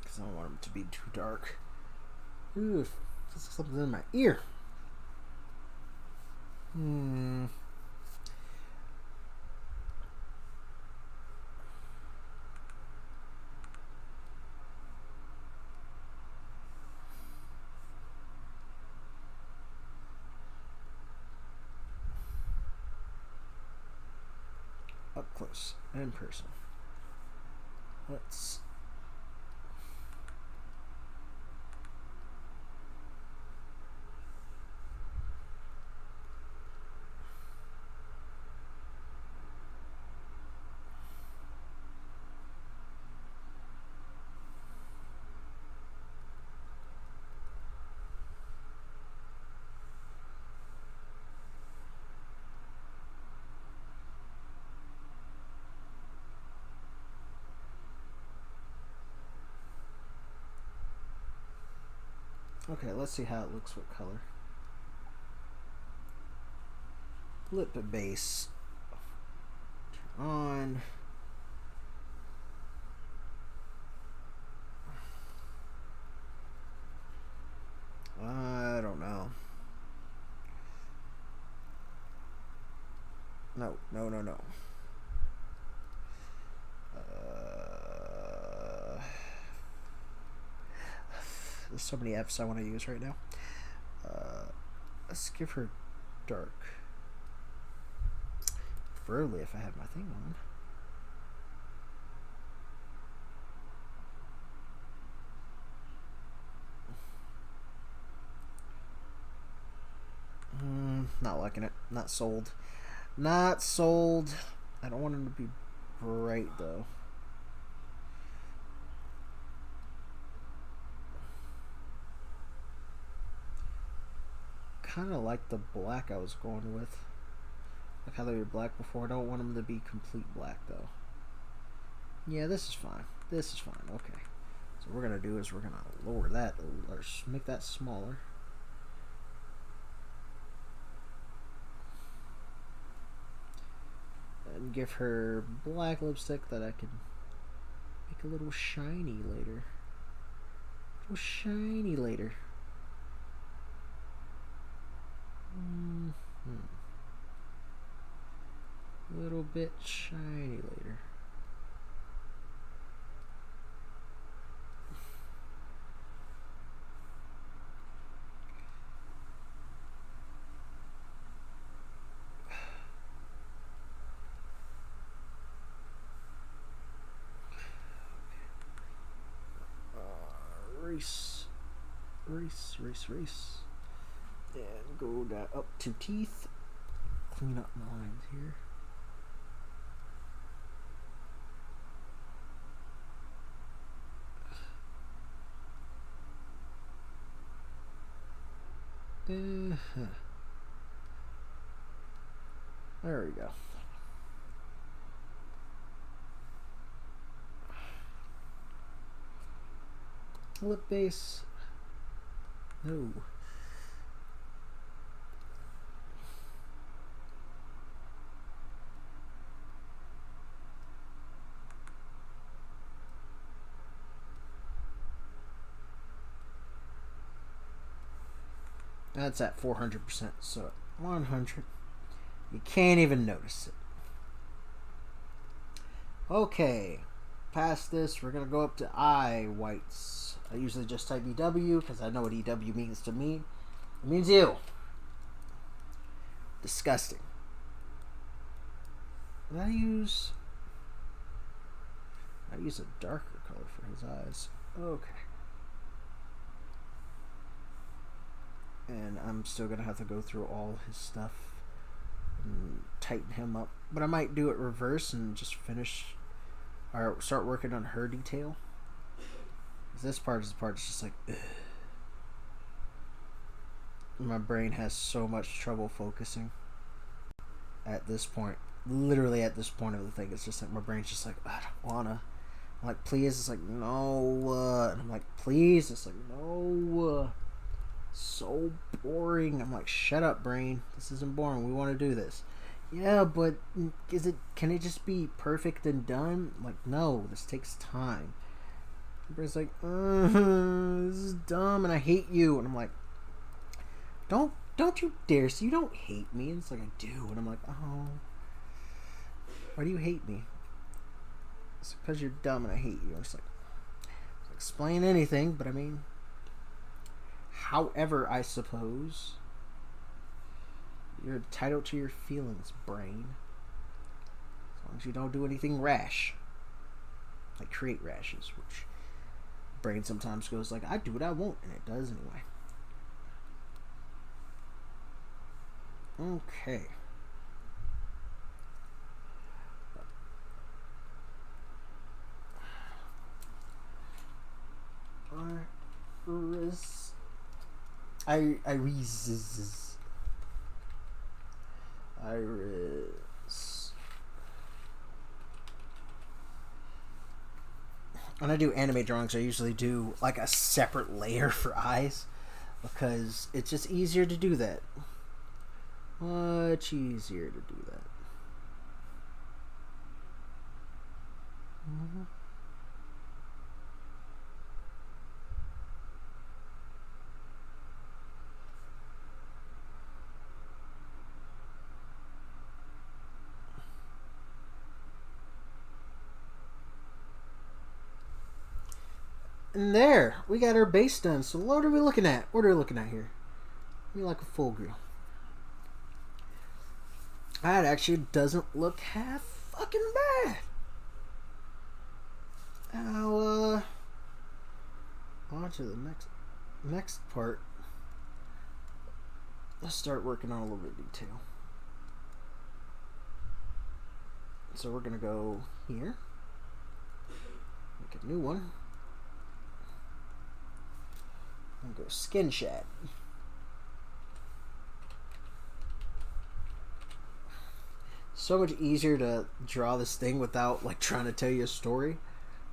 Speaker 1: Because I don't want them to be too dark. Ooh, something's in my ear. Up close and personal. Let's. Okay, let's see how it looks with color. Lip base. Turn on. I don't know. No. There's so many F's I want to use right now. Let's give her dark. Preferably if I have my thing on. Not liking it. Not sold. Not sold. I don't want him to be bright though. Kind of like the black I was going with. Like how they were black before. I don't want them to be complete black though. Yeah, this is fine. This is fine. Okay. So what we're going to do is we're going to lower that or make that smaller. And give her black lipstick that I can make a little shiny later. A little shiny later. A little bit shiny later. Race. And go down up to teeth. Clean up my lines here. There we go. Lip base. No. That's at 400%, so 100. You can't even notice it. Okay, past this, we're going to go up to eye whites. I usually just type EW because I know what EW means to me. It means you. Disgusting. Did I use a darker color for his eyes. Okay. And I'm still going to have to go through all his stuff and tighten him up. But I might do it reverse and just finish or start working on her detail. This part is the part that's just like, ugh. My brain has so much trouble focusing at this point. Literally at this point of the thing, it's just like my brain's just like, I don't wanna. I'm like, please. It's like, no. And I'm like, please. It's like, no. So boring. I'm like, shut up, brain. This isn't boring. We want to do this. Yeah, but can it just be perfect and done? I'm like, no, this takes time. The brain's like, this is dumb and I hate you. And I'm like, don't you dare. So you don't hate me. And it's like, I do. And I'm like, oh, why do you hate me? It's because you're dumb and I hate you. It's like, explain anything, but I mean, however, I suppose you're entitled to your feelings, brain. As long as you don't do anything rash, like create rashes, which brain sometimes goes like, I do what I want, and it does anyway. Okay. Iris. When I do anime drawings, I usually do like a separate layer for eyes. because it's just easier to do that. Much easier to do that. Mm-hmm. And there, we got our base done. So what are we looking at? What are we looking at here? We like a full grill. That actually doesn't look half fucking bad. Now, on to the next part. Let's start working on a little bit of detail. So we're gonna go here. Make a new one. And go skin shad. So much easier to draw this thing without like trying to tell you a story.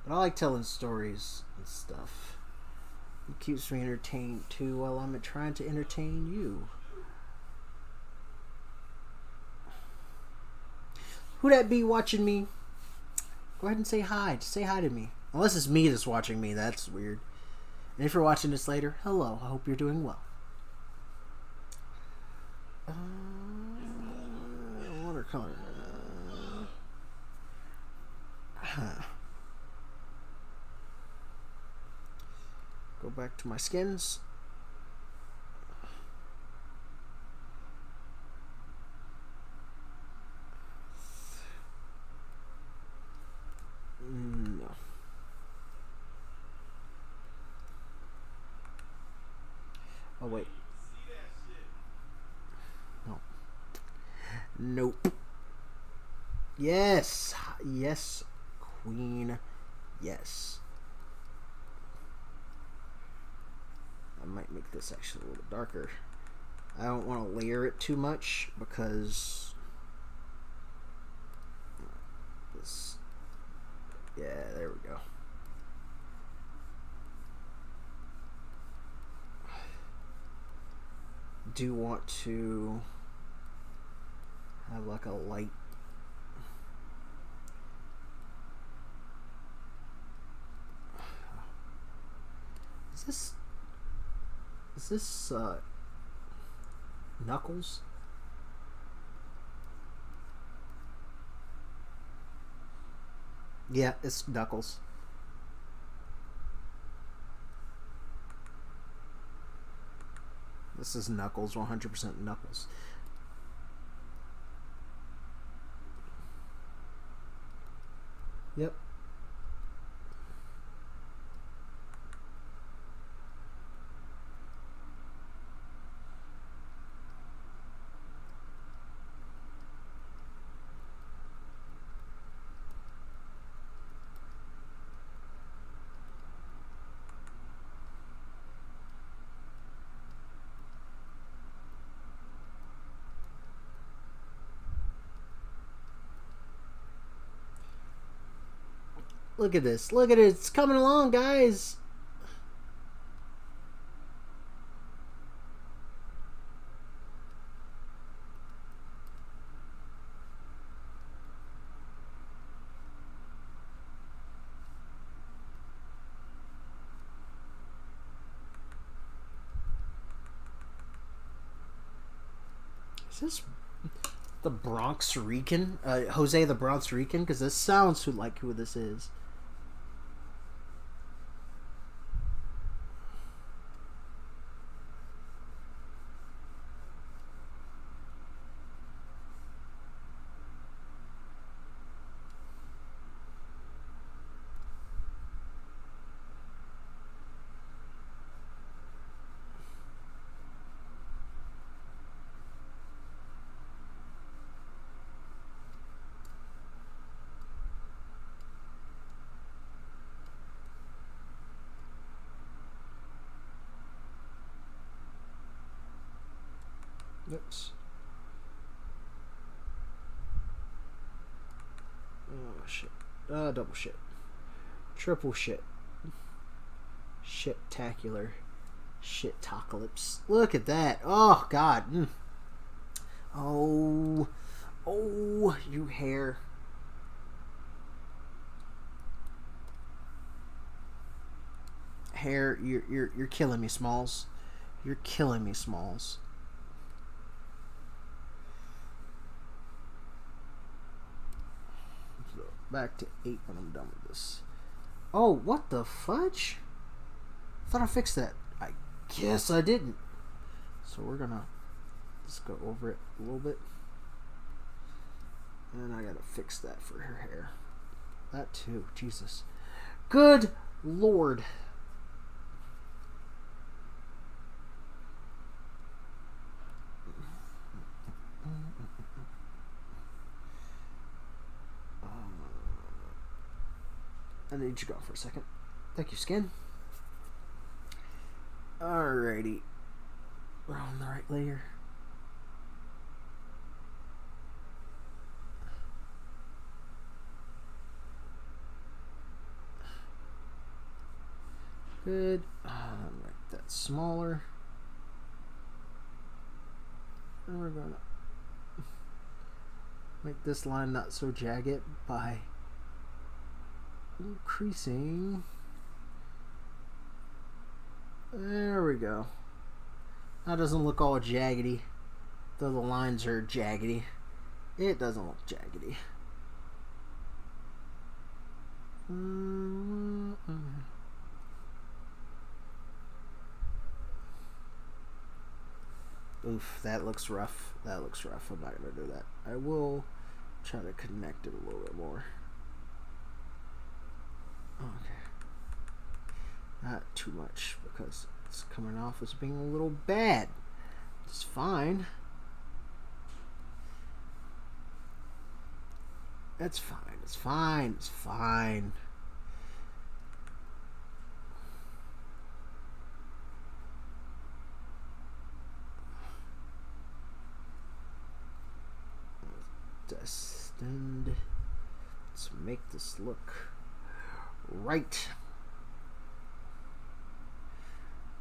Speaker 1: But I like telling stories and stuff. It keeps me entertained too while I'm trying to entertain you. Who that be watching me? Go ahead and say hi. Just say hi to me. Unless it's me that's watching me. That's weird. And if you're watching this later, hello. I hope you're doing well. Watercolor. Go back to my skins. No. Oh, wait. No. Nope. Yes. Yes, queen. Yes. I might make this actually a little darker. I don't want to layer it too much because this. Yeah, there we go. Do want to have like a light. Is this Knuckles? Yeah, it's Knuckles. This is Knuckles, 100% Knuckles. Yep. Look at this. Look at it. It's coming along, guys. Is this the Bronx Rican? Jose the Bronx Rican? Because this sounds like who this is. Oops. Oh, shit. Double shit. Triple shit. Shit-tacular. Shit, Tacalypse. Look at that. Oh, God. Oh. Oh, you hair. Hair, you're killing me, Smalls. You're killing me, Smalls. So back to 8 when I'm done with this. Oh, what the fudge? I thought I fixed that. I guess I didn't. So we're gonna just go over it a little bit. And I gotta fix that for her hair. That too. Jesus. Good Lord. I need you to go for a second. Thank you, Skin. Alrighty. We're on the right layer. Good. Make that smaller. And we're gonna make this line not so jagged by increasing. There we go. That doesn't look all jaggedy. Though the lines are jaggedy. It doesn't look jaggedy. Oof, that looks rough. That looks rough. I'm not going to do that. I will try to connect it a little bit more. Okay. Not too much because it's coming off as being a little bad. It's fine. That's fine. It's fine. It's fine. Destined. Let's make this look right.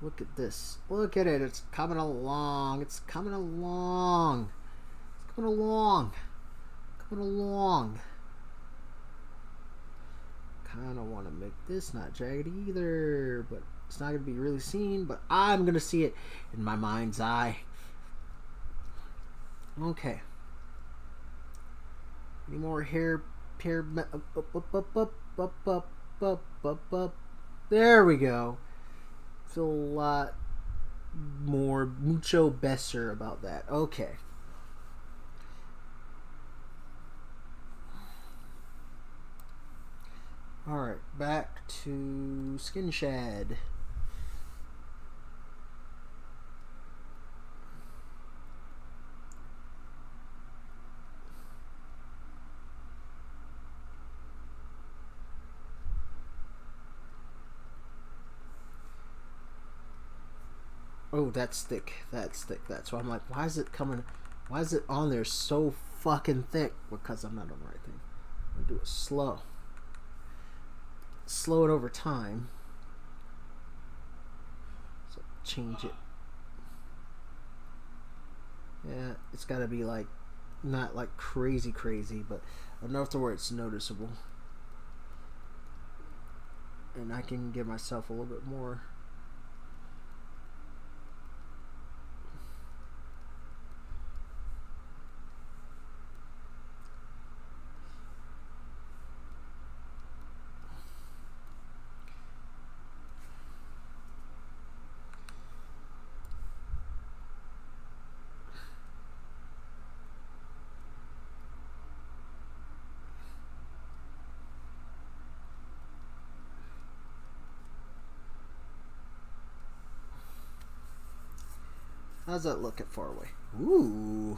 Speaker 1: Look at this. Look at it. It's coming along. It's coming along. It's coming along. Coming along. Kind of want to make this not jagged either, but it's not going to be really seen, but I'm going to see it in my mind's eye. Okay. Any more hair? There we go. Feel a lot more mucho better about that. Okay. Alright, back to Skin Shad. Oh, that's thick. That's thick. That's why I'm like, why is it coming? Why is it on there so fucking thick? Because I'm not on the right thing. I'm gonna do it slow. Slow it over time. So change it. Yeah, it's gotta be like, not like crazy, but enough to where it's noticeable. And I can give myself a little bit more. How's that look at far away? Ooh.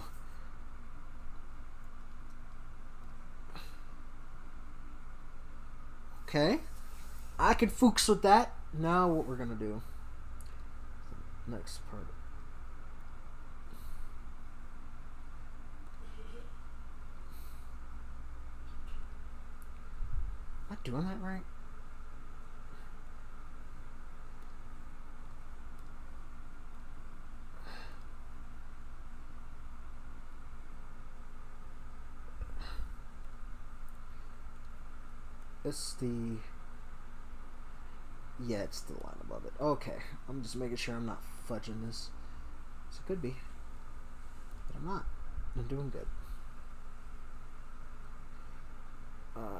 Speaker 1: Okay. I can fooks with that. Now what we're gonna do. Next part. Am I doing that right? It's the... Yeah, it's the line above it. Okay, I'm just making sure I'm not fudging this. So it could be. But I'm not. I'm doing good.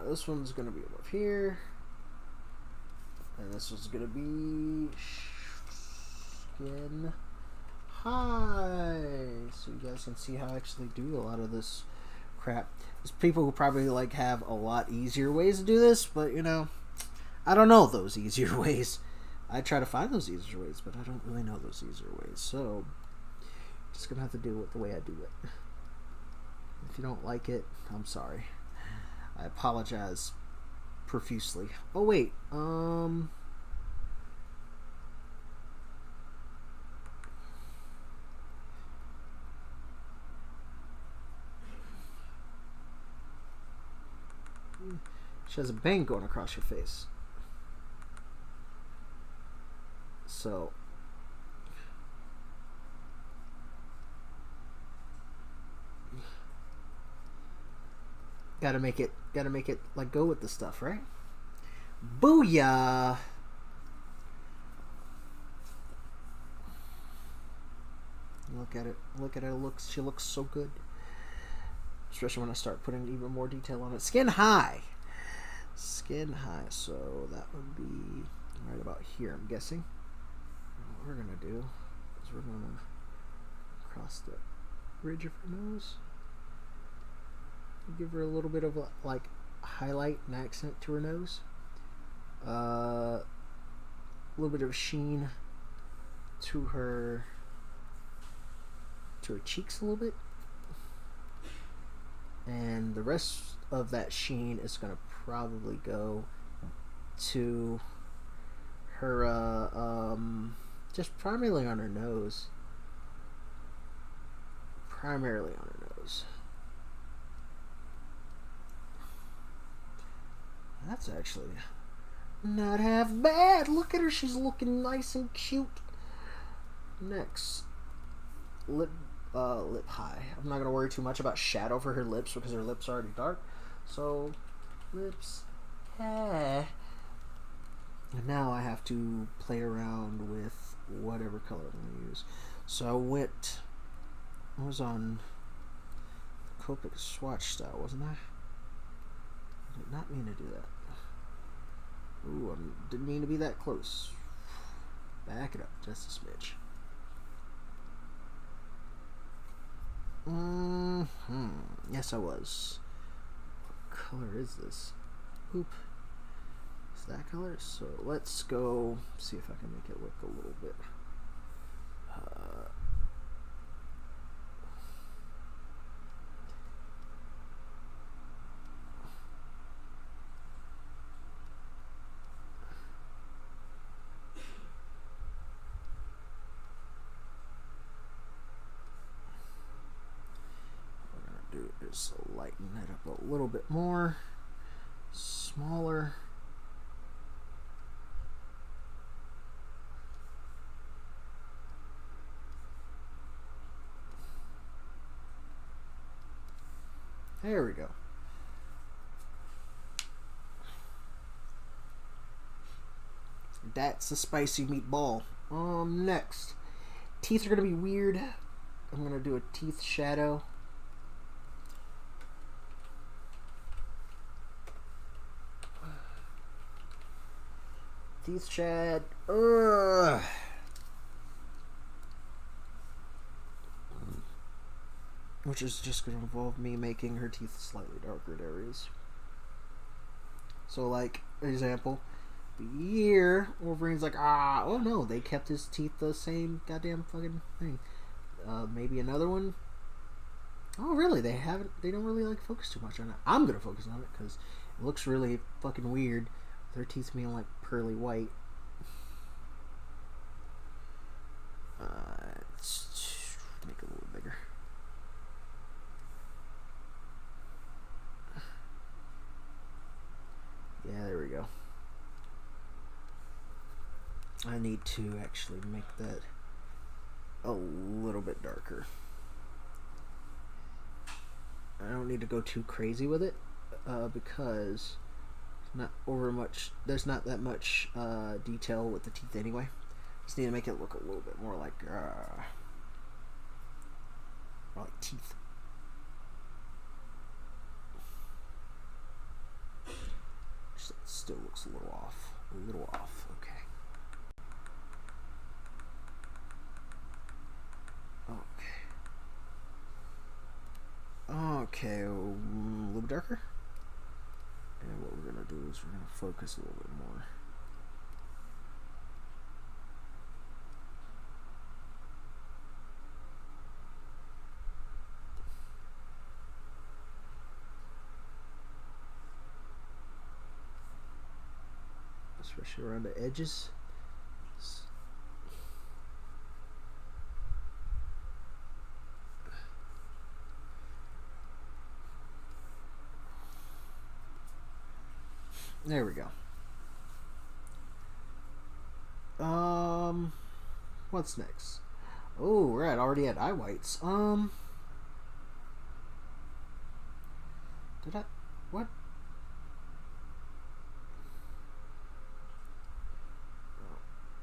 Speaker 1: This one's going to be above here. And this one's going to be... Skin high. So you guys can see how I actually do a lot of this crap. There's people who probably like have a lot easier ways to do this, but you know, I don't know those easier ways. I try to find those easier ways, but I don't really know those easier ways. So just gonna have to do it the way I do it. If you don't like it, I'm sorry. I apologize profusely. Oh wait, she has a bang going across your face. So gotta make it like go with the stuff, right? Booyah! Look at it. Look at her. She looks so good. Especially when I start putting even more detail on it. Skin high. Skin high. So that would be right about here, I'm guessing. And what we're going to do is we're going to cross the ridge of her nose. Give her a little bit of like highlight and accent to her nose. A little bit of sheen to her cheeks a little bit. And the rest of that sheen is going to probably go to her, just primarily on her nose. Primarily on her nose. That's actually not half bad. Look at her. She's looking nice and cute. Next, lip high. I'm not going to worry too much about shadow for her lips because her lips are already dark. So, lips high. And now I have to play around with whatever color I'm going to use. So I was on Copic swatch style, wasn't I? I did not mean to do that. Ooh, I didn't mean to be that close. Back it up just a smidge. Yes, I was. What color is this? Oop. Is that color? So let's go see if I can make it look a little bit. Just lighten that up a little bit more. Smaller. There we go. That's a spicy meatball. Next. Teeth are going to be weird. I'm going to do a teeth shadow. Teeth shad. Ugh. Which is just going to involve me making her teeth slightly darker areas. So, like, example, here, Wolverine's like, oh no, they kept his teeth the same goddamn fucking thing. Maybe another one. Oh, really? They don't really, like, focus too much on it. I'm going to focus on it because it looks really fucking weird. Their teeth being like pearly white. Let's make it a little bigger. Yeah, there we go. I need to actually make that a little bit darker. I don't need to go too crazy with it because Not over much. There's not that much detail with the teeth anyway. Just need to make it look a little bit more like teeth. Just, still looks a little off. A little off. Okay. Okay, a little darker. And what we're gonna do is we're gonna focus a little bit more. Especially around the edges. There we go. What's next? Oh, we're already at eye whites. Did I? What?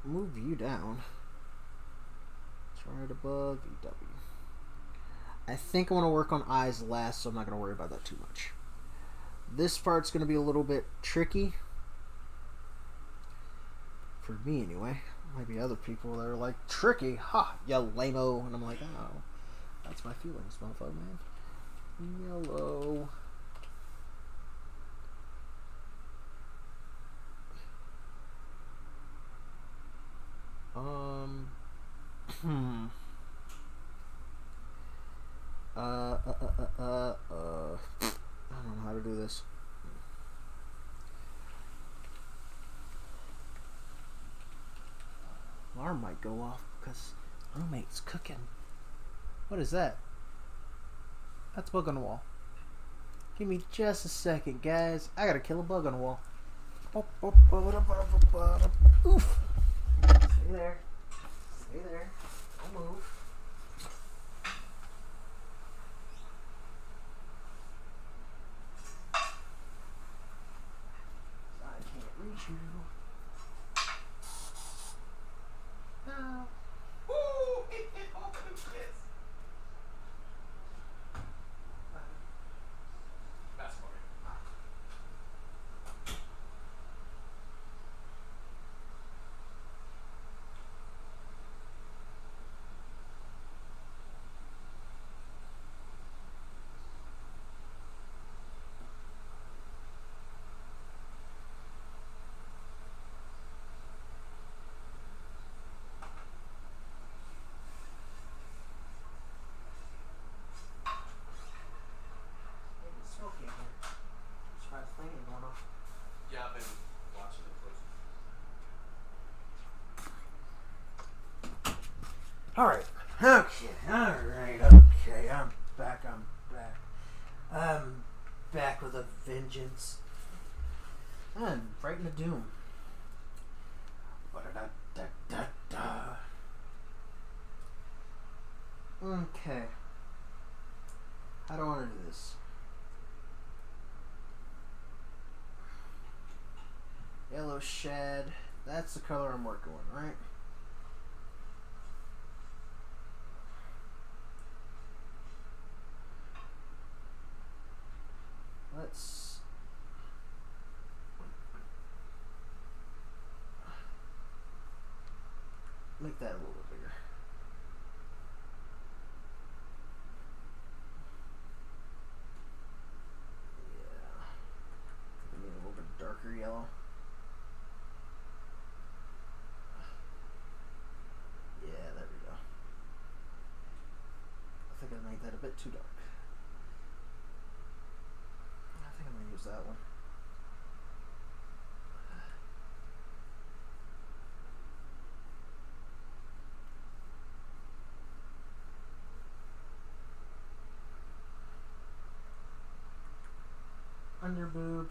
Speaker 1: Move you down. It's right above EW. I think I want to work on eyes last, so I'm not going to worry about that too much. This part's going to be a little bit tricky. For me, anyway. Might be other people that are like, tricky, ha, you lame-o. And I'm like, oh, that's my feelings, motherfucker, man. Yellow. I don't know how to do this. Alarm might go off because roommate's cooking. What is that? That's a bug on the wall. Give me just a second, guys. I gotta kill a bug on the wall. Oof. Stay there. Stay there. Don't move. I can't reach you. No.
Speaker 3: Ooh, it hit all the kids. That's funny. Yeah, I've been watching it closely.
Speaker 1: Okay, I'm back. I'm back with a vengeance. I'm right in the doom. Okay. How do I want to do this? Yellow shad. That's the color I'm working with, right? Let's make that a little bit bigger. Yeah. I need a little bit darker yellow. Yeah, there we go. I think I made that a bit too dark. I think I'm gonna use that one. Under boob.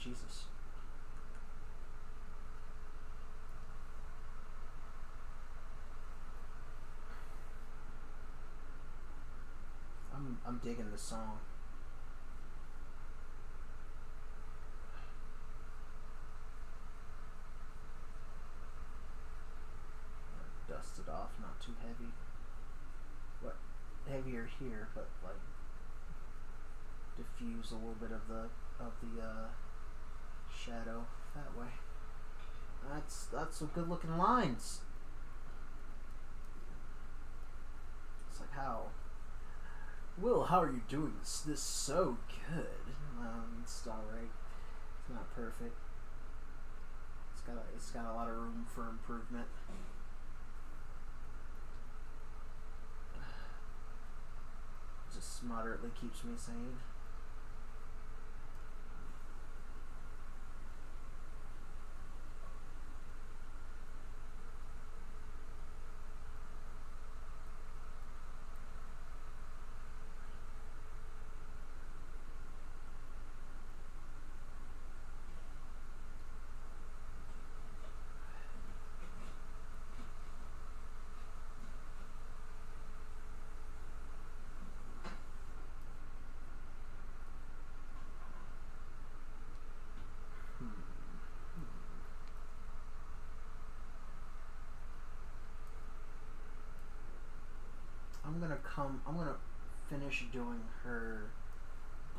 Speaker 1: Jesus. I'm digging the song. Dust it off, not too heavy. What heavier here, but like diffuse a little bit of the shadow that way. That's some good looking lines. It's like, how Will, how are you doing this? This is so good. It's alright. It's not perfect. It's got a lot of room for improvement. Just moderately keeps me sane. I'm gonna finish doing her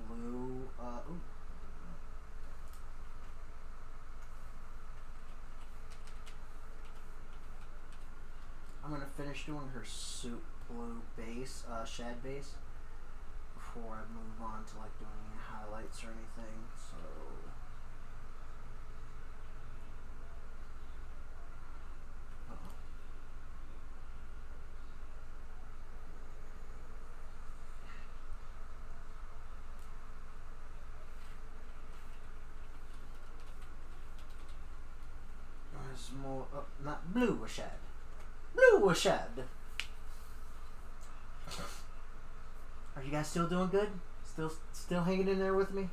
Speaker 1: blue. I'm gonna finish doing her soup blue base, shad base, before I move on to like doing any highlights or anything. So. More not blue shad. Blue shad. Are you guys still doing good? Still hanging in there with me?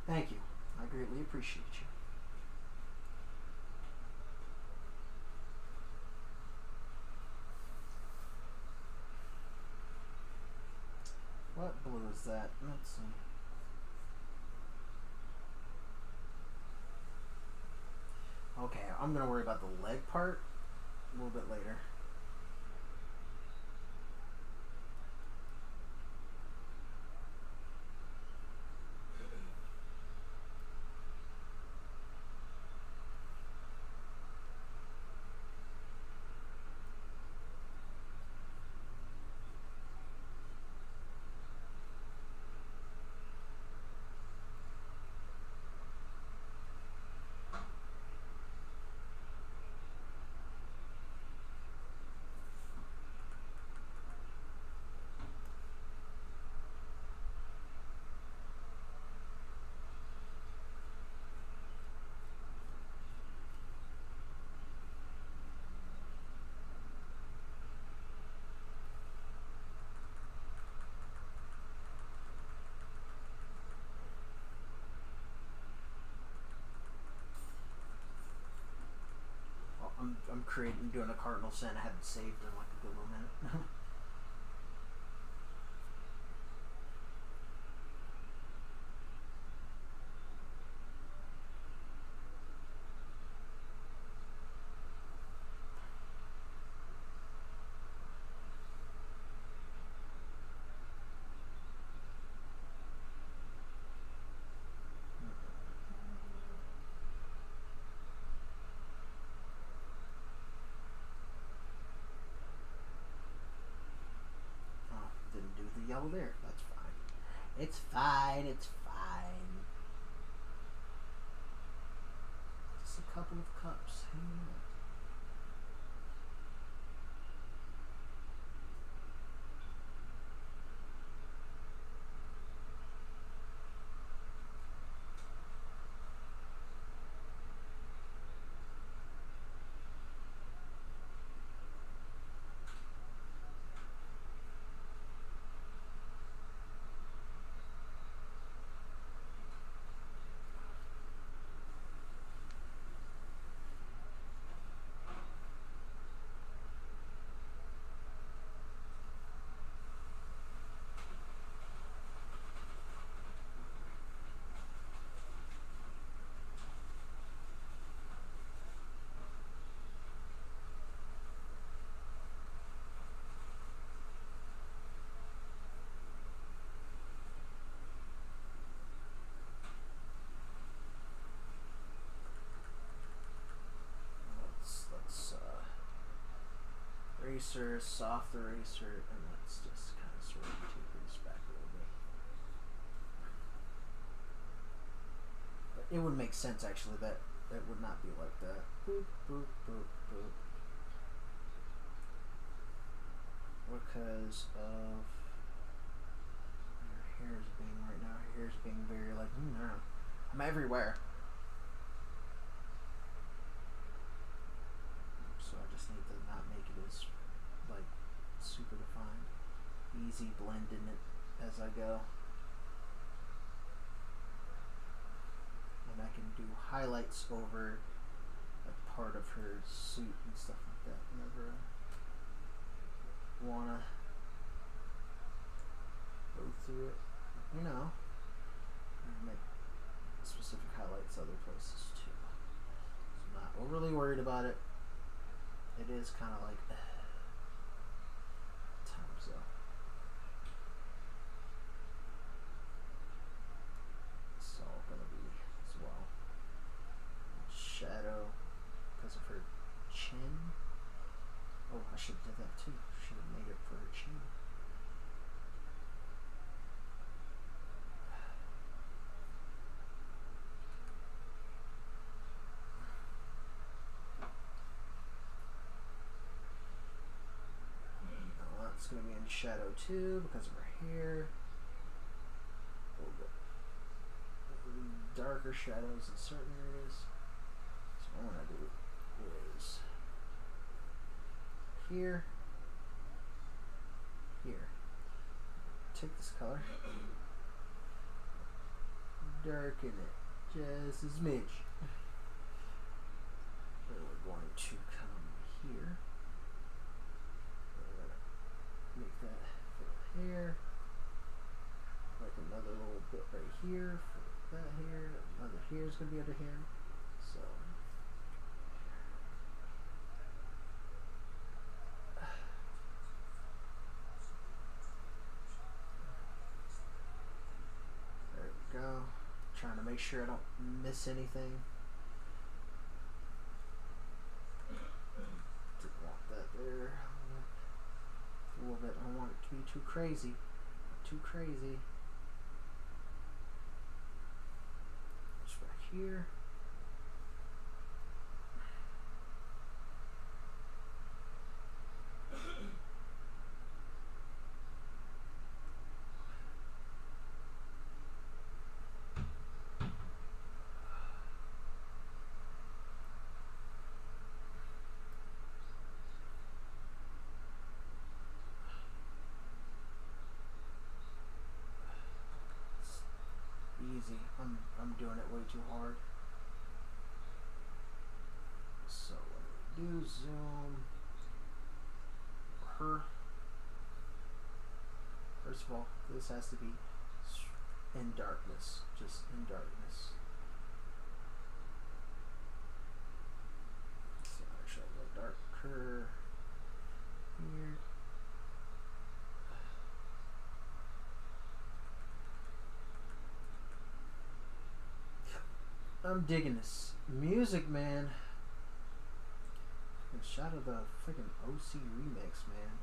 Speaker 1: Thank you. I greatly appreciate you. What blue is that? Let's see. Okay, I'm gonna worry about the leg part a little bit later. I'm doing a cardinal sin I haven't saved in like a good little minute. Didn't do the yellow there. That's fine. It's fine. It's fine. Just a couple of cups. Hang on. eraser, soft eraser, and let's just kind of sort of taper this back a little bit. But it would make sense actually that that would not be like that. Boop, boop, boop, boop. Because of your hair's being right now. Your hair's being very like, no. I'm everywhere. So I just need to not make it as like super defined. Easy blending it as I go. And I can do highlights over like part of her suit and stuff like that whenever I wanna go through it, you know, and make specific highlights other places too. So I'm not overly worried about it. It is kind of like times though. It's all gonna be as well. Shadow because of her chin. Oh, I should have did that too. Should have made it for her chin. Now that's going to be in shadow too because of her hair. A little bit darker shadows in certain areas. So what I want to do is here. Take this color, darken it just as much. Then we're going to come here. We're going to make that for hair. Like another little bit right here for that hair. Another here is going to be under here. So. Go. Trying to make sure I don't miss anything. Didn't want that there. A little bit. I don't want it to be too crazy. Too crazy. Just back here. Easy. I'm doing it way too hard. So what do we do? Zoom her. First of all, this has to be in darkness. Just in darkness. So actually a little darker here. I'm digging this music, man. And shout out the freaking OC remix, man.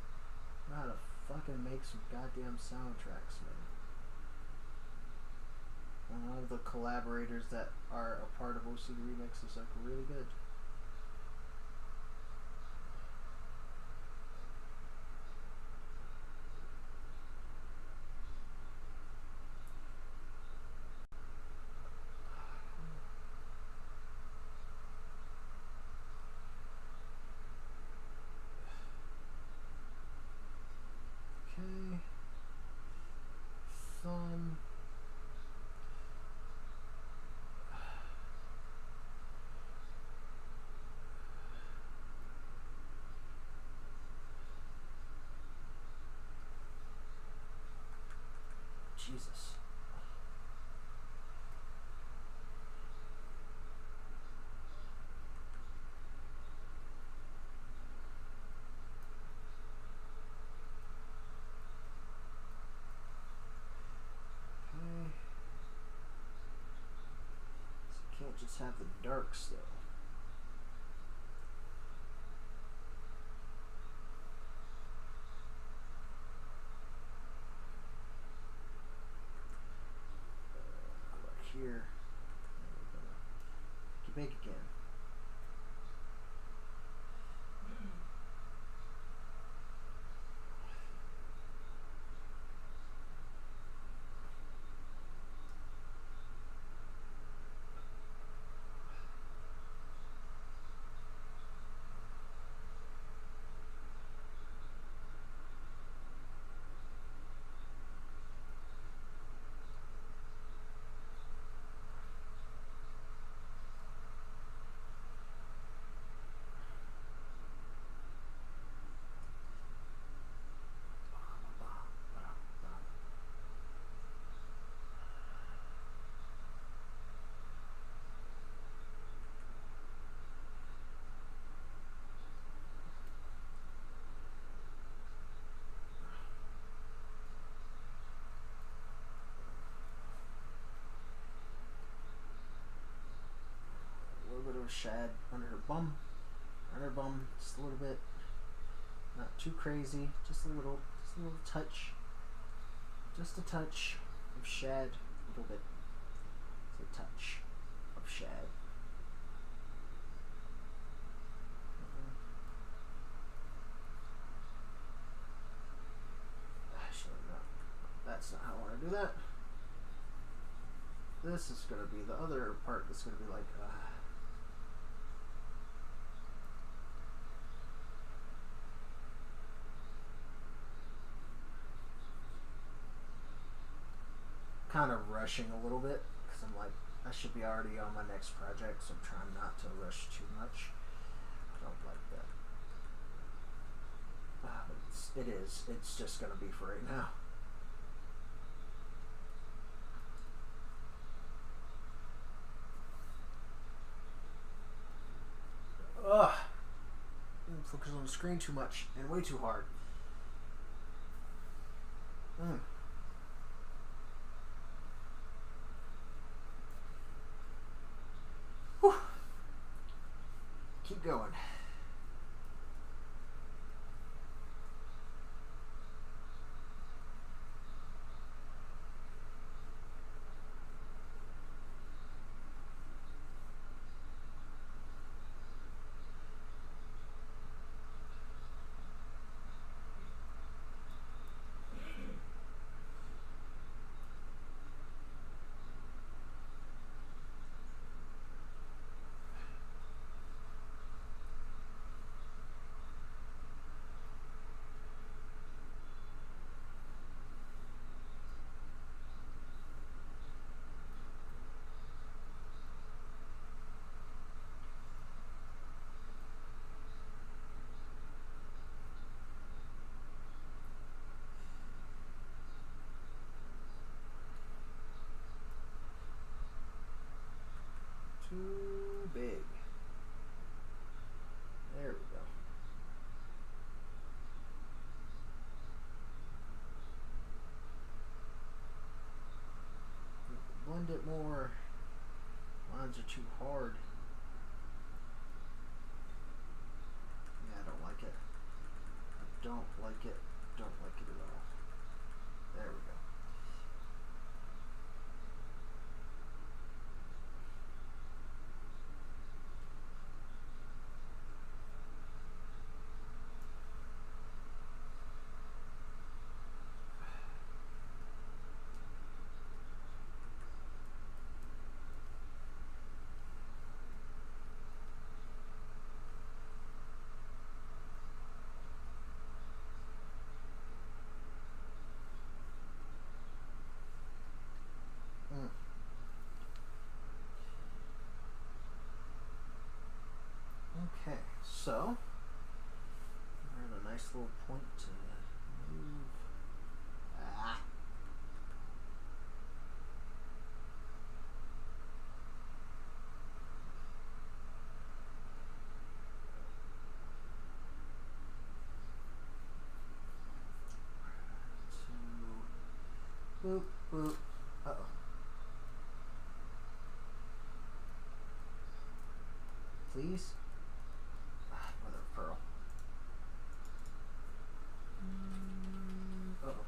Speaker 1: Know how to fucking make some goddamn soundtracks, man. And all of the collaborators that are a part of OC remix is like really good. Okay. Thumb. Jesus. Okay. So can't just have the darks though. of shad under her bum. Under her bum, just a little bit. Not too crazy, just a little touch. Just a touch of shad, a little bit. Just a touch of shad. Actually, no. That's not how I want to do that. This is going to be the other part that's going to be like, kind of rushing a little bit because I'm like, I should be already on my next project, so I'm trying not to rush too much. I don't like that. But it is. It's just going to be for right now. Ugh. I'm focusing on the screen too much and way too hard. Whew. Keep going. Too big. There we go. Blend it more. Lines are too hard. Yeah, I don't like it. I don't like it. Don't like it at all. There we go. Okay, so we're at a nice little point to move. Boop, boop. Uh-oh. Please? Mother of pearl. Uh-oh.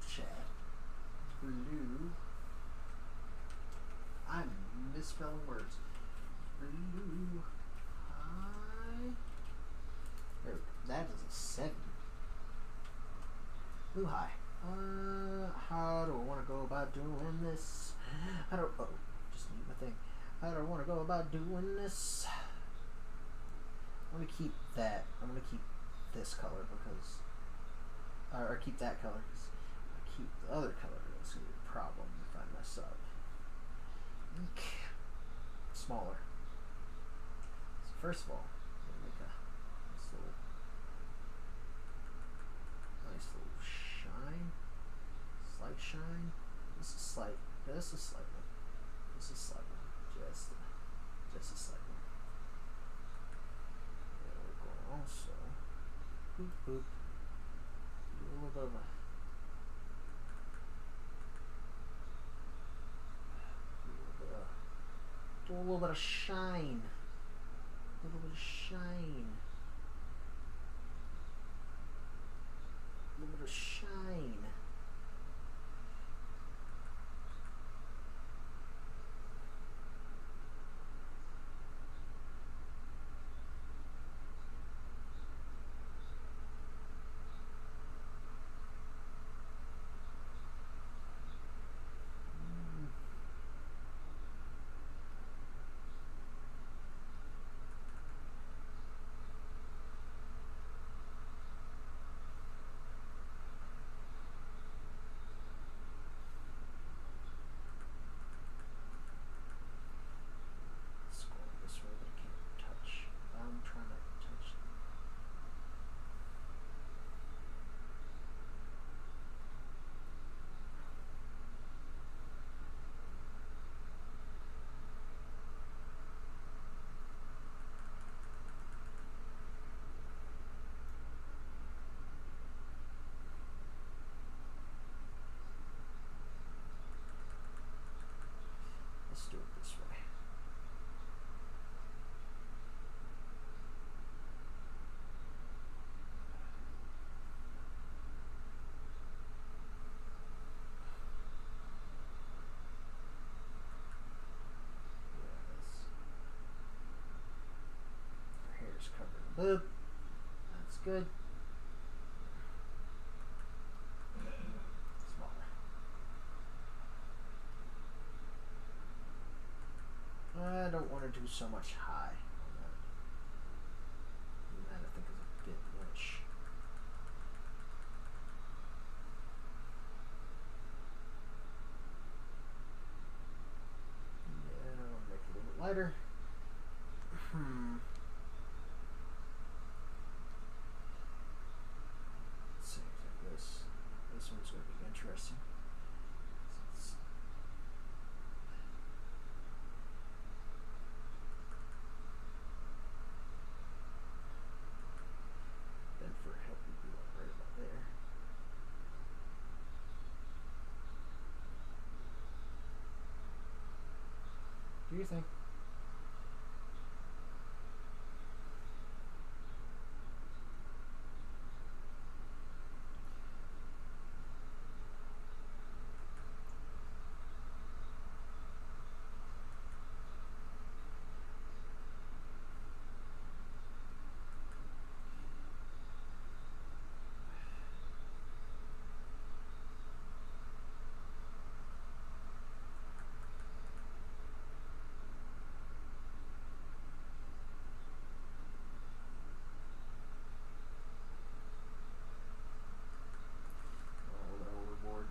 Speaker 1: Chat. Blue. I'm misspelling words. Blue. High. There, that is a 7. Blue high. How do I want to go about doing this? Just need my thing. How do I want to go about doing this? I'm going to keep that. I'm going to keep this color because, or keep that color because if I keep the other color, it's going to be a problem if I mess up. Smaller. So first of all, I'm going to make a nice little shine. Slight shine. This is slight. This is slight one. This is slight one. Just a slight one. And we're going also boop boop. Do a little bit of a little bit of shine. A little bit of shine. A little bit of shine. It's going this way, but I can't touch. I'm trying not to touch. Let's do it this way. Her hair's covering the boob. That's good. Smaller. I don't want to do so much high on that. That I think is a bit much. Yeah, I'll make it a little bit lighter. Seems like this. This one's going to be interesting. Since then for help would be like right about there. Do you think? A little bit overboard.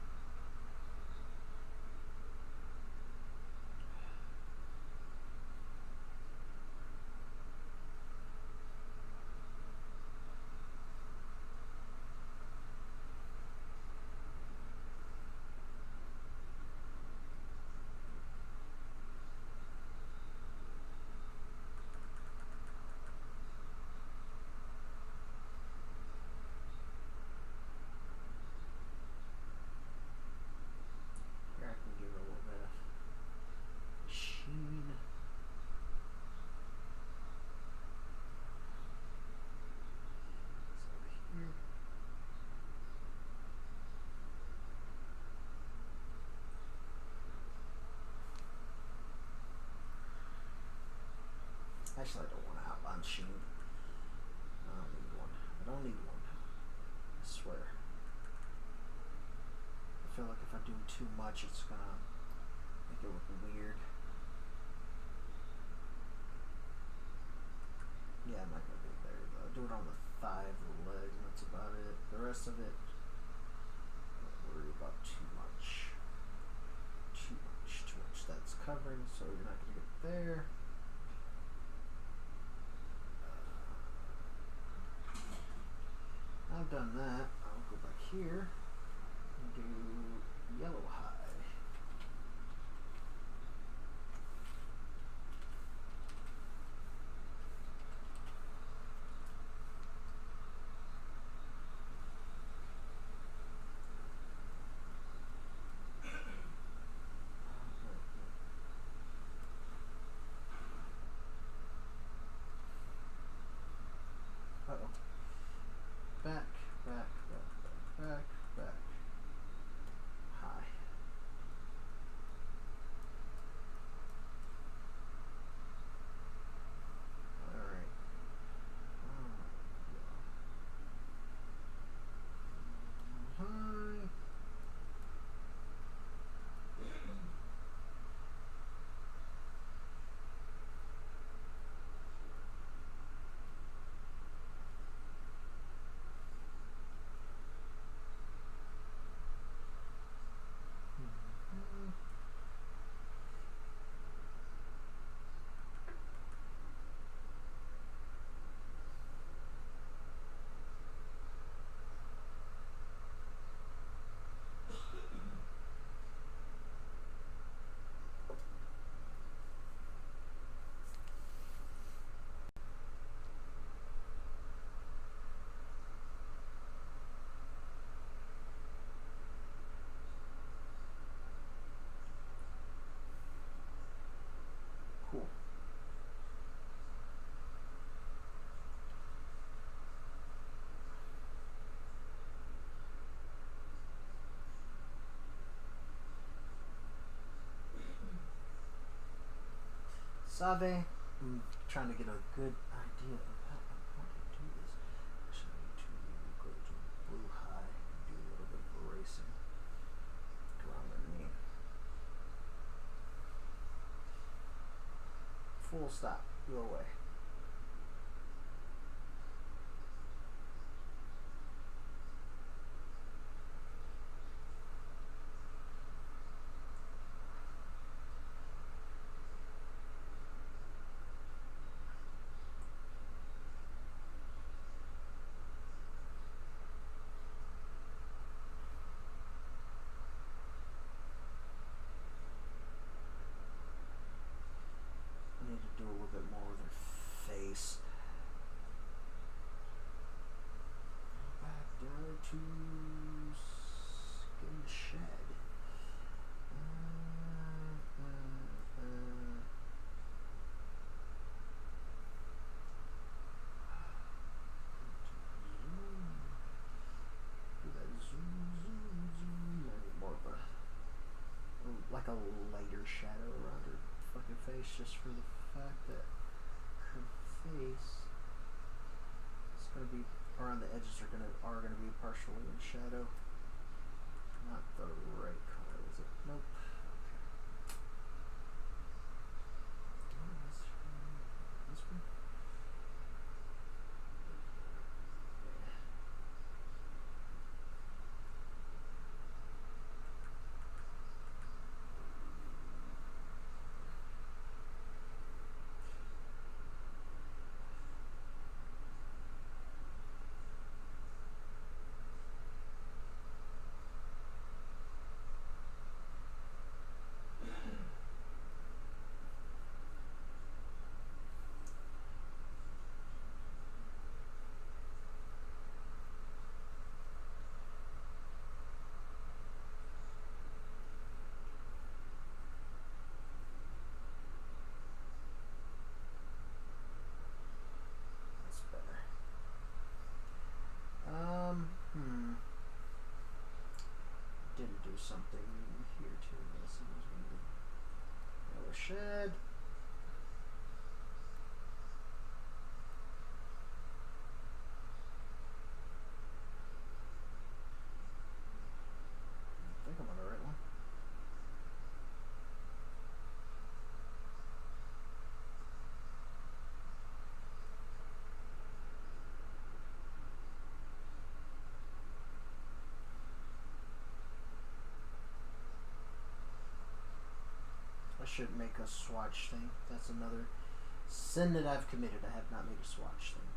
Speaker 1: Here I can give it a little bit of sheen. It's over here. Actually, I don't want to outline sheen. I don't need one. I don't need one. I swear. I feel like if I do too much, it's gonna make it look weird. Yeah, I'm not gonna do it there though. I'll do it on the thigh of the leg, and that's about it. The rest of it, don't worry about too much. Too much, too much. That's covering, so you're not gonna get there. I've done that. I'll go back here and do yellow high. Save. I'm trying to get a good idea of how I'm going to do this. Actually, I need to go to blue high and do a little bit of erasing around the knee. Full stop. Go away. I need to do a little bit more with her face. Back down to skin shed. Do that zoom. I need more of a like a lighter shadow around her fucking face, just for the fact that her face is gonna be around the edges are gonna be partially in shadow. Not the right color, is it? Nope. Okay. This one? Yeah. That's better. Didn't do something here too. Let's see what's going to do. Yellow shed. I think I'm on the right one. I should make a swatch thing. That's another sin that I've committed. I have not made a swatch thing.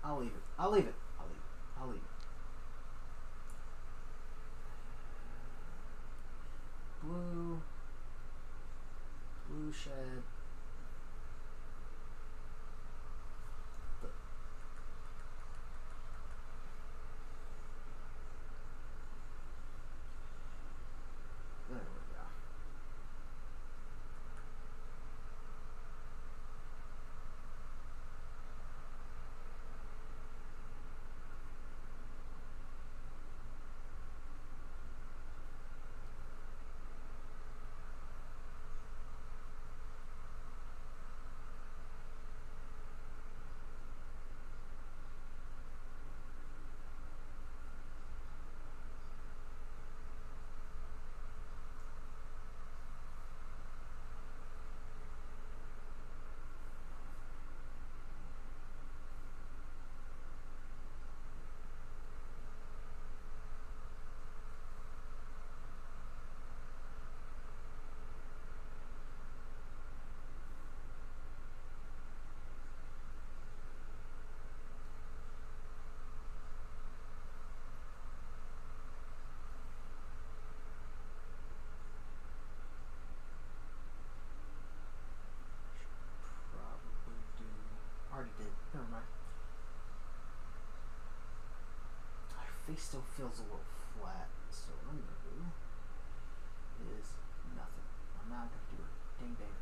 Speaker 1: I'll leave it. I'll leave it. I'll leave it. I'll leave it. Blue. Blue shed. There we go. face still feels a little flat, so what I'm gonna do is nothing. I'm not gonna do a dang thing.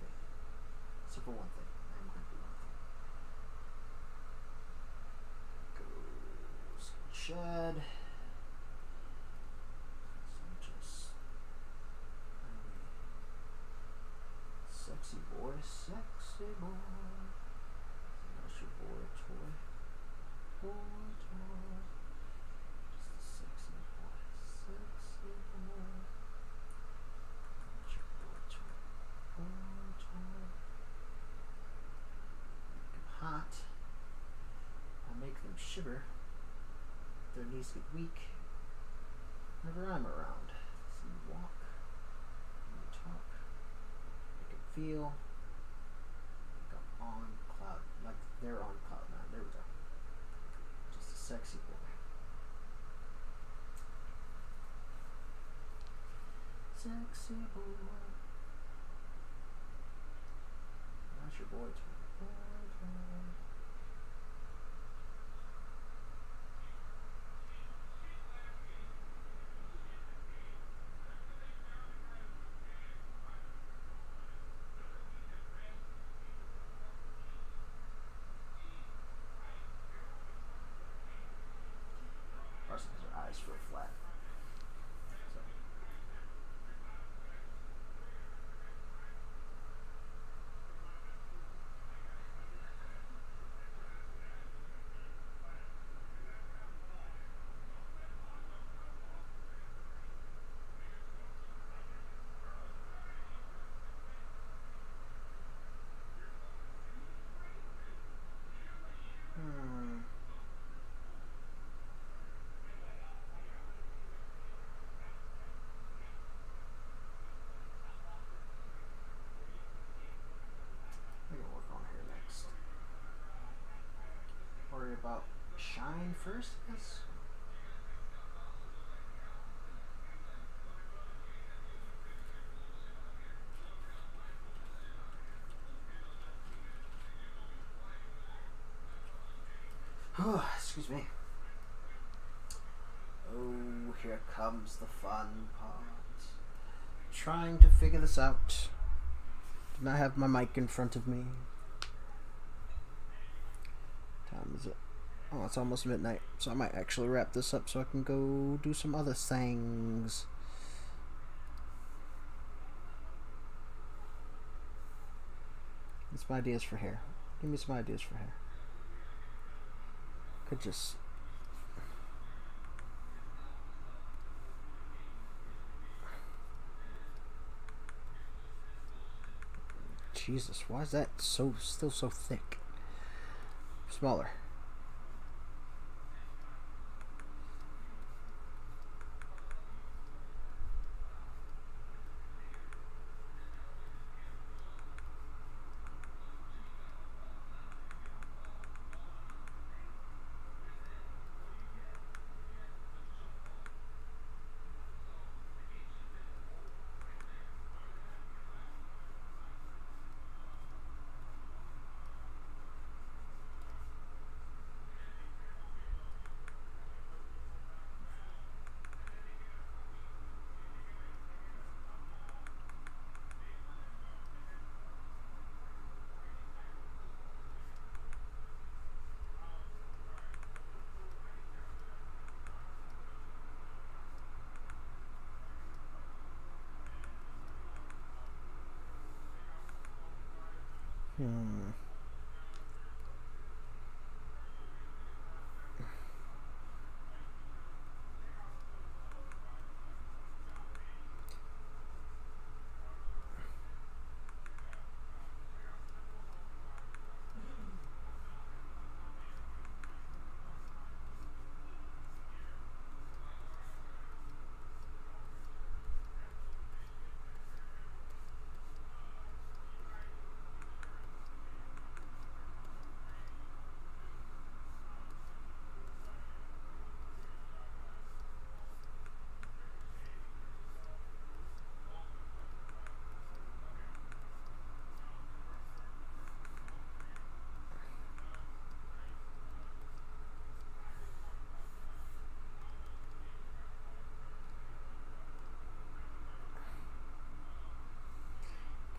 Speaker 1: Except for one thing. I'm gonna do one thing. Go shed. So just sexy boy, sexy boy. That's your boy toy. Boy toy. Just a sexy boy, sexy boy. That's your boy toy. Boy toy. Make them hot. I'll make them shiver. Their knees get weak. Whenever I'm around. So you walk. You talk. Make them feel like I'm on cloud. Like they're on cloud nine. There we go. Just a sexy boy. Sexy boy. That's your boy toy. Boy toy. Parsons' eyes feel flat. So. We're gonna work on here next. Worry about shine first, I guess. Excuse me. Oh, here comes the fun part. Trying to figure this out. Do not have my mic in front of me. Time is it? Oh, it's almost midnight, so I might actually wrap this up so I can go do some other things. Give me some ideas for hair. Give me some ideas for hair. Could just... Jesus, why is that still so thick? Smaller.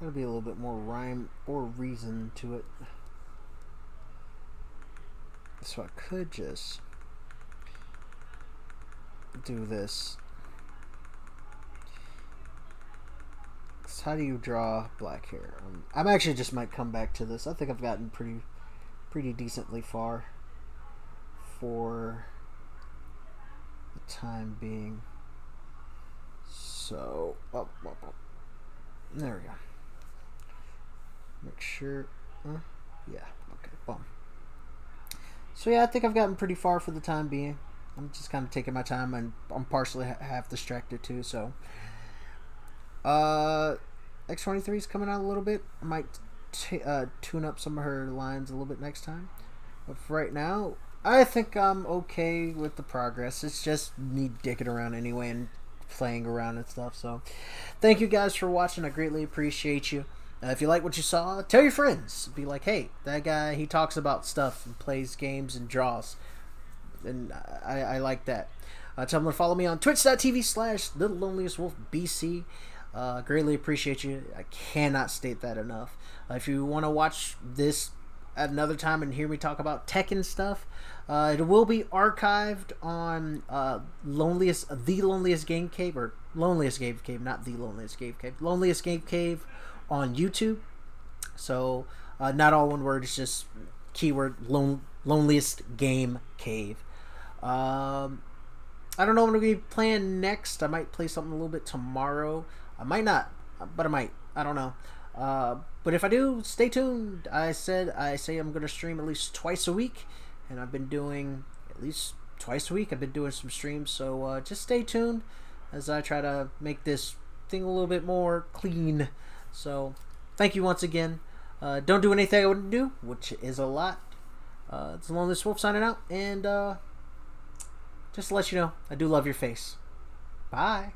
Speaker 1: Gotta be a little bit more rhyme or reason to it. So I could just do this. So how do you draw black hair? I'm actually just might come back to this. I think I've gotten pretty decently far for the time being. So there we go. Make sure. Yeah. Okay. Boom. So yeah, I think I've gotten pretty far for the time being. I'm just kind of taking my time, and I'm partially half distracted too. So, X23 is coming out a little bit. I might tune up some of her lines a little bit next time. But for right now, I think I'm okay with the progress. It's just me dicking around anyway and playing around and stuff. So, thank you guys for watching. I greatly appreciate you. If you like what you saw, tell your friends. Be like, hey, that guy, he talks about stuff and plays games and draws. And I like that. Tell them to follow me on twitch.tv/LittleLoneliestWolfBC. Greatly appreciate you. I cannot state that enough. If you want to watch this at another time and hear me talk about Tekken stuff, it will be archived on The Loneliest Game Cave, or Loneliest Game Cave, not The Loneliest Game Cave. Loneliest Game Cave on YouTube. So not all one word, it's just keyword Loneliest Game Cave. I don't know what I'm going to be playing next. I might play something a little bit tomorrow. I might not, but I might. I don't know. But if I do, stay tuned. I say I'm going to stream at least twice a week, and I've been doing at least twice a week. I've been doing some streams, so just stay tuned as I try to make this thing a little bit more clean. So thank you once again. Don't do anything I wouldn't do, which is a lot. It's the Loneliest Wolf signing out, and just to let you know, I do love your face. Bye.